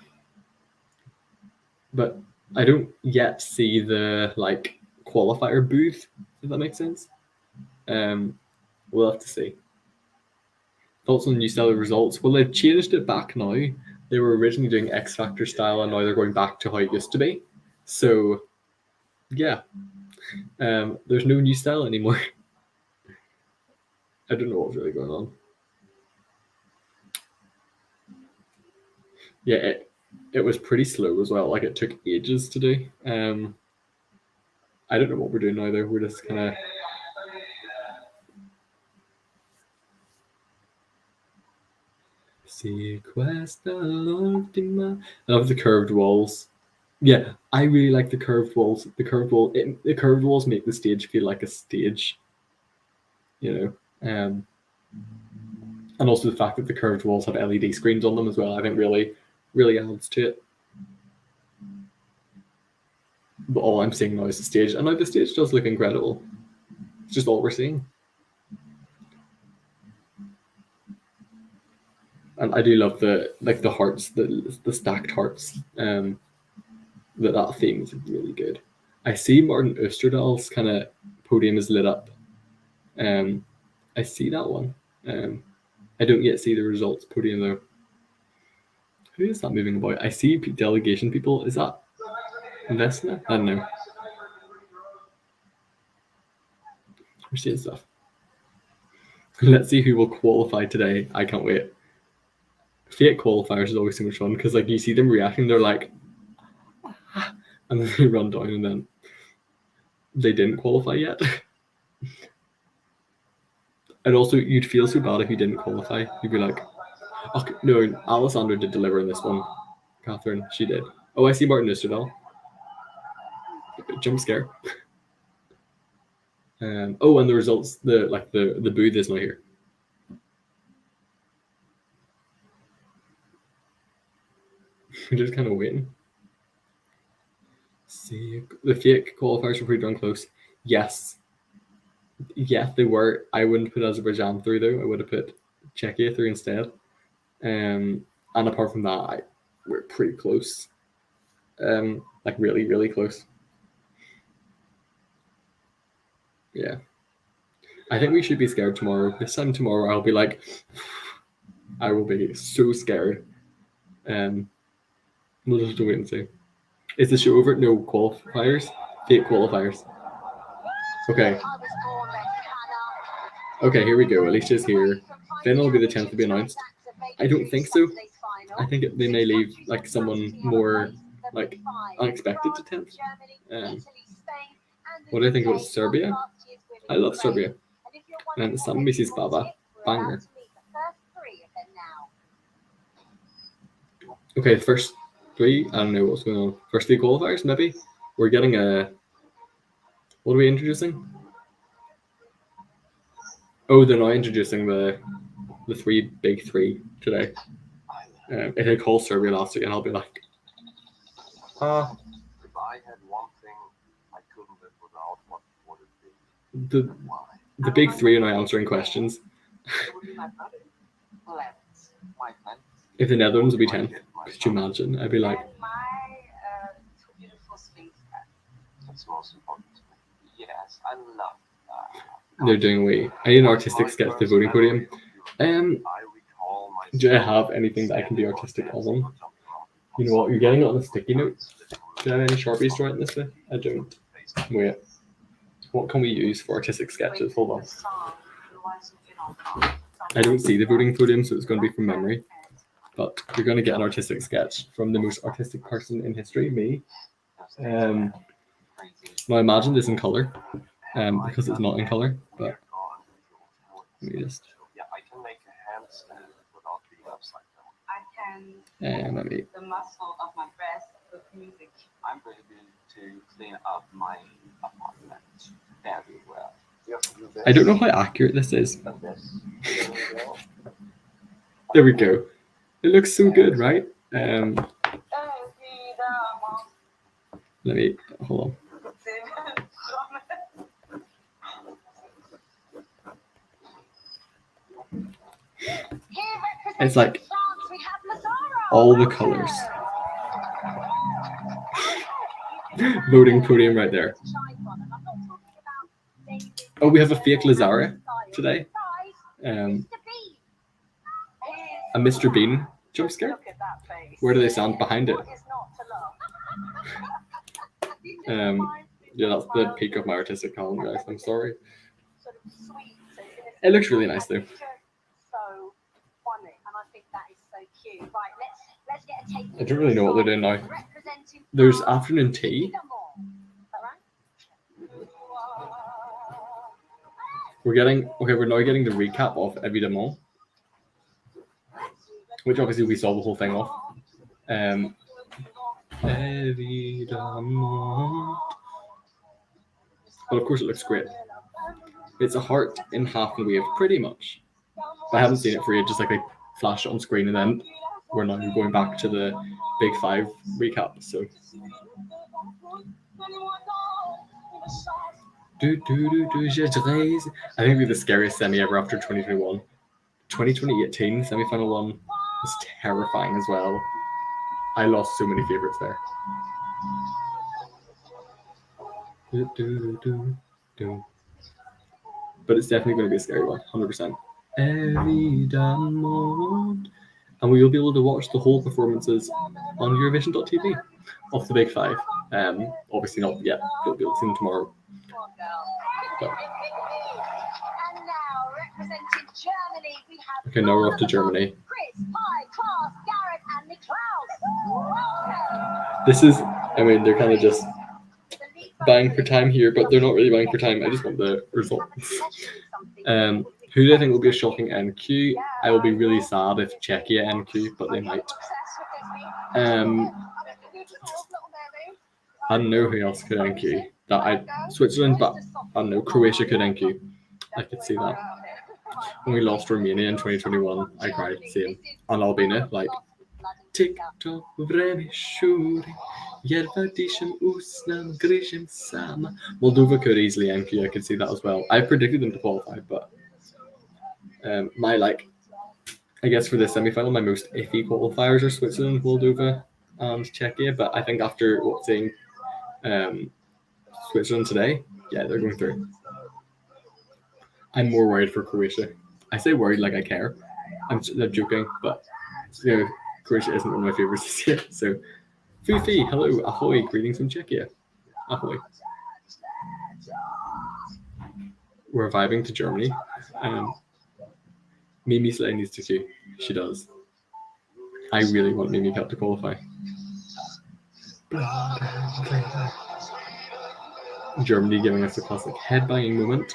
but I don't yet see the qualifier booth. If that makes sense. We'll have to see. Thoughts on new style results? Well, they've changed it back now. They were originally doing X Factor style, and now they're going back to how it used to be. So, yeah, there's no new style anymore. I don't know what's really going on. Yeah, it was pretty slow as well. Like, it took ages to do. I don't know what we're doing now, though. We're just kind of... I love the curved walls. Yeah, I really like the curved walls. The curved walls make the stage feel like a stage, you know. And also the fact that the curved walls have LED screens on them as well, I think really adds to it. But all I'm seeing now is the stage, and now the stage does look incredible. It's just all we're seeing. And I do love the hearts, the stacked hearts. That theme is really good. I see Martin Osterdahl's kind of podium is lit up. I see that one. I don't yet see the results podium though. Who is that moving about? I see delegation people. Is that VESNA? I don't know. We're seeing stuff. Let's see who will qualify today. I can't wait. Fake qualifiers is always so much fun because like you see them reacting, they're like, and then they run down and then they didn't qualify yet. And also you'd feel so bad if you didn't qualify. You'd be like, okay, no, Alessandra did deliver in this one. Catherine, she did. Oh, I see Martin Osterdahl. Jump scare. Oh, and the results, the booth is not here. We're just kind of waiting. See, the fake qualifiers were pretty darn close. Yes, they were. I wouldn't put Azerbaijan through though. I would have put Czechia through instead. And apart from that, we're pretty close. Like really, really close. Yeah. I think we should be scared tomorrow. This time tomorrow, I'll be like, I will be so scared. We'll just have to wait and see. Is the show over? No qualifiers. Fake qualifiers. Okay. Okay, here we go. Alicia's here. Then it'll be the 10th to be announced. I don't think so. I think they may leave like someone more like unexpected to 10th. What do I think about Serbia? I love Serbia. And some Mrs. Baba. Banger. Okay, first three. I don't know what's going on. First three qualifiers, maybe? We're getting a... What are we introducing? Oh, they're now introducing the big three today. If they call Serbia last week, and I'll be like... If I had one thing I couldn't live without, what would it be? The big three are now answering questions. It would be my brother. Lens. My lens. If the Netherlands would be 10th, could you imagine? I'd be like... And my two beautiful space cats. That's most important to me. Yes, I love They're doing away. I need an artistic sketch to the voting podium. Do I have anything that I can be artistic on? You know what? You're getting it on a sticky note. Do I have any Sharpies to write this with? I don't. Wait. What can we use for artistic sketches? Hold on. I don't see the voting podium, so it's going to be from memory. But you're going to get an artistic sketch from the most artistic person in history, me. Now imagine this in color, because it's not in color. But let me just. Yeah, I can make a handstand without being upside down. I can Let me. the muscle of my breast with music. I'm ready to clean up my apartment very well. I don't know how accurate this is. There we go. It looks so good, right? Let me hold on. It's like all the colors. Voting podium right there. Oh, we have a fake Lazara today. A Mr. Bean jump scare. Where do they stand? Behind it. Yeah, that's the peak of my artistic talent, guys. I'm sorry. It looks really nice though. So funny, and I think that is so cute. Right, let's get a take. I don't really know what they're doing now. There's afternoon tea. We're now getting the recap of Évidemment, which obviously we saw the whole thing of. Évidemment. But of course it looks great. It's a heart in half and wave, pretty much. But I haven't seen it for ages, just like they flash it on screen and then we're now going back to the Big Five recap. So I think it'll be the scariest semi ever after 2021. 2018 semi-final one was terrifying as well. I lost so many favorites there. But it's definitely going to be a scary one, 100%. Évidemment. And we will be able to watch the whole performances on Eurovision.tv of the Big Five. Obviously not yet. You'll be able to see them tomorrow. But. And now, representing Germany, we have Okay, now we're off to Germany. Chris, Pi, Klaas, Garrett, and Niklaus. This is, I mean, they're kind of just buying for time here, but they're not really buying for time. I just want the results. Who do I think will be a shocking NQ? I will be really sad if Czechia NQ, but they might. I don't know who else could NQ. Switzerland, but I don't know, Croatia could NQ. I could see that. When we lost Armenia in 2021, I cried. Same. And Albina, like, TikTok, vreme shuri, yerba disham usnam grishim sama. Moldova could easily NQ, I could see that as well. I predicted them to qualify, but my, like, I guess for this semi-final, my most iffy qualifiers are Switzerland, Moldova, and Czechia, but I think after seeing Switzerland today, yeah, they're going through. I'm more worried for Croatia. I say worried like I care. I'm joking, but you know, Croatia isn't one of my favorites this year. So, Fifi, hello, ahoy, greetings from Czechia. Ahoy. We're vibing to Germany. Mimi Slay needs to queue. She does. I really want Mimi Cup to qualify. Germany giving us a classic headbanging moment.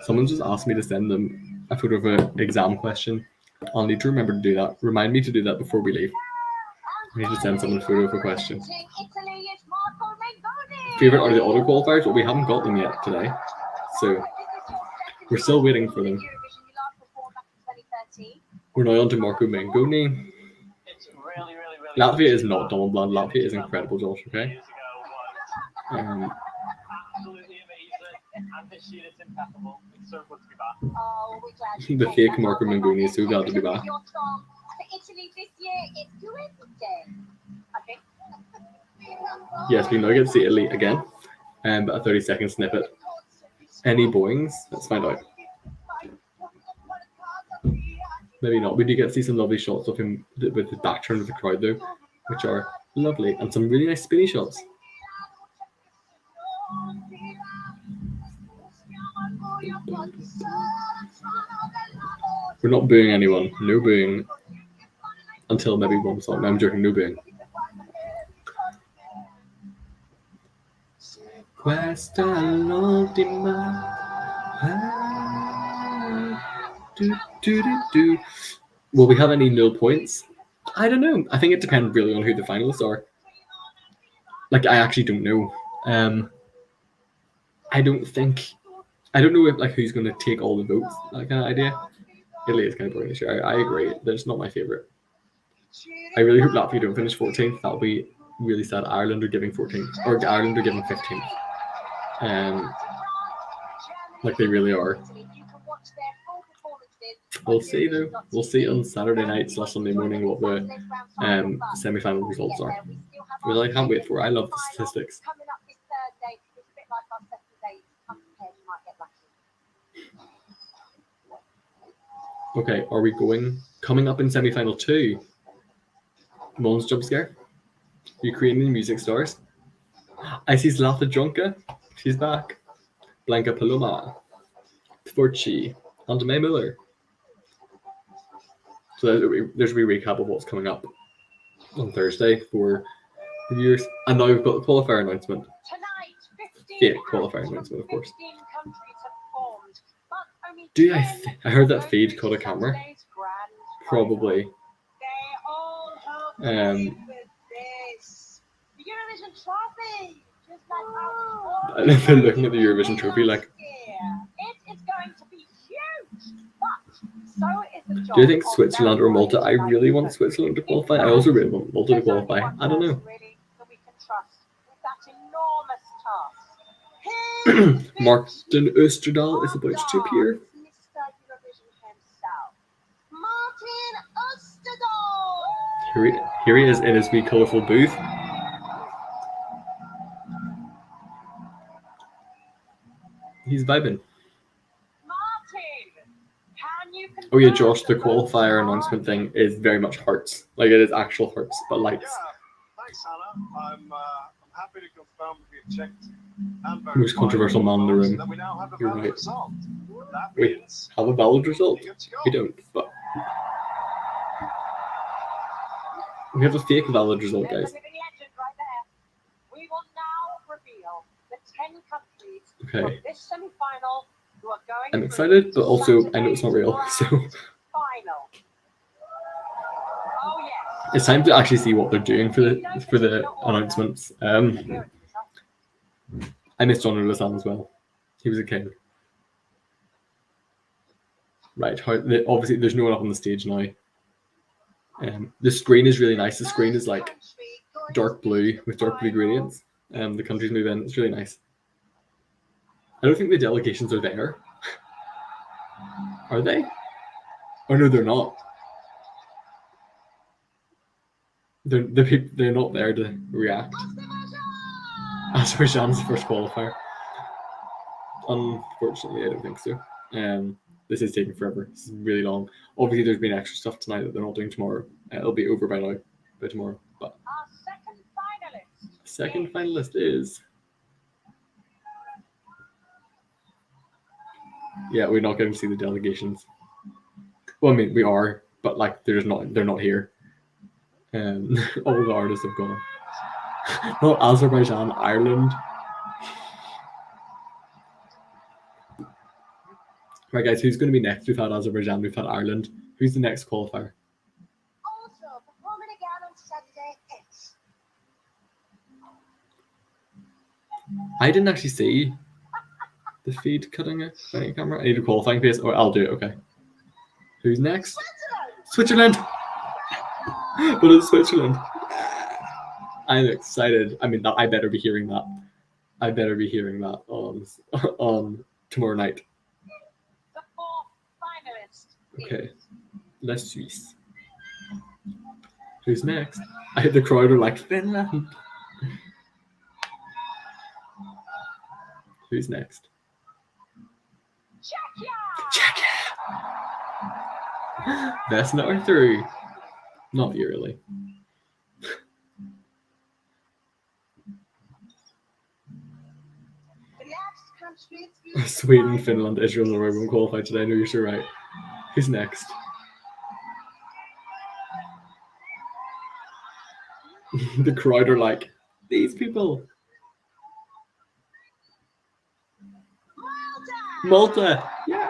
Someone just asked me to send them a photo of an exam question. I'll need to remember to do that. Remind me to do that before we leave. I need to send someone a photo of a question. Favorite are the auto qualifiers, but we haven't got them yet today. So we're still waiting for them. We're now on to Marco Mengoni. Latvia is not Donald Bland. Latvia is incredible, Josh, okay? Absolutely amazing. And this year it's impeccable. It's so good to be back. The fake Marco Mengoni is so glad to be back. For Italy this year, it's Duje Day, I think. Yes, we now get to see Italy again, but a 30-second snippet. Any Boeings? Let's find out. Maybe not. We do get to see some lovely shots of him with his back turned to the crowd, though, which are lovely, and some really nice spinny shots. We're not booing anyone. No booing until maybe one song. No, I'm joking. No booing. Questa l'ultima. Will we have any nil points? I don't know. I think it depends really on who the finalists are. Like, I actually don't know. I don't know if, like, who's going to take all the votes, that kind of idea. Italy is kind of boring this year. I agree. That's not my favourite. I really hope Latvia don't finish 14th. That'll be really sad. Ireland are giving 14th. Or Ireland are giving 15th. Like they really are. We'll see though. We'll see on Saturday night / Sunday morning what the semi-final results are. Well, I can't wait for it. I love the statistics. Okay, are we coming up in semi-final 2? Mons jump scare. Ukrainian music stars. I see Zlata Dronka. She's back. Blanka Paloma. Tvorchi. And May Miller. So there's a wee recap of what's coming up on Thursday for the viewers. And now we've got the qualifier announcement. Fake qualifier announcement, of course. I heard that feed caught a camera. Probably. Um, This. The Eurovision trophy. Just like I love them looking at the Eurovision trophy like, It is going to be huge, but so is the job. do you think of Switzerland or Malta? I verifying really want like Switzerland to qualify. I also really want Malta to There's only qualify. one I don't know. person, really, that we can trust with that enormous task. Here's Martin Österdahl is about to appear. Mr. Eurovision himself, Martin Österdahl. Here he is in his wee colourful booth. He's vibing. Martin, can you Oh yeah, confirm Josh, the qualifier announcement thing is very much hearts. Like it is actual hearts, but lights. Yeah, thanks, Hannah. I'm happy to confirm that we've checked and Most controversial man in the room. that we now have a You're valid right. result. That We means have a valid result. we're good to go. We don't, but we have a fake valid result, There's guys. a living legend right there. We will now reveal the 10 countries Okay. from this semi-final who are going I'm through excited, but to also I know it's not real, Saturday's so grand final. Oh yes. it's time to actually see what they're doing for the announcements. Here it is, huh? I missed John Ulusan as well. He was a king. Right, obviously there's no one up on the stage now. The screen is really nice. The screen is like dark blue with dark blue gradients. The countries move in. It's really nice. I don't think the delegations are there. Are they? Oh no, they're not. They're not there to react. Azerbaijan's the first qualifier. Unfortunately, I don't think so. This is taking forever. This is really long. Obviously, there's been extra stuff tonight that they're not doing tomorrow. It'll be over by now, by tomorrow. But Our second finalist. second finalist is. Yeah, we're not going to see the delegations. Well, I mean, we are, but like, they're not here. All the artists have gone. Not Azerbaijan, Ireland. Right, guys, who's going to be next? We've had Azerbaijan, we've had Ireland. Who's the next qualifier? Also performing again on Saturday. It's I didn't actually see the feed cutting a camera. I need a qualifying pace. Oh, I'll do it. Okay. Who's next? Switzerland. But it's Switzerland. I'm excited. I mean, I better be hearing that. I better be hearing that on tomorrow night. the fourth finalist. Okay. Les Suisse. Who's next? I hit the crowd are like Finland. Who's next? Czechia. Czechia. VESNA are through. Not eerily. The last country is Sweden, Finland, Israel, Norway won't qualify today. No, you're sure right. Who's next? The crowd are like, these people. Malta. Yeah.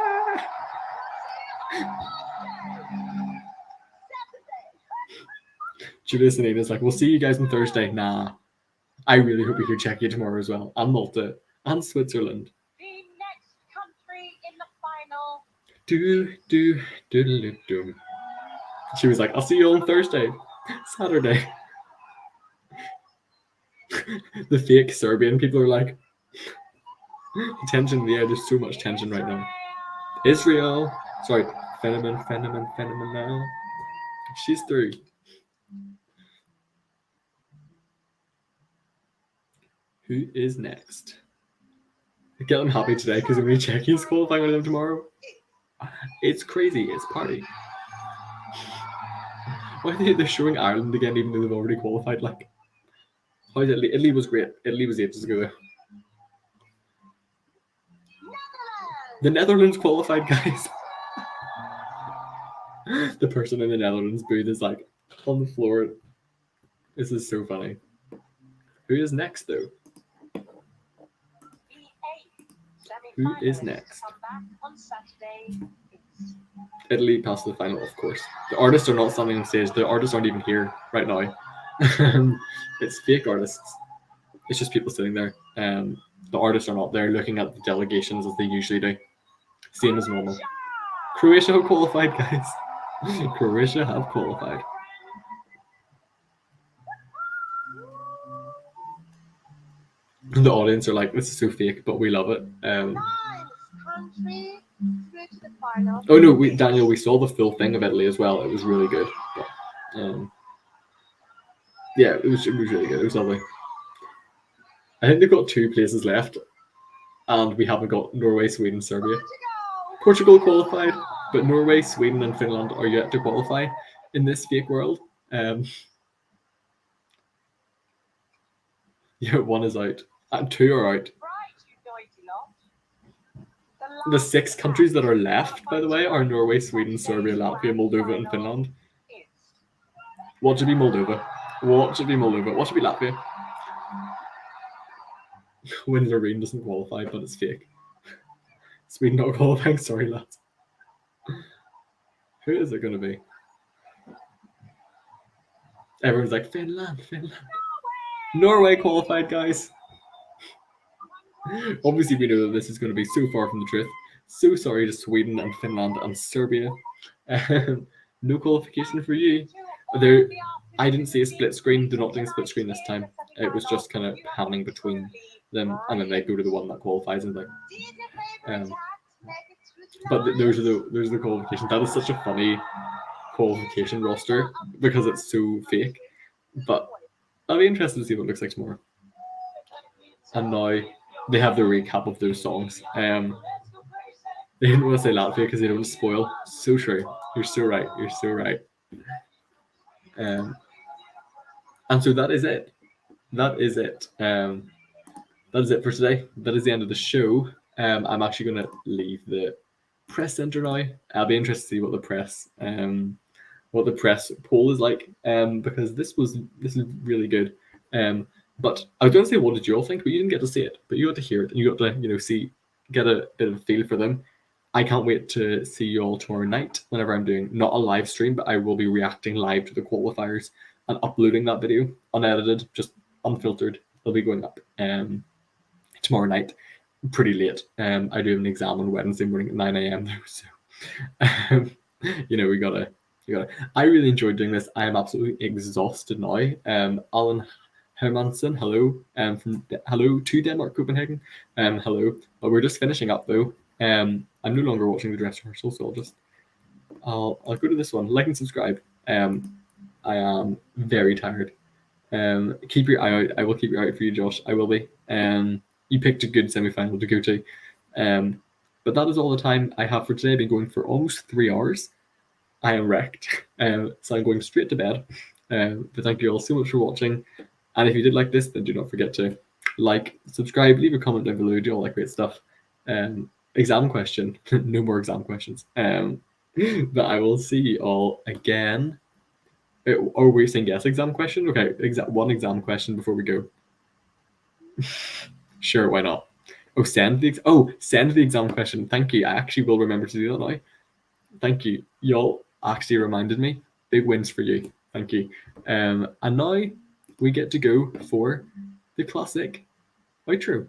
Julius and Ina's like, we'll see you guys on Thursday. Nah. I really hope we hear Czechia tomorrow as well. And Malta. And Switzerland. The next country in the final. Do. She was like, I'll see you on Thursday. Saturday. The fake Serbian people are like, tension. Yeah, there's so much tension right now. Israel. Sorry. Phenomen now. She's through. Who is next? I get them happy today because only Czechia's qualifying with them tomorrow. It's crazy. It's party. Why are they showing Ireland again even though they've already qualified? Like, how is Italy? Italy was great. Italy was ages ago. The Netherlands qualified, guys. The person in the Netherlands booth is like on the floor. This is so funny. Who is next though? The eighth Who is semi-finalists next? come back on Saturday. It's Italy passed to the final, of course. The artists are not standing on stage. The artists aren't even here right now. It's fake artists. It's just people sitting there. The artists are not there looking at the delegations as they usually do. Same as normal. Croatia have qualified, guys. Croatia have qualified. The audience are like, this is so fake, but we love it. Nice country through to the final. Oh no, Daniel, we saw the full thing of Italy as well. It was really good. But, yeah, it was really good. It was lovely. I think they've got 2 places left, and we haven't got Norway, Sweden, Serbia. Portugal qualified, but Norway, Sweden, and Finland are yet to qualify in this fake world. Yeah, 1 is out, and 2 are out. The 6 countries that are left, by the way, are Norway, Sweden, Serbia, Latvia, Moldova, and Finland. What should be Moldova? What should be Moldova? What should be Latvia? When Lorraine doesn't qualify, but it's fake. Sweden not qualifying, sorry lads. Who is it going to be? Everyone's like, Finland. Norway qualified, guys. Obviously, we know that this is going to be so far from the truth. So sorry to Sweden and Finland and Serbia. No qualification for you. I didn't see a split screen. They're not doing a split screen this time. It was just kind of panning between them, and then they go to the one that qualifies and like. But those are the qualifications. That is such a funny qualification roster because it's so fake. But I'll be interested to see what it looks like tomorrow. And now they have the recap of those songs. They didn't want to say Latvia because they don't spoil. So true. You're so right. You're so right. And so that is it. That is it. That is it for today. That is the end of the show. I'm actually going to leave the press center now. I'll be interested to see what the press poll is like. Because this is really good. But I was going to say, what did you all think? But you didn't get to see it. But you got to hear it, and you got to get a bit of a feel for them. I can't wait to see you all tomorrow night whenever I'm doing not a live stream, but I will be reacting live to the qualifiers and uploading that video unedited, just unfiltered. It'll be going up tomorrow night, pretty late. I do have an exam on Wednesday morning at 9 a.m. though, so we gotta. I really enjoyed doing this. I am absolutely exhausted now. Alan Hermansen, hello. Hello to Denmark, Copenhagen. Hello. But we're just finishing up though. I'm no longer watching the dress rehearsal, so I'll go to this one. Like and subscribe. I am very tired. Keep your eye out. I will keep your eye out for you, Josh. I will be. You picked a good semi-final to go to. But that is all the time I have for today. I've been going for almost 3 hours. I am wrecked. So I'm going straight to bed. But thank you all so much for watching. And if you did like this, then do not forget to like, subscribe, leave a comment down below, do all that great stuff. Exam question. No more exam questions. But I will see you all again. Or were you saying yes, exam question? Okay, one exam question before we go. Sure, why not? Send the exam question. Thank you. I actually will remember to do that now. Thank you. Y'all actually reminded me. Big wins for you. Thank you. And now we get to go for the classic outro.